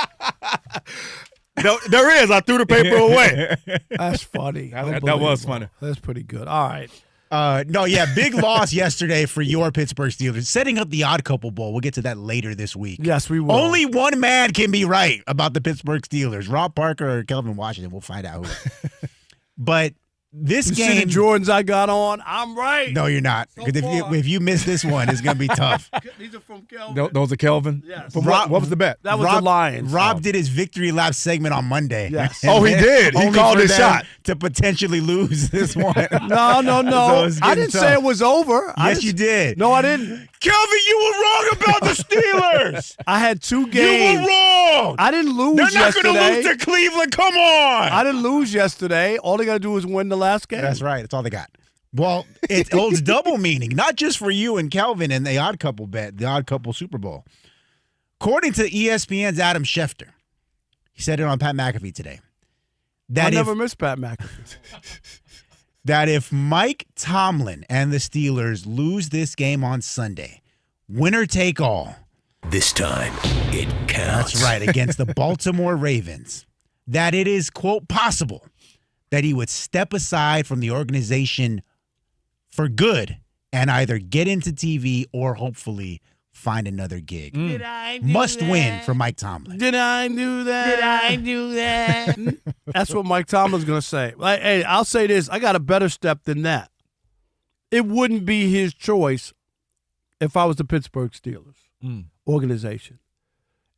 There is. I threw the paper away. That's funny. That was funny. That's pretty good. All right. Big loss yesterday for your Pittsburgh Steelers. Setting up the Odd Couple Bowl. We'll get to that later this week. Yes, we will. Only one man can be right about the Pittsburgh Steelers. Rob Parker or Kelvin Washington. We'll find out who. But this you game, see the Jordans I got on, I'm right. No, you're not. Because if you miss this one, it's going to be tough. These are from Kelvin. Those are Kelvin? Yes. What was the bet? That was the Lions. Rob did his victory lap segment on Monday. Yes. Oh, he did. He called his shot. To potentially lose this one. No. So I didn't say it was over. Yes, you did. No, I didn't. Kelvin, you were wrong about the Steelers. I had 2 games. You were wrong. I didn't lose They're not yesterday. going to lose to Cleveland. Come on. I didn't lose yesterday. All they got to do is win the last game. That's right. That's all they got. Well, it holds double meaning, not just for you and Kelvin and the Odd Couple bet, the Odd Couple Super Bowl. According to ESPN's Adam Schefter, he said it on Pat McAfee today. I never missed Pat McAfee. That if Mike Tomlin and the Steelers lose this game on Sunday, winner take all. This time, it counts. That's right, against the Baltimore Ravens. That it is, quote, possible that he would step aside from the organization for good and either get into TV or hopefully find another gig. Did I do Must that? win for Mike Tomlin. Did I do that? Did I do that? That's what Mike Tomlin's going to say. Hey, I'll say this. I got a better step than that. It wouldn't be his choice if I was the Pittsburgh Steelers organization.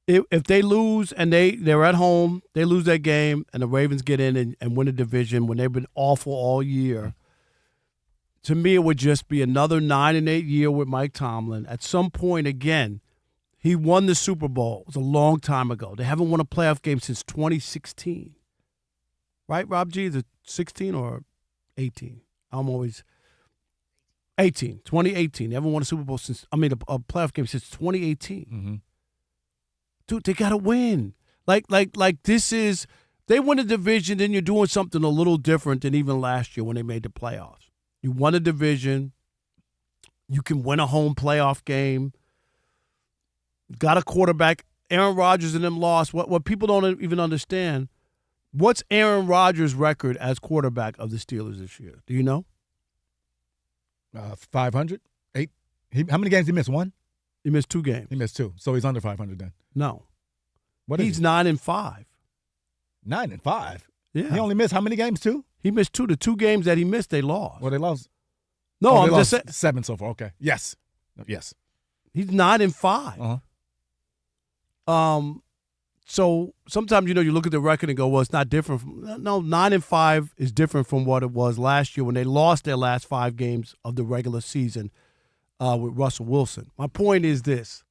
If they lose and they're at home, they lose that game, and the Ravens get in and win a division when they've been awful all year, to me it would just be another 9-8 year with Mike Tomlin. At some point, again, he won the Super Bowl. It was a long time ago. They haven't won a playoff game since 2016. Right, Rob G? Is it 16 or 18? I'm always 18. 2018. They haven't won a Super Bowl since, a playoff game since 2018. Mm-hmm. Dude, they got to win. Like this is, they win a division, then you're doing something a little different than even last year when they made the playoffs. You won a division. You can win a home playoff game. Got a quarterback. Aaron Rodgers and them lost. What people don't even understand, what's Aaron Rodgers' record as quarterback of the Steelers this year? Do you know? 500? 8? How many games did he miss? 1? He missed 2 games. He missed 2. So he's under 500 then. No. What is He's he? 9-5. 9-5? Yeah. He only missed how many games, 2? He missed 2. The 2 games that he missed, they lost. Well, they lost. No, they I'm lost just saying. 7 so far. Okay. Yes. He's 9-5. So sometimes, you look at the record and go, well, it's not different. No, 9-5 is different from what it was last year when they lost their last 5 games of the regular season with Russell Wilson. My point is this.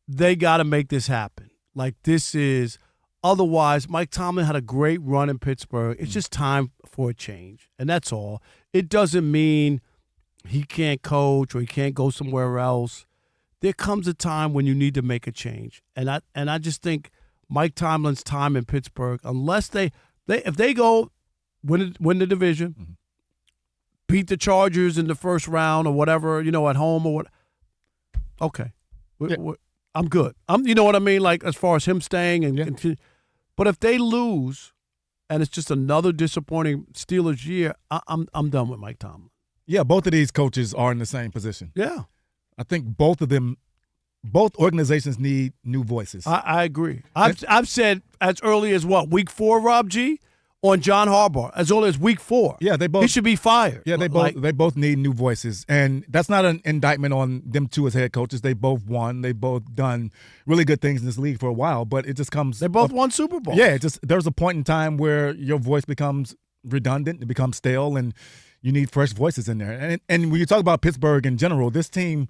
They got to make this happen. Like, this is – otherwise, Mike Tomlin had a great run in Pittsburgh. It's just time for a change, and that's all. It doesn't mean he can't coach or he can't go somewhere else. There comes a time when you need to make a change. And I just think Mike Tomlin's time in Pittsburgh, unless if they go win the division, beat the Chargers in the first round or whatever, at home or what, okay. I'm good. You know what I mean? Like, as far as him staying and but if they lose and it's just another disappointing Steelers year, I'm done with Mike Tomlin. Yeah, both of these coaches are in the same position. Yeah. I think both organizations need new voices. I agree. I've said as early as week 4, Rob G, on John Harbaugh, as early as week 4. Yeah, he should be fired. Yeah, they both need new voices, and that's not an indictment on them two as head coaches. They both won. They both done really good things in this league for a while, but it just comes. They both won Super Bowls. Yeah, there's a point in time where your voice becomes redundant, it becomes stale, and you need fresh voices in there. And when you talk about Pittsburgh in general, this team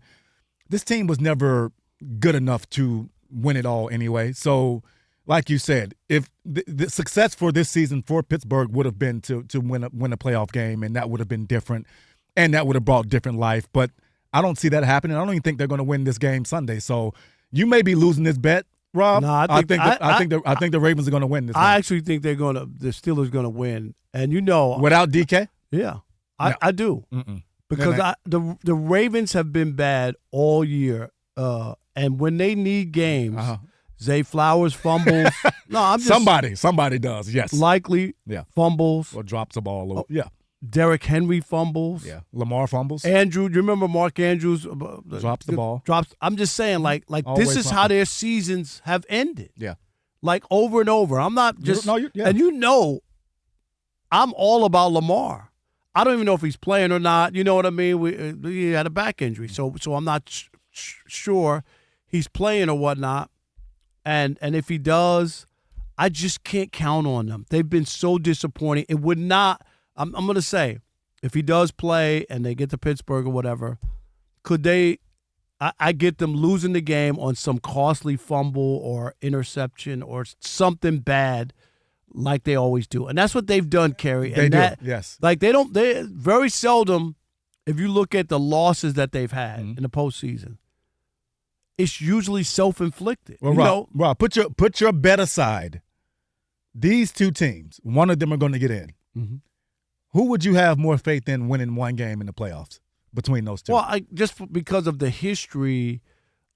was never good enough to win it all anyway. So, like you said, if the success for this season for Pittsburgh would have been to win a playoff game, and that would have been different, and that would have brought different life. But I don't see that happening. I don't even think they're going to win this game Sunday. So you may be losing this bet, Rob? No, I think the Ravens are going to win this. I actually think the Steelers going to win, and without DK. Yeah, I do. Because the Ravens have been bad all year, and when they need games, Zay Flowers fumbles. Somebody does. Yes, likely. Yeah, fumbles or drops the ball. Yeah, Derrick Henry fumbles. Yeah, Lamar fumbles. Andrew, do you remember Mark Andrews drops the ball? I'm just saying, like Always this is how their seasons have ended. Yeah, like over and over. I'm not just and I'm all about Lamar. I don't even know if he's playing or not. You know what I mean? He had a back injury, so I'm not sure he's playing or whatnot. And if he does, I just can't count on them. They've been so disappointing. It would not. I'm going to say, if he does play and they get to Pittsburgh or whatever, could they? I get them losing the game on some costly fumble or interception or something bad, like they always do. And that's what they've done, Kerry. They do, yes. Like they very seldom, if you look at the losses that they've had in the postseason, it's usually self-inflicted. Well, Rob, put your bet aside. These two teams, one of them are going to get in. Mm-hmm. Who would you have more faith in winning one game in the playoffs between those two? Well, just because of the history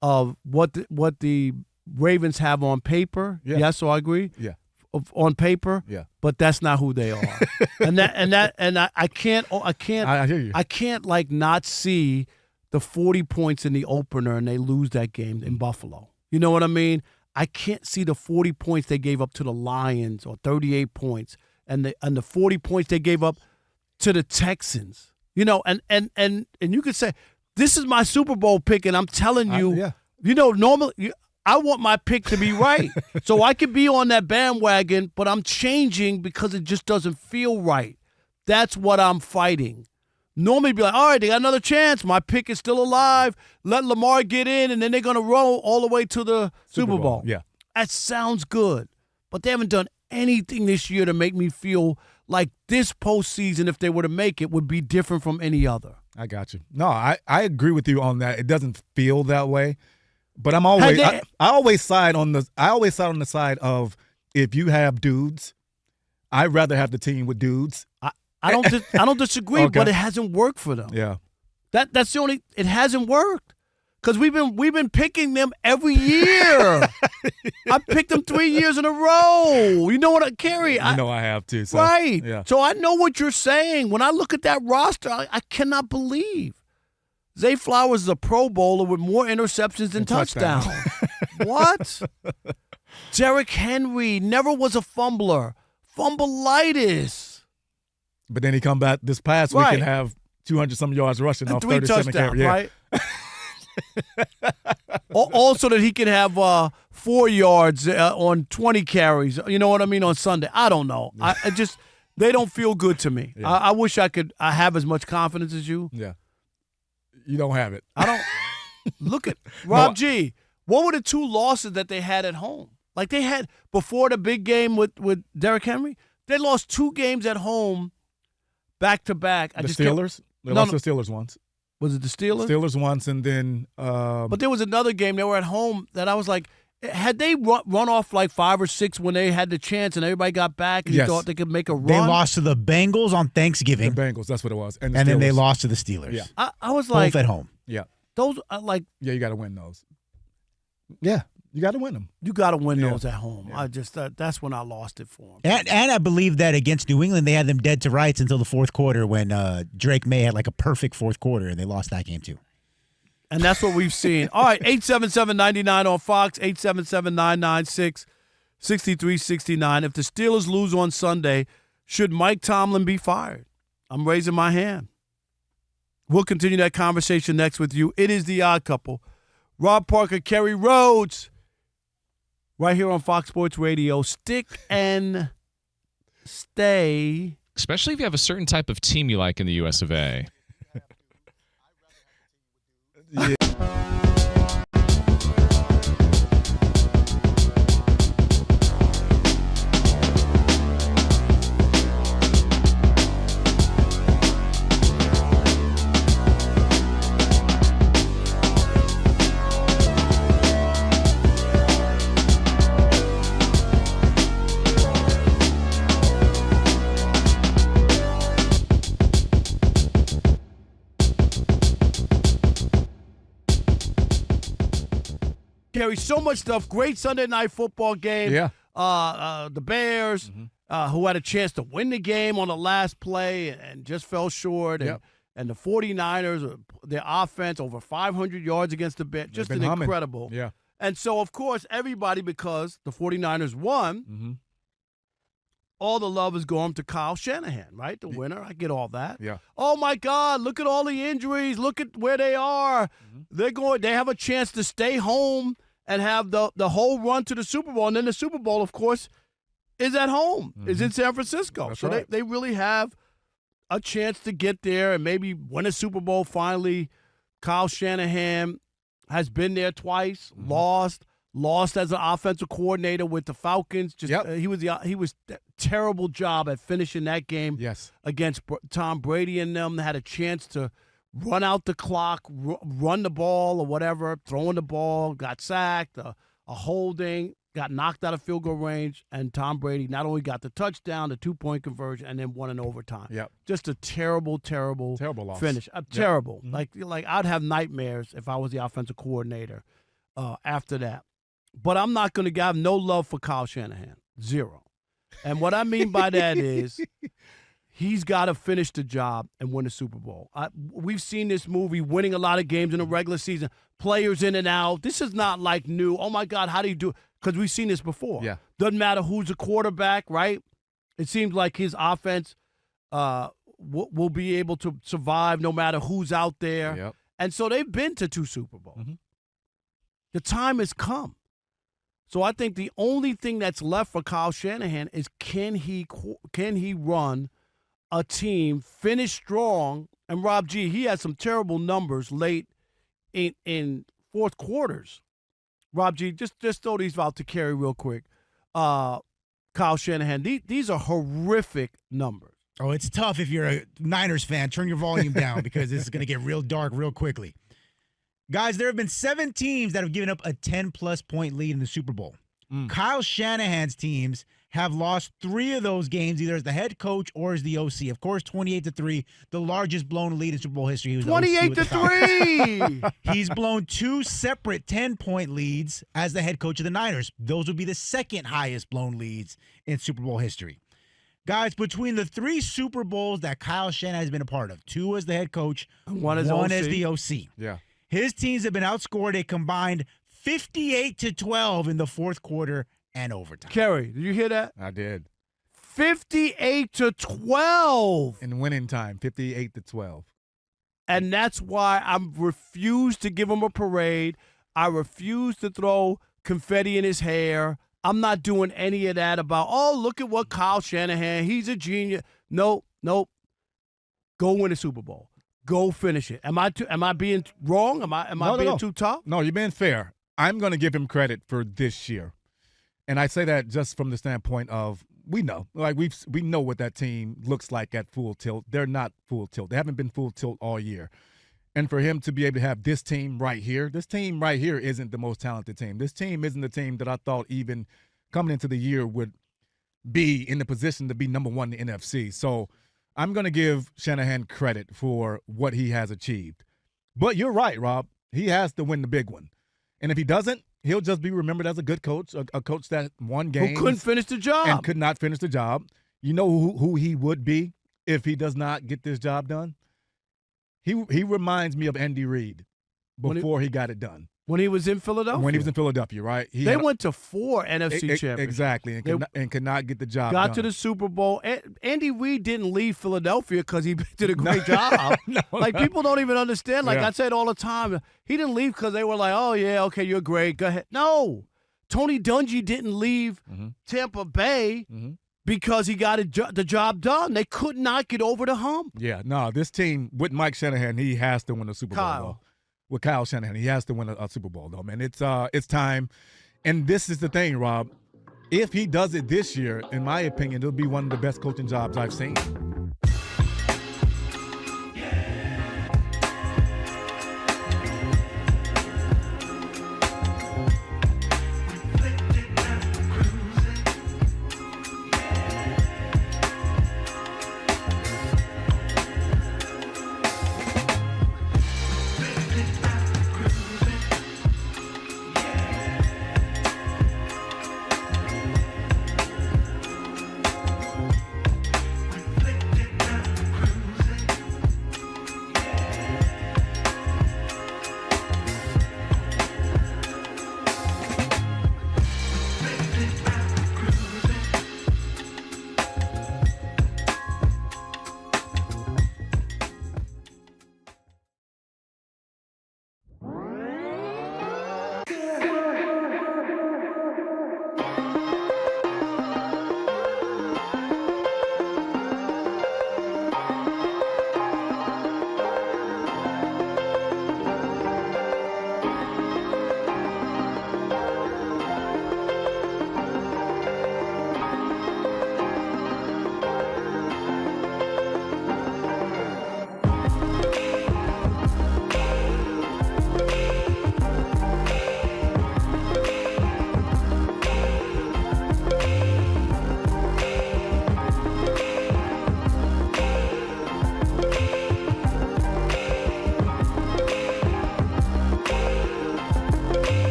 of what the Ravens have on paper. Yeah. Yes, so I agree. Yeah. On paper, yeah, but that's not who they are, and I can't I hear you. I can't like not see the 40 points in the opener and they lose that game in Buffalo. You know what I mean? I can't see the 40 points they gave up to the Lions or 38 points and the 40 points they gave up to the Texans. You know, and you could say this is my Super Bowl pick, and I'm telling you, you know, normally. I want my pick to be right. So I could be on that bandwagon, but I'm changing because it just doesn't feel right. That's what I'm fighting. Normally be like, all right, they got another chance. My pick is still alive. Let Lamar get in, and then they're going to roll all the way to the Super Bowl. Yeah. That sounds good. But they haven't done anything this year to make me feel like this postseason, if they were to make it, would be different from any other. I got you. No, I agree with you on that. It doesn't feel that way. But I'm always I always side on the side of if you have dudes, I'd rather have the team with dudes. I don't disagree, Okay. but it hasn't worked for them. Yeah. That's the only it hasn't worked. Because we've been picking them every year. I picked them 3 years in a row. You know what, Kerry? You know I have to. So, right. Yeah. So I know what you're saying. When I look at that roster, I cannot believe Zay Flowers is a Pro Bowler with more interceptions than touchdowns. What? Derrick Henry never was a fumbler. Fumbleitis. But then he come back this past week and have 200-some yards rushing and off 3 37 touchdowns, carries. right? Also that he can have 4 yards on 20 carries. You know what I mean? On Sunday. I don't know. I just they don't feel good to me. Yeah. I wish I have as much confidence as you. Yeah. You don't have it. I don't. Look at Rob G. What were the 2 losses that they had at home? Like they had before the big game with Derrick Henry, they lost 2 games at home back to back. The Steelers? They lost the Steelers once. Was it the Steelers? Steelers once, and then but there was another game they were at home that I was like, had they run off like 5 or 6 when they had the chance and everybody got back and you thought they could make a run? They lost to the Bengals on Thanksgiving. The Bengals, that's what it was. And then they lost to the Steelers. Yeah. I was like, both at home. Yeah. Those like yeah, you got to win those. Yeah, you got to win them. You got to win those at home. Yeah. I just that's when I lost it for them. And I believe that against New England, they had them dead to rights until the fourth quarter when Drake May had like a perfect fourth quarter, and they lost that game too. And that's what we've seen. All right, 877-99 on Fox, 877-996-6369. If the Steelers lose on Sunday, should Mike Tomlin be fired? I'm raising my hand. We'll continue that conversation next with you. It is The Odd Couple. Rob Parker, Kerry Rhodes, right here on Fox Sports Radio. Stick and stay. Especially if you have a certain type of team you like in the US of A. Yeah. Kerry, so much stuff. Great Sunday night football game. Yeah. The Bears, who had a chance to win the game on the last play and just fell short. And the 49ers, their offense, over 500 yards against the Bears. Just an incredible. Yeah. And so, of course, everybody, because the 49ers won, all the love is going to Kyle Shanahan, right? The winner. I get all that. Yeah. Oh, my God, look at all the injuries. Look at where they are. They have a chance to stay home and have the whole run to the Super Bowl. And then the Super Bowl, of course, is at home, is in San Francisco. That's so right. they really have a chance to get there and maybe win a Super Bowl finally. Kyle Shanahan has been there twice, lost as an offensive coordinator with the Falcons. He was terrible job at finishing that game against Tom Brady and them. They had a chance to run out the clock, run the ball or whatever, throwing the ball, got sacked, a holding, got knocked out of field goal range, and Tom Brady not only got the touchdown, the 2-point conversion, and then won in overtime. Yep. Just a terrible loss. finish. Terrible. Like I'd have nightmares if I was the offensive coordinator after that. But I'm not going to have no love for Kyle Shanahan. Zero. And what I mean by that is he's got to finish the job and win the Super Bowl. We've seen this movie, winning a lot of games in the regular season, players in and out. This is not like new. Oh, my God, how do you do it? Because we've seen this before. Yeah. Doesn't matter who's the quarterback, right? It seems like his offense will be able to survive no matter who's out there. Yep. And so they've been to 2 Super Bowls. The time has come. So I think the only thing that's left for Kyle Shanahan is can he run a team, finish strong, and Rob G, he had some terrible numbers late in fourth quarters. Rob G, just throw these out to Kerry real quick. Kyle Shanahan, these are horrific numbers. Oh, it's tough if you're a Niners fan. Turn your volume down because this is going to get real dark real quickly. Guys, there have been 7 teams that have given up a 10-plus point lead in the Super Bowl. Kyle Shanahan's teams have lost 3 of those games, either as the head coach or as the OC. Of course, 28-3, the largest blown lead in Super Bowl history. He was 28-3! He's blown 2 separate 10-point leads as the head coach of the Niners. Those would be the second highest blown leads in Super Bowl history. Guys, between the 3 Super Bowls that Kyle Shanahan has been a part of, 2 as the head coach, one as the OC. Yeah. His teams have been outscored a combined 58-12 in the fourth quarter and overtime. Kerry, did you hear that? I did. 58-12 in winning time, 58-12. And that's why I refuse to give him a parade. I refuse to throw confetti in his hair. I'm not doing any of that about, oh, look at what Kyle Shanahan, he's a genius. Nope. Go win a Super Bowl. Go finish it. Am I being wrong? Am I being too tough? No, you're being fair. I'm going to give him credit for this year. And I say that just from the standpoint of we know what that team looks like at full tilt. They're not full tilt. They haven't been full tilt all year. And for him to be able to have this team right here isn't the most talented team. This team isn't the team that I thought even coming into the year would be in the position to be number 1 in the NFC. So I'm going to give Shanahan credit for what he has achieved. But you're right, Rob. He has to win the big one. And if he doesn't, he'll just be remembered as a good coach, a coach that won games. Who couldn't finish the job. And could not finish the job. You know who he would be if he does not get this job done? He reminds me of Andy Reid before he got it done. When he was in Philadelphia. When he was in Philadelphia, right? They went to 4 NFC championships. Exactly, and could not get the job done. Got Got to the Super Bowl. Andy Reid didn't leave Philadelphia because he did a great job. People don't even understand. I say it all the time. He didn't leave because they were like, oh, yeah, okay, you're great. Go ahead. No. Tony Dungy didn't leave Tampa Bay because he got the job done. They could not get over the hump. Yeah, no, this team, with Mike Shanahan, he has to win the Super Bowl. Though. With Kyle Shanahan, he has to win a Super Bowl, though, man. It's time. And this is the thing, Rob. If he does it this year, in my opinion, it'll be one of the best coaching jobs I've seen.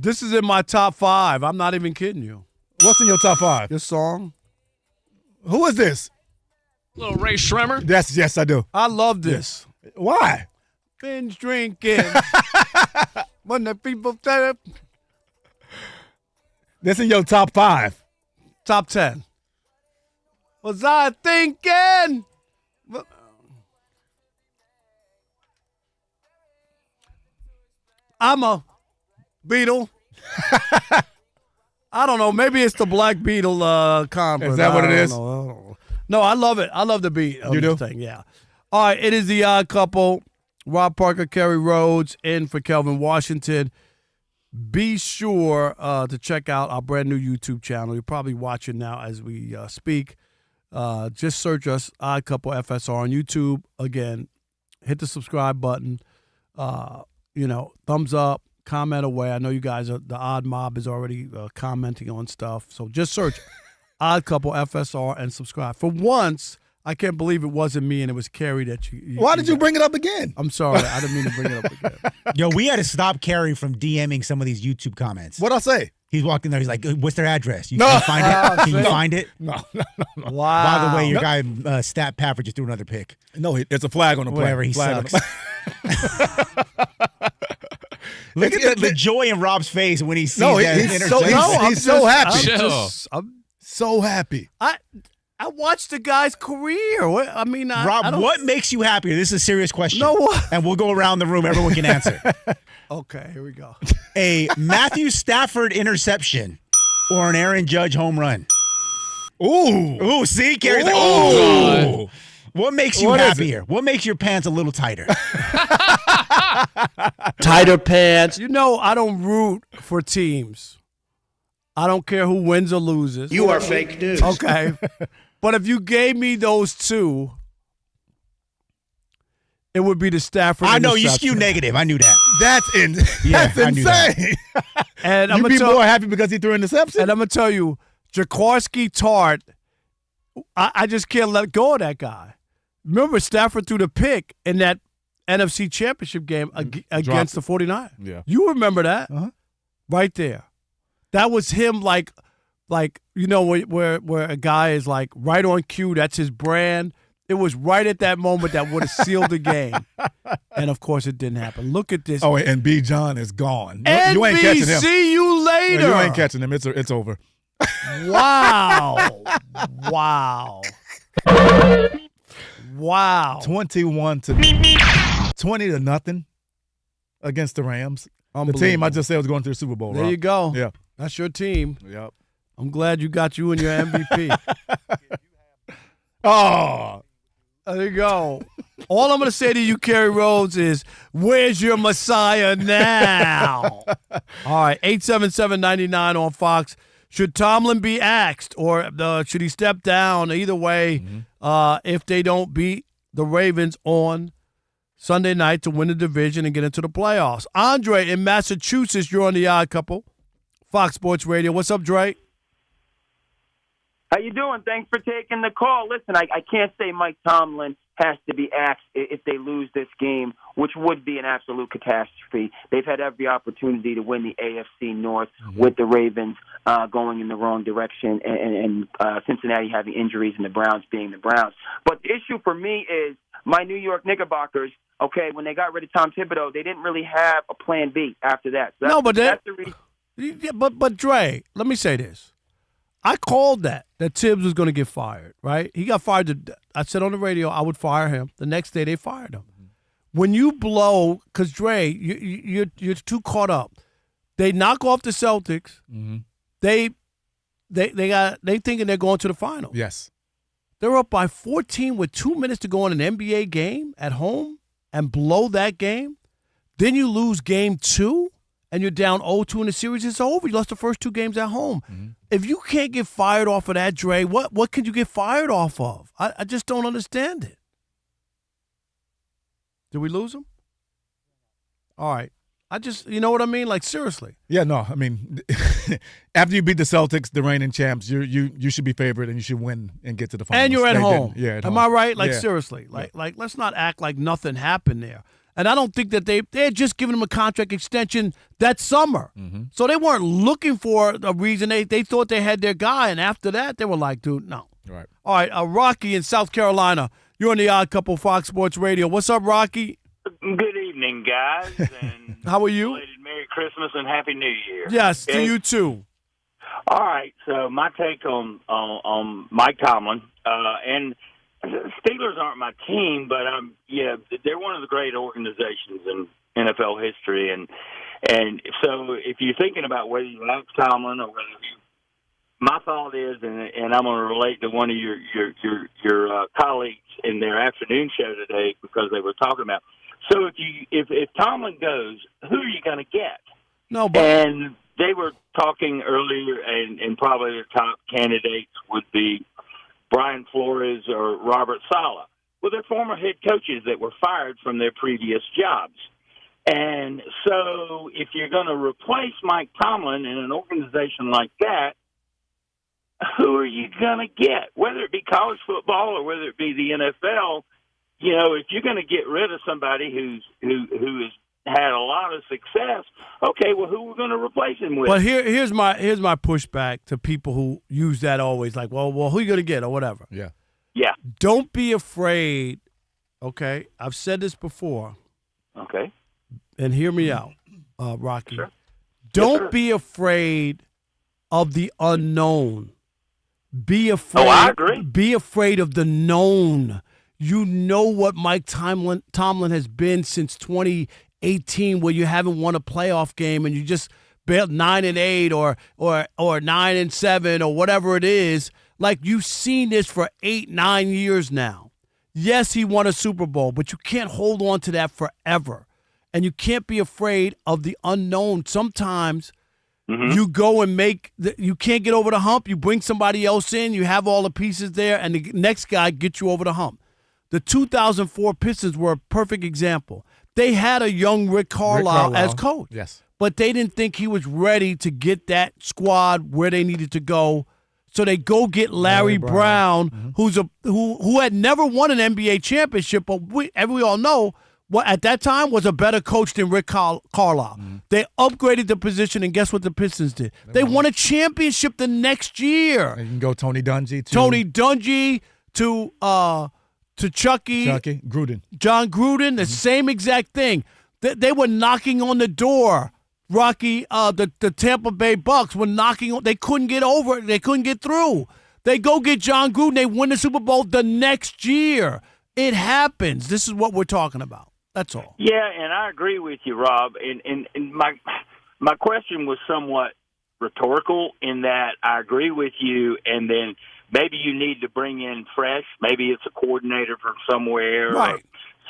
This is in my top 5. I'm not even kidding you. What's in your top 5? This song. Who is this? Little Ray Schremer. Yes, I do. I love this. Why? Binge drinking. When the people say This in your top 5. Top 10. Was I thinking? I'm a Beatle. I don't know. Maybe it's the Black Beatle conference. Is that what it is? I don't know. No, I love it. I love the beat. You do? Thing, yeah. All right, it is the Odd Couple. Rob Parker, Kerry Rhodes, in for Kelvin Washington. Be sure to check out our brand new YouTube channel. You're probably watching now as we speak. Just search us, Odd Couple FSR on YouTube. Again, hit the subscribe button. Thumbs up, comment away. I know you guys the Odd Mob is already commenting on stuff. So just search Odd Couple FSR and subscribe. For once, I can't believe it wasn't me and it was Kerry that you Why did you bring it up again? I'm sorry. I didn't mean to bring it up again. Yo, we had to stop Kerry from DMing some of these YouTube comments. What'd I say? He's walking there. He's like, what's their address? Can you find it? Can you find it? No. Wow. By the way, your guy, Stat Pafford, just threw another pick. No, there's a flag on the play. Whatever, he Flag sucks. Look at the joy in Rob's face when he sees that interception. He's so happy. I'm so happy. I watched the guy's career. Rob, what makes you happier? This is a serious question. No. And we'll go around the room. Everyone can answer. Okay, here we go. A Matthew Stafford interception or an Aaron Judge home run? Ooh, see? Gary's like, ooh. What makes you happier? What makes your pants a little tighter? Tighter pants. You know I don't root for teams. I don't care who wins or loses. You are fake news. Okay. But if you gave me those two, it would be the Stafford. I know you skew negative. I knew that. That's insane. And You'd be more happy because he threw an interception? And I'm going to tell you, Jaworski Tart, I just can't let go of that guy. Remember, Stafford threw the pick in that NFC Championship game against the 49ers. Yeah. You remember that? Right there. That was him like where a guy is like right on cue. That's his brand. It was right at that moment that would have sealed the game. And, of course, it didn't happen. Look at this. Oh, and B. John is gone. NB, you ain't catching him. See you later. No, you ain't catching him. It's over. Wow. Wow. 20-0 against the Rams. The team I just said was going to the Super Bowl. There Rob. you go. Yeah. That's your team. Yep. I'm glad you got you and your MVP. Oh. There you go. All I'm going to say to you, Kerry Rhodes, is where's your Messiah now? All right, 877-99 on Fox. Should Tomlin be axed or should he step down? Either way, if they don't beat the Ravens on Sunday night to win the division and get into the playoffs. Andre in Massachusetts, you're on the Odd Couple. Fox Sports Radio. What's up, Dre? How you doing? Thanks for taking the call. Listen, I can't say Mike Tomlin has to be axed if they lose this game, which would be an absolute catastrophe. They've had every opportunity to win the AFC North with the Ravens going in the wrong direction and Cincinnati having injuries and the Browns being the Browns. But the issue for me is my New York Knickerbockers, okay, when they got rid of Tom Thibodeau, they didn't really have a plan B after that. So that's the reason. Yeah, but Dre, let me say this. I called that Tibbs was going to get fired, right? He got fired. I said on the radio I would fire him. The next day they fired him. When you blow, because Dre, you're too caught up. They knock off the Celtics. They thinking they're going to the finals. Yes. They're up by 14 with 2 minutes to go in an NBA game at home and blow that game. Then you lose game 2. And you're down 0-2 in the series, it's over. You lost the first 2 games at home. If you can't get fired off of that, Dre, what could you get fired off of? I just don't understand it. Did we lose him? All right. You know what I mean? Like, seriously. Yeah, no, I mean, after you beat the Celtics, the reigning champs, you should be favored and you should win and get to the finals. And you're at home. Yeah, at Am home. I right? Like, Yeah. seriously. Like, let's not act like nothing happened there. And I don't think that they had just given him a contract extension that summer. So they weren't looking for a reason. They thought they had their guy, and after that, they were like, dude, no. Right. All right, Rocky in South Carolina. You're on the Odd Couple Fox Sports Radio. What's up, Rocky? Good evening, guys. And how are you? Merry Christmas and Happy New Year. Yes, to you too. All right, so my take on Mike Tomlin, and Steelers aren't my team, but they're one of the great organizations in NFL history, and so if you're thinking about whether you like Tomlin or whether my thought is, and I'm going to relate to one of your colleagues in their afternoon show today because they were talking about. So if Tomlin goes, who are you going to get? No, but and they were talking earlier, and probably the top candidates would be Brian Flores or Robert Saleh. Well, they're former head coaches that were fired from their previous jobs. And so if you're going to replace Mike Tomlin in an organization like that, who are you going to get? Whether it be college football or whether it be the NFL, if you're going to get rid of somebody who has had a lot of success, okay, well, who are we going to replace him with? But here's my pushback to people who use that always, like, well, who are you going to get or whatever. Yeah. Yeah. Don't be afraid, okay? I've said this before. Okay. And hear me out, Rocky. Sure. Don't be afraid of the unknown. Be afraid. Oh, I agree. Be afraid of the known. You know what Mike Tomlin has been since 2018, where you haven't won a playoff game and you just bailed 9-8 or 9-7 or whatever it is. Like, you've seen this for 8-9 years now. Yes, he won a Super Bowl, but you can't hold on to that forever. And you can't be afraid of the unknown. Sometimes you go and you can't get over the hump. You bring somebody else in. You have all the pieces there, and the next guy gets you over the hump. The 2004 Pistons were a perfect example. They had a young Rick Carlisle as coach. Yes. But they didn't think he was ready to get that squad where they needed to go. So they go get Larry Brown, who had never won an NBA championship, but we all know at that time was a better coach than Rick Carlisle. They upgraded the position, and guess what the Pistons did? They won a championship the next year. You can go Tony Dungy too. Tony Dungy to Chucky Gruden. John Gruden, the same exact thing. They were knocking on the door. Rocky, the Tampa Bay Bucks were knocking on. They couldn't get over it. They couldn't get through. They go get John Gruden. They win the Super Bowl the next year. It happens. This is what we're talking about. That's all. Yeah, and I agree with you, Rob. And my question was somewhat rhetorical in that I agree with you, and then maybe you need to bring in fresh. Maybe it's a coordinator from somewhere or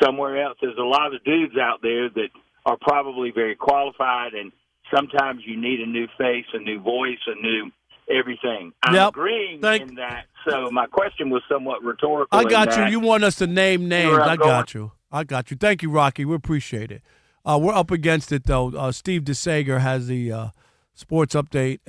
somewhere else. There's a lot of dudes out there that are probably very qualified, and sometimes you need a new face, a new voice, a new everything. I'm agreeing in that. So my question was somewhat rhetorical. I got you. You want us to name names. I got you. Thank you, Rocky. We appreciate it. We're up against it, though. Steve DeSager has the sports update,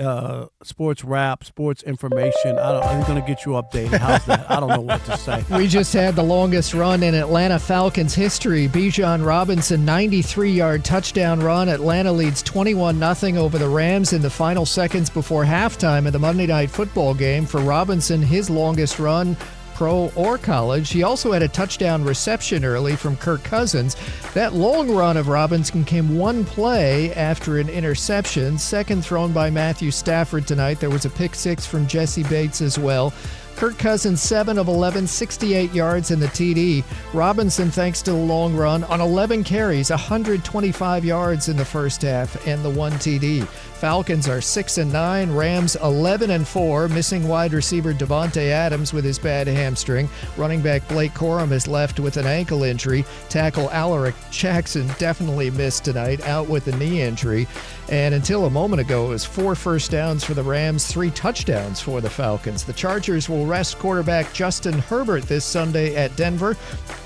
sports wrap, sports information. I'm going to get you updated. How's that? I don't know what to say. We just had the longest run in Atlanta Falcons history. Bijan Robinson, 93-yard touchdown run. Atlanta leads 21-0 over the Rams in the final seconds before halftime of the Monday Night Football game. For Robinson, his longest run, pro or college. He also had a touchdown reception early from Kirk Cousins. That long run of Robinson came one play after an interception. Second thrown by Matthew Stafford tonight. There was a pick six from Jesse Bates as well. Kirk Cousins, 7 of 11, 68 yards in the TD. Robinson, thanks to the long run, on 11 carries, 125 yards in the first half and the 1 TD. Falcons are 6-9, Rams 11-4, missing wide receiver Davante Adams with his bad hamstring. Running back Blake Corum is left with an ankle injury. Tackle Alaric Jackson definitely missed tonight, out with a knee injury. And until a moment ago, it was 4 first downs for the Rams, 3 touchdowns for the Falcons. The Chargers will rest quarterback Justin Herbert this Sunday at Denver.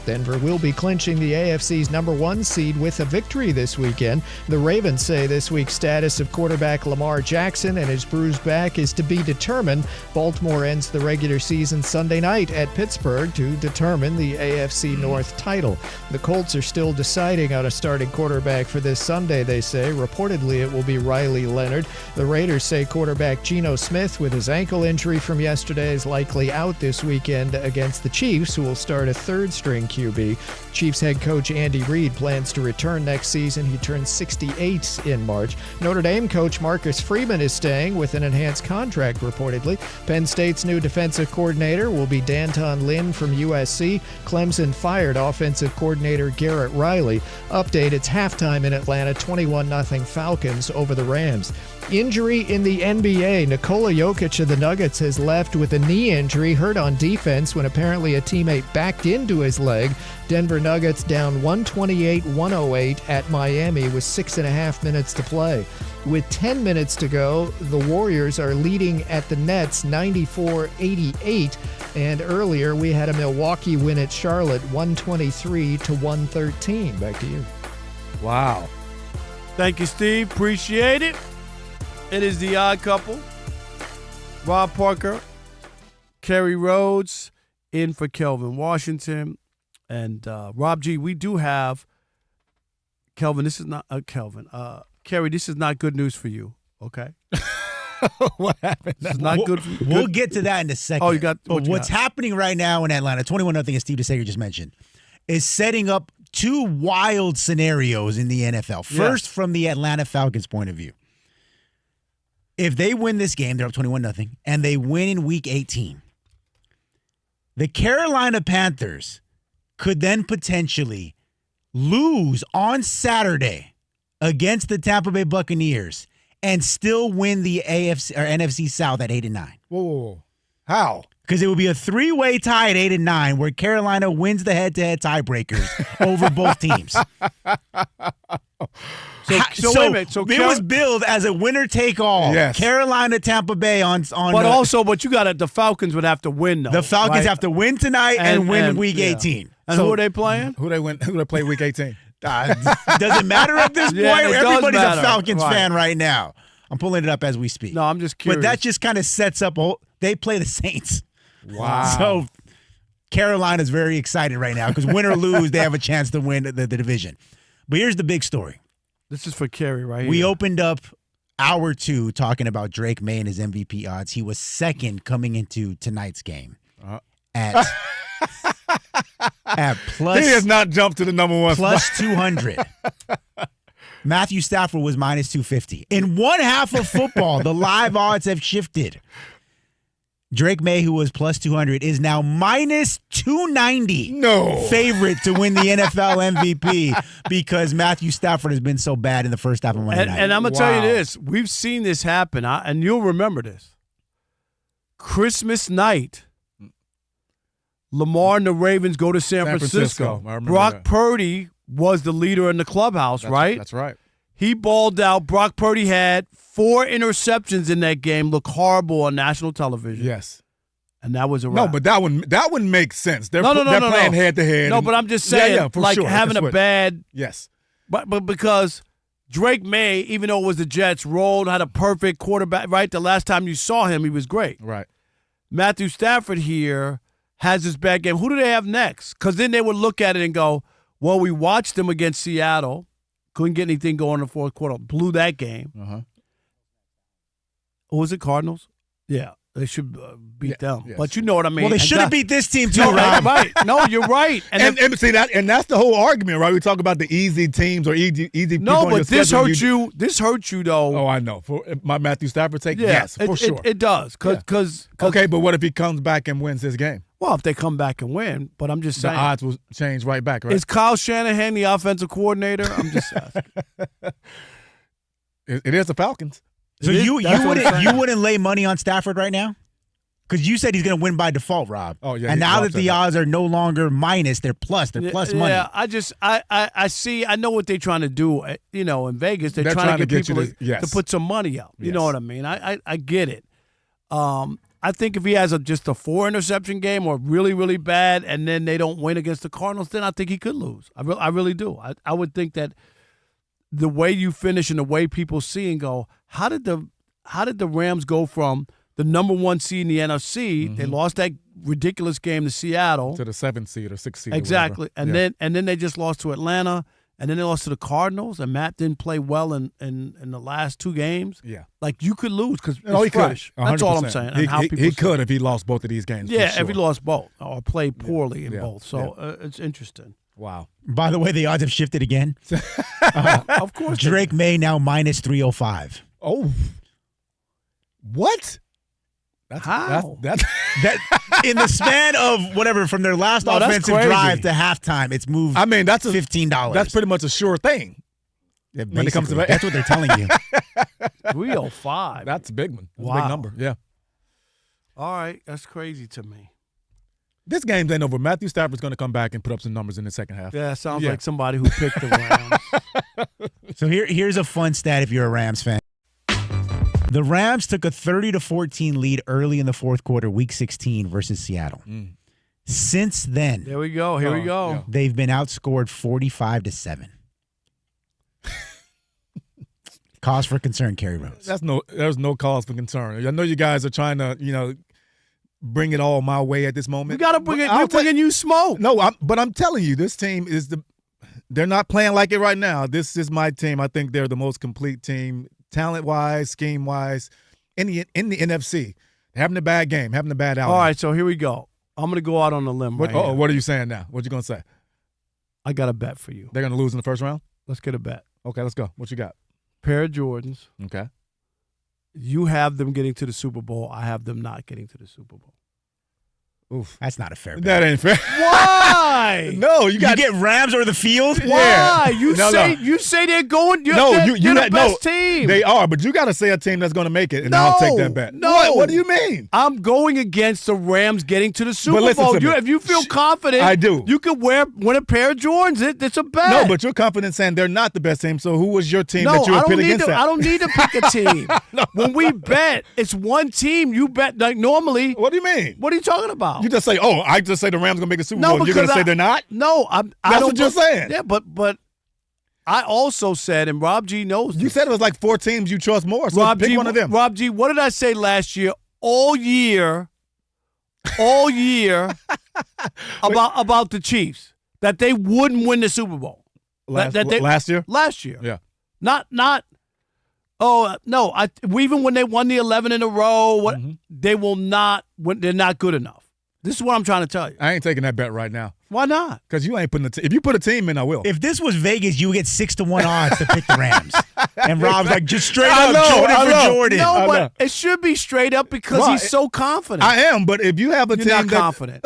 Denver will be clinching the AFC's number 1 seed with a victory this weekend. The Ravens say this week's status of quarterback Lamar Jackson and his bruised back is to be determined. Baltimore ends the regular season Sunday night at Pittsburgh to determine the AFC North title. The Colts are still deciding on a starting quarterback for this Sunday, they say. Reportedly, it will be Riley Leonard. The Raiders say quarterback Geno Smith, with his ankle injury from yesterday, is likely out this weekend against the Chiefs, who will start a third-string QB. Chiefs head coach Andy Reid plans to return next season. He turns 68 in March. Notre Dame coach Marcus Freeman is staying with an enhanced contract, reportedly. Penn State's new defensive coordinator will be Danton Lin from USC. Clemson fired offensive coordinator Garrett Riley. Update, it's halftime in Atlanta, 21-0 Falcons over the Rams. Injury in the NBA. Nikola Jokic of the Nuggets has left with a knee injury, hurt on defense when apparently a teammate backed into his leg. Denver Nuggets down 128-108 at Miami with 6.5 minutes to play. With 10 minutes to go, the Warriors are leading at the Nets 94-88. And earlier, we had a Milwaukee win at Charlotte 123-113. Back to you. Wow. Thank you, Steve. Appreciate it. It is the Odd Couple. Rob Parker, Kerry Rhodes, in for Kelvin Washington. And Rob G, we do have Kelvin. This is not Kelvin. Kerry, this is not good news for you. Okay. What happened? This is not good. We'll get to that in a second. Oh, you got what's happening right now in Atlanta? 21-0, as Steve DeSager just mentioned, is setting up two wild scenarios in the NFL. First, from the Atlanta Falcons' point of view. If they win this game, they're up 21-0, and they win in Week 18. The Carolina Panthers could then potentially lose on Saturday against the Tampa Bay Buccaneers and still win the AFC or NFC South at 8-9. Whoa. How? Because it would be a three-way tie at 8-9 where Carolina wins the head-to-head tiebreakers over both teams. So wait a minute. So it was billed as a winner-take-all. Yes. Carolina, Tampa Bay on. But you got it. The Falcons would have to win, though. The Falcons have to win tonight and win Week 18. And who are they playing? Who they play Week 18? Does it matter at this point? Everybody's a Falcons fan right now. I'm pulling it up as we speak. No, I'm just curious. But that just kind of sets up. They play the Saints. Wow. So Carolina's very excited right now because win or lose, they have a chance to win the division. But here's the big story. This is for Kerry right here. We opened up hour 2 talking about Drake Maye and his MVP odds. He was second coming into tonight's game at plus. He has not jumped to the number one plus spot. 200. Matthew Stafford was minus 250. In one half of football, the live odds have shifted. Drake Maye, who was plus 200, is now minus 290. No. Favorite to win the NFL MVP because Matthew Stafford has been so bad in the first half of Monday night. And I'm going to tell you this. We've seen this happen, and you'll remember this. Christmas night, Lamar and the Ravens go to San Francisco. Brock Purdy was the leader in the clubhouse, right? That's right. He balled out. Brock Purdy had 4 interceptions in that game, looked horrible on national television. Yes. And that was a wrap. No, but that one makes sense. They're playing head-to-head. No, but I'm just saying, having a bad – Yes. But because Drake Maye, even though it was the Jets, rolled, had a perfect quarterback, right? The last time you saw him, he was great. Right. Matthew Stafford here has this bad game. Who do they have next? Because then they would look at it and go, well, we watched them against Seattle. Couldn't get anything going in the fourth quarter. Blew that game. Was it Cardinals? Yeah. They should beat them. Yes. But you know what I mean. Well, they should have beat this team too, right? No, you're right. And see that, and that's the whole argument, right? We talk about the easy teams or easy people. No, but this hurts you. This hurts you, though. Oh, I know. For my Matthew Stafford take, yes, for sure. It does. Okay, but what if he comes back and wins this game? Well, if they come back and win, but I'm just saying. The odds will change right back, right? Is Kyle Shanahan the offensive coordinator? I'm just asking. It is the Falcons. So you wouldn't lay money on Stafford right now? Because you said he's going to win by default, Rob. Oh, yeah. And now that the odds are no longer minus, they're plus. They're plus money. Yeah, I see. I know what they're trying to do. In Vegas, they're trying to get people to put some money up. You know what I mean? I get it. I think if he has just a 4-interception game or really, really bad, and then they don't win against the Cardinals, then I think he could lose. I really do. I would think that the way you finish and the way people see and go, how did the Rams go from the number 1 seed in the NFC? They lost that ridiculous game to Seattle, to the 7th seed or 6th seed. exactly, and then they just lost to Atlanta. And then they lost to the Cardinals, and Matt didn't play well in the last 2 games. Yeah. Like, you could lose because he it's fresh. could. That's all I'm saying. He could if he lost both of these games. Yeah, for sure. if he lost both or played poorly in both. So it's interesting. Wow. By the way, the odds have shifted again. Of course. Drake May now minus 305. Oh. What? How? That in the span of whatever from their last offensive drive to halftime, it's moved. I mean, that's $15. That's pretty much a sure thing. Yeah, when it comes to that's what they're telling you. 305. That's a big one. That's a Wow. big number. Yeah. All right, that's crazy to me. This game's ain't over. Matthew Stafford's going to come back and put up some numbers in the second half. Yeah, sounds like somebody who picked the Rams. So here's a fun stat if you're a Rams fan. The Rams took a 30-14 lead early in the fourth quarter, Week 16 versus Seattle. Since then, There we go. Here we go. they've been outscored 45-7. Cause for concern, Kerry Rhodes. There's no cause for concern. I know you guys are trying to, bring it all my way at this moment. You got to bring it. We're bringing you smoke. No, but I'm telling you, this team they're not playing like it right now. This is my team. I think they're the most complete team, talent-wise, scheme-wise, in the NFC. Having a bad game, having a bad outing. All right, so here we go. I'm going to go out on a limb right now. What are you saying now? What you going to say? I got a bet for you. They're going to lose in the first round? Let's get a bet. Okay, let's go. What you got? Pair of Jordans. Okay. You have them getting to the Super Bowl. I have them not getting to the Super Bowl. Oof. That's not a fair bet. That ain't fair. Why? No, You get Rams or the field? Why? Yeah. You say they're going. They're the best team. They are, but you got to say a team that's going to make it, and I'll take that bet. No. What do you mean? I'm going against the Rams getting to the Super listen Bowl. to me. If you feel confident, I do. You could win a pair of Jordans. It's a bet. No, but you're confident saying they're not the best team. So who was your team that you would pit against that? I don't need to pick a team. When we bet, it's one team. You bet like normally. What do you mean? What are you talking about? You just say, I just say the Rams going to make the Super Bowl. You're going to say they're not? No, I That's don't. what you're saying. Yeah, but I also said, and Rob G knows this. You said it was like 4 teams you trust more, so pick one of them. Rob G, what did I say last year? All year about the Chiefs, that they wouldn't win the Super Bowl. Last year? Last year. Yeah. Not. Oh no! Even when they won the 11 in a row, they will not. They're not good enough. This is what I'm trying to tell you. I ain't taking that bet right now. Why not? Because you ain't putting if you put a team in, I will. If this was Vegas, you would get 6-1 odds to pick the Rams. And Rob's like, just straight up Jordan for Jordan. No, but it should be straight up because he's so confident. I am, but if you have a You're team not confident.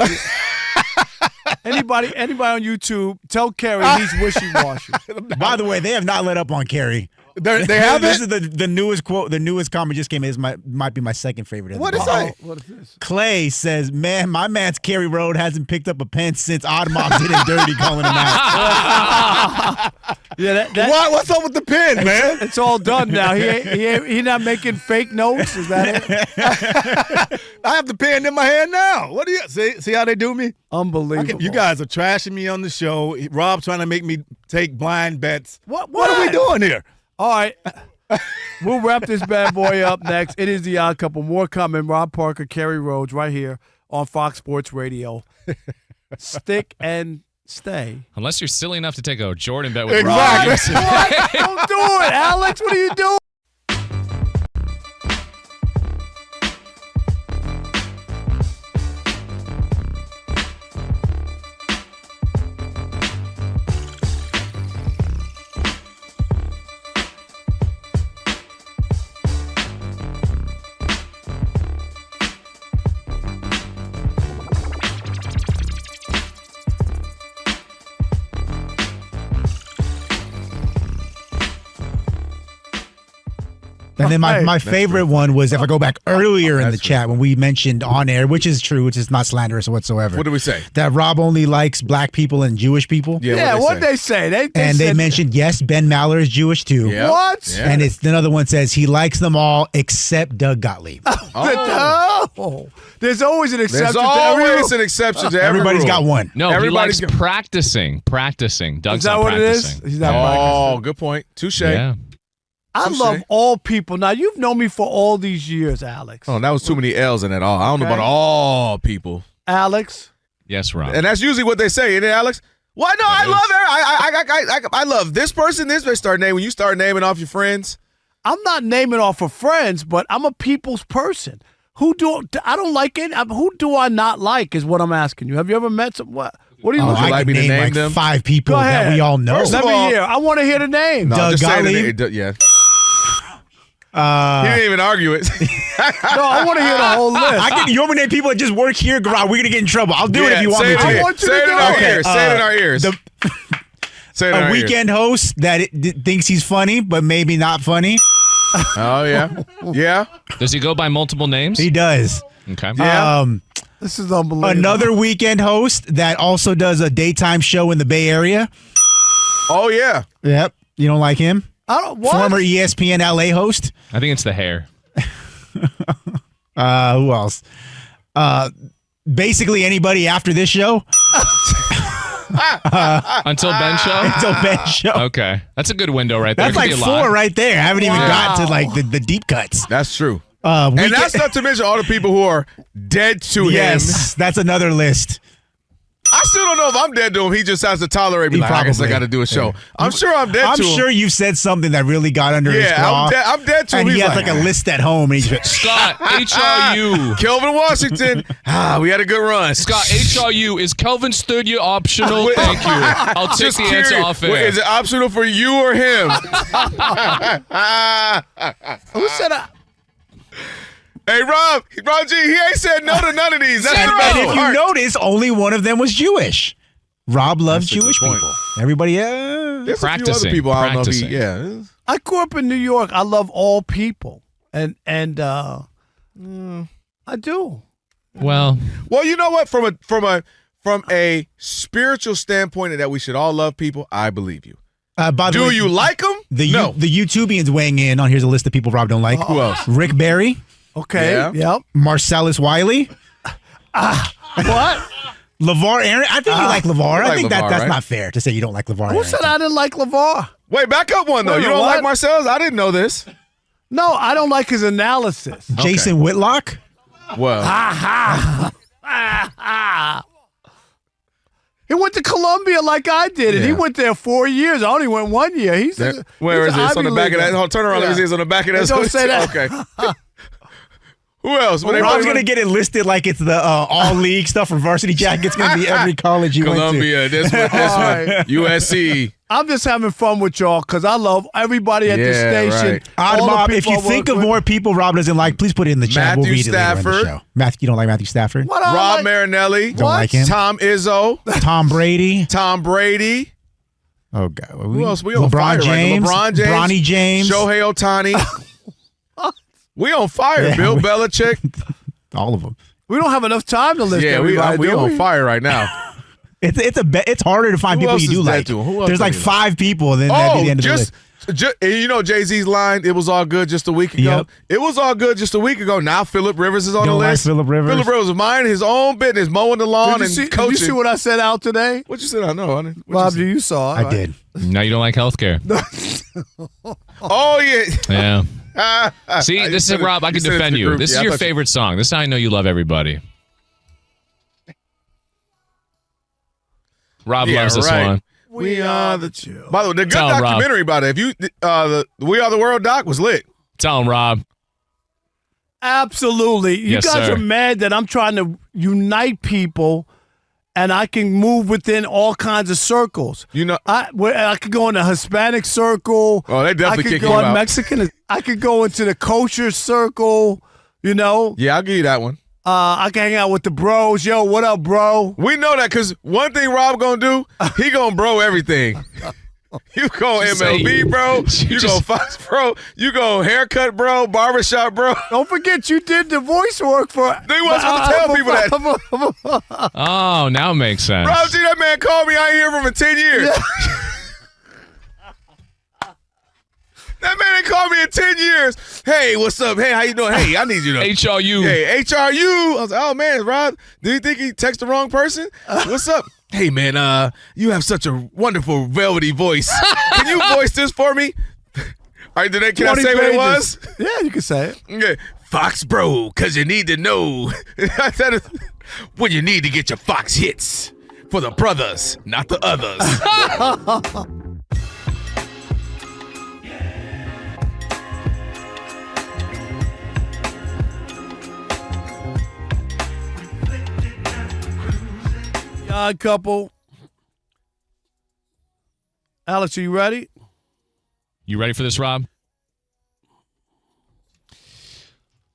Anybody on YouTube, tell Kerry he's wishy-washy. By the way, they have not let up on Kerry. They haven't? This is the newest quote. The newest comment just came in. Might be my second favorite. What is that? What is this? Clay says, "Man, my man's Kerry Road hasn't picked up a pen since Oddmob did him dirty, calling him out." Yeah, What's up with the pen, man? It's all done now. He not making fake notes. Is that it? I have the pen in my hand now. What do you see how they do me? Unbelievable. You guys are trashing me on the show. Rob trying to make me take blind bets. What are we doing here? All right. We'll wrap this bad boy up next. It is the Odd Couple. More coming. Rob Parker, Kerry Rhodes, right here on Fox Sports Radio. Stick and stay. Unless you're silly enough to take a Jordan bet with Exactly. Rob. What? Don't do it, Alex. What are you doing? And then my favorite one was if I go back earlier in the chat when we mentioned on air, which is true, which is not slanderous whatsoever. What did we say? That Rob only likes black people and Jewish people. Yeah, what'd they say? They mentioned, yes, Ben Maller is Jewish too. Yep. What? Yeah. And another one says he likes them all except Doug Gottlieb. Oh. There's always an exception. There's always an exception to every Everybody's rule. got one. No, Everybody's he likes practicing. Doug's Is that not what practicing. it is? He's not practicing. Oh, good point. Touche. Yeah. I love all people. Now, you've known me for all these years, Alex. Oh, that was too many L's in that all. I don't know about all people. Alex? Yes, Rob. And that's usually what they say, isn't it, Alex? Well, no, I love I love this person. This they start naming. When you start naming off your friends. I'm not naming off of friends, but I'm a people's person. I don't like it. Who do I not like is what I'm asking you. Have you ever met some? What do you Would you like me to name them? 5 people that we all know. Let me hear. I want to hear the names. No, Doug just say the Gottlieb. name. Yeah. He didn't even argue it. No, I want to hear the whole list. You want me to name people that just work here? We're going to get in trouble. I'll do it if you want me to. I want you say to it in do our it. ears. Say it in our ears. Say it in A our weekend host that thinks he's funny, but maybe not funny. Oh, yeah. Yeah. Does he go by multiple names? He does. Okay. Yeah. This is unbelievable. Another weekend host that also does a daytime show in the Bay Area. Oh, yeah. Yep. You don't like him? What? Former ESPN LA host. I think it's the hair. Who else? Basically anybody after this show. Until Ben show? Until Ben show. Okay. That's a good window right there. That's like 4 right there. I haven't even gotten to like the deep cuts. That's true. And that's not to mention all the people who are dead to him. Yes, that's another list. I still don't know if I'm dead to him. He just has to tolerate me. Like, I guess I got to do a show. Yeah. I'm sure I'm dead to him. I'm sure you've said something that really got under his claw. I'm dead to him. And he has like a list at home. And he's Scott, HRU. Kelvin Washington. We had a good run. Scott, HRU. Is Kelvin's third year optional? Thank you. I'll take Just the answer off air. Is it optional for you or him? Who said that? Hey, Rob G, he ain't said no to none of these. That's and if you notice, only one of them was Jewish. Rob loves Jewish people. Everybody There's a few other people I don't know. I grew up in New York. I love all people. And I do. Well, you know what? From a spiritual standpoint that we should all love people, I believe you. By the Do way, you like them? The YouTubians weighing in on here's a list of people Rob don't like. Who else? Rick Barry. Okay. Yeah. Yep. Marcellus Wiley. What? LeVar Aaron. I think you like LeVar. I think LeVar, that's right? not fair to say you don't like LeVar. Who said I didn't like LeVar? Wait, back up one, though. Wait a You minute, don't like what? Marcellus? I didn't know this. No, I don't like his analysis. Jason Whitlock. Well. He went to Columbia like I did, and he went there 4 years. I only went 1 year. Where is this? On the back of that? Hold, turn around. Let me see. It's on the back of that. Don't say that. Okay. Who else? Rob's going to get it listed like it's the all league stuff for Varsity Jack. It's going to be every college he Columbia, went to. this one, USC. I'm just having fun with y'all because I love everybody at the station. Right. Odd all the Mob, if people you I work think of with. more people Rob doesn't like, please put it in the chat. We'll read it later in the show. You don't like Matthew Stafford? What I Rob like? Marinelli. Don't like him? Tom Izzo. Tom Brady. Tom Brady. Oh, God. Who else? We on LeBron fire James. right now. Bronny James. Shohei Ohtani. We on fire. Yeah, Bill Belichick. All of them. We don't have enough time to list Yeah, everybody. we do on we? fire right now. It's harder to find Who people else you do is that like. to? Who else There's like do you 5 people, and then that'd be the end of the list. And you know Jay-Z's line, it was all good just a week ago. Yep. It was all good just a week ago. Now Phillip Rivers is on the Don't like list. Phillip Rivers? Phillip Rivers is minding his own business, mowing the lawn Did you coaching. see what I said out today? What you said? I know. Honey. Rob, you saw it. I did. now you don't like healthcare. Oh, yeah. Yeah. See, this is Rob. I can defend you. This is your favorite song. This is how I know you love everybody. Rob loves this one. We are the chill. By the way, the good Tell him, Rob. documentary about it. If you, the We Are the World doc was lit. Tell him, Rob. Absolutely. You Yes, guys sir. are mad that I'm trying to unite people and I can move within all kinds of circles. You know, I could go in the Hispanic circle. Oh, they definitely I could kick go you in out. Mexican. I could go into the kosher circle, you know. Yeah, I'll give you that one. I can hang out with the bros. Yo, what up, bro? We know that because one thing Rob gonna do, he gonna bro everything. You go MLB, bro. You go Fox, bro. You go haircut, bro. Barbershop, bro. Don't forget you did the voice work for. They wasn't supposed to tell people that. Oh, now it makes sense. Rob G, that man called me. I ain't hear from him in 10 years. Yeah. That man ain't called me in 10 years. Hey, what's up? Hey, how you doing? Hey, I need you to. HRU. Hey, HRU. I was like, oh, man, Rob, do you think he texted the wrong person? What's up? Hey, man, you have such a wonderful velvety voice. Can you voice this for me? All right, can I say what it was? Yeah, you can say it. Okay. Fox Bro, because you need to know when you need to get your Fox hits for the brothers, not the others. Odd couple. Alex, are you ready? You ready for this, Rob?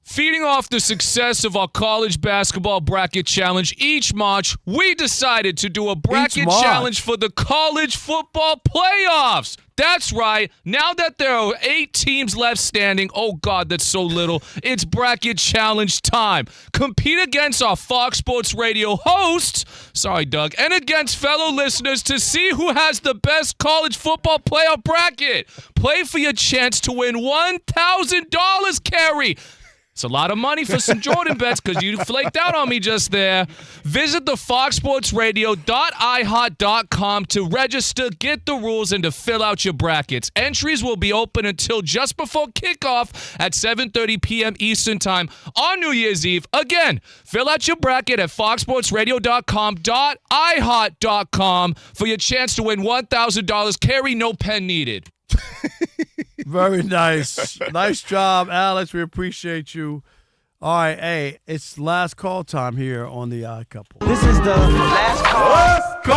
Feeding off the success of our college basketball bracket challenge, each March we decided to do a bracket challenge for the college football playoffs. That's right. Now that there are 8 teams left standing, oh God, that's so little, it's bracket challenge time. Compete against our Fox Sports Radio hosts, sorry Doug, and against fellow listeners to see who has the best college football playoff bracket. Play for your chance to win $1,000, Kerry. It's a lot of money for some Jordan bets because you flaked out on me just there. Visit the foxsportsradio.ihot.com to register, get the rules, and to fill out your brackets. Entries will be open until just before kickoff at 7:30 p.m. Eastern Time on New Year's Eve. Again, fill out your bracket at foxsportsradio.com.ihot.com for your chance to win $1,000. Carry no pen needed. Very nice. Nice job, Alex. We appreciate you. All right, hey, it's last call time here on The Odd Couple. This is the last call. Let's go!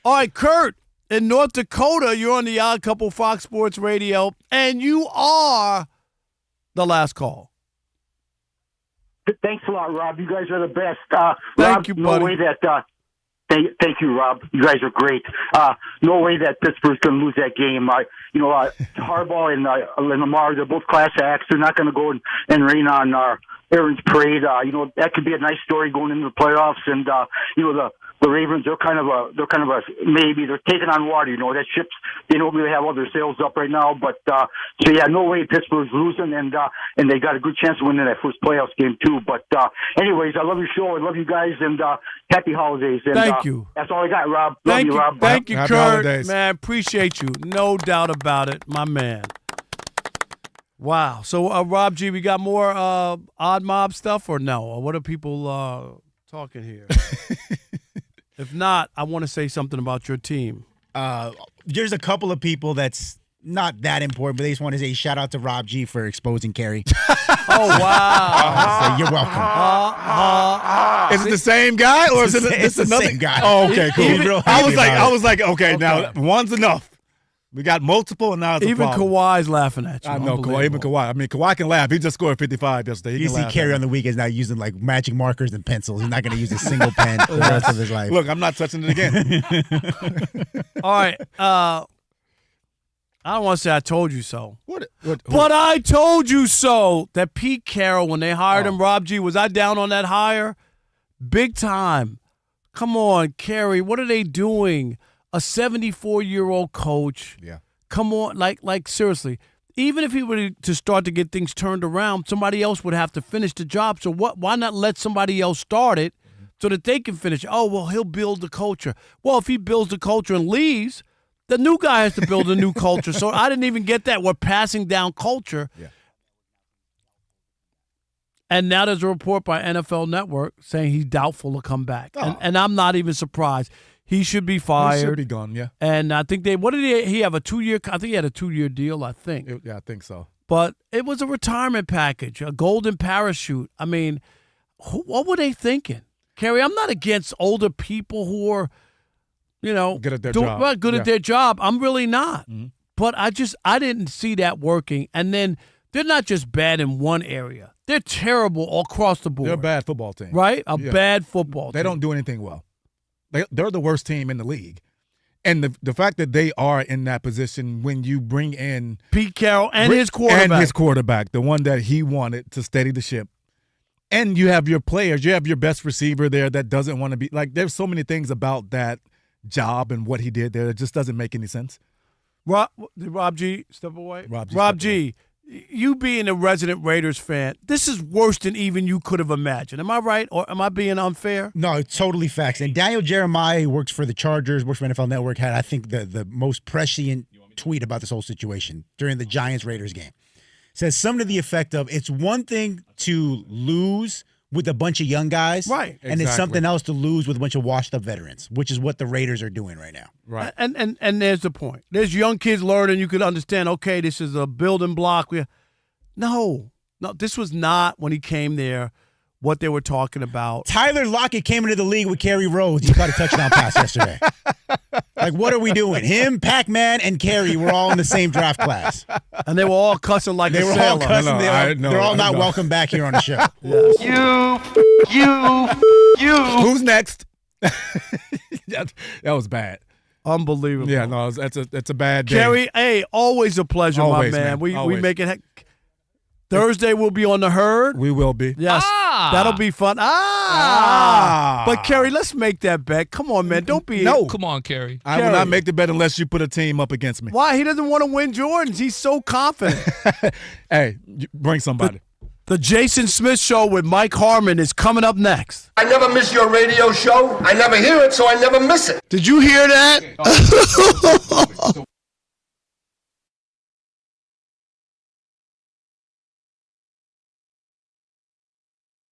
All right, Kurt, in North Dakota, you're on The Odd Couple Fox Sports Radio, and you are the last call. Thanks a lot, Rob. You guys are the best. Thank Rob, you, buddy. No way that. Thank you, Rob. You guys are great. No way that Pittsburgh's going to lose that game. Harbaugh and Lamar, they're both class acts. They're not going to go and rain on Aaron's parade. That could be a nice story going into the playoffs. And the Ravens, they're kind of a maybe they're taking on water. That ship's, they don't really have all their sails up right now. But no way Pittsburgh's losing, and they got a good chance of winning that first playoffs game too. But anyways, I love your show. I love you guys, and happy holidays. And, Thank you. That's all I got, Rob. Love you, Rob. Thank you, Happy Kurt. holidays. Man, appreciate you. No doubt about it, my man. Wow. So, Rob G, we got more odd mob stuff or no? Or what are people talking here? If not, I want to say something about your team. There's a couple of people that's not that important, but they just want to say shout out to Rob G for exposing Kerry. Oh, wow. So you're welcome. Is it the same guy or is it another same guy? Oh, okay, cool. I was like, okay, now Okay. one's enough. We got multiple, and now it's a Even problem. Kawhi's laughing at you. I know, Kawhi, even Kawhi. I mean, Kawhi can laugh. He just scored 55 yesterday. He You can see laugh Kerry at on the weekends now using like magic markers and pencils. He's not going to use a single pen for the rest of his life. Look, I'm not touching it again. All right. I don't want to say I told you so. What? But I told you so. That Pete Carroll, when they hired him, Rob G, was I down on that hire? Big time. Come on, Kerry. What are they doing? A 74-year-old coach. Yeah. Come on, like seriously. Even if he were to start to get things turned around, somebody else would have to finish the job. So why not let somebody else start it so that they can finish? Oh, well, he'll build the culture. Well, if he builds the culture and leaves, the new guy has to build a new culture. So I didn't even get that. We're passing down culture. Yeah. And now there's a report by NFL Network saying he's doubtful to come back. Oh. And I'm not even surprised. He should be fired. He should be gone, yeah. And I think he have a 2-year, I think he had a 2-year deal, I think. Yeah, I think so. But it was a retirement package, a golden parachute. I mean, what were they thinking? Kerry, I'm not against older people who are, good at their job. Good at their job. I'm really not. Mm-hmm. But I didn't see that working. And then they're not just bad in one area. They're terrible all across the board. They're a bad football team. Right? Bad football team. They don't do anything well. They're the worst team in the league. And the fact that they are in that position when you bring in Pete Carroll and his quarterback, the one that he wanted to steady the ship. And you have your players, you have your best receiver there that doesn't want to be like. There's so many things about that job and what he did there that just doesn't make any sense. Did Rob G step away? Rob G, you being a resident Raiders fan, this is worse than even you could have imagined. Am I right, or am I being unfair? No, it's totally facts. And Daniel Jeremiah, who works for the Chargers, works for NFL Network, had, I think, the most prescient tweet about this whole situation during the Giants-Raiders game. Says something to the effect of, it's one thing to lose with a bunch of young guys, right? And it's something else to lose with a bunch of washed-up veterans, which is what the Raiders are doing right now. Right. And there's the point. There's young kids learning. You could understand, okay, this is a building block. No, this was not, when he came there, what they were talking about. Tyler Lockett came into the league with Kerry Rhodes. He caught a touchdown pass yesterday. Like, what are we doing? Him, Pacman, and Kerry were all in the same draft class. And they were all cussing like they a were sailor. all cussing. They're all not welcome back here on the show. Yes. You. Who's next? That was bad. Unbelievable. Yeah, no, that's a bad day. Kerry, hey, always a pleasure, always, my man. We always. make it. Thursday we'll be on the herd. We will be. Yes. That'll be fun. But Kerry, let's make that bet. Come on, man. Don't be. No. Come on, Kerry. I will not make the bet unless you put a team up against me. Why? He doesn't want to win Jordans. He's so confident. Hey, bring somebody. The Jason Smith Show with Mike Harmon is coming up next. I never miss your radio show. I never hear it, so I never miss it. Did you hear that?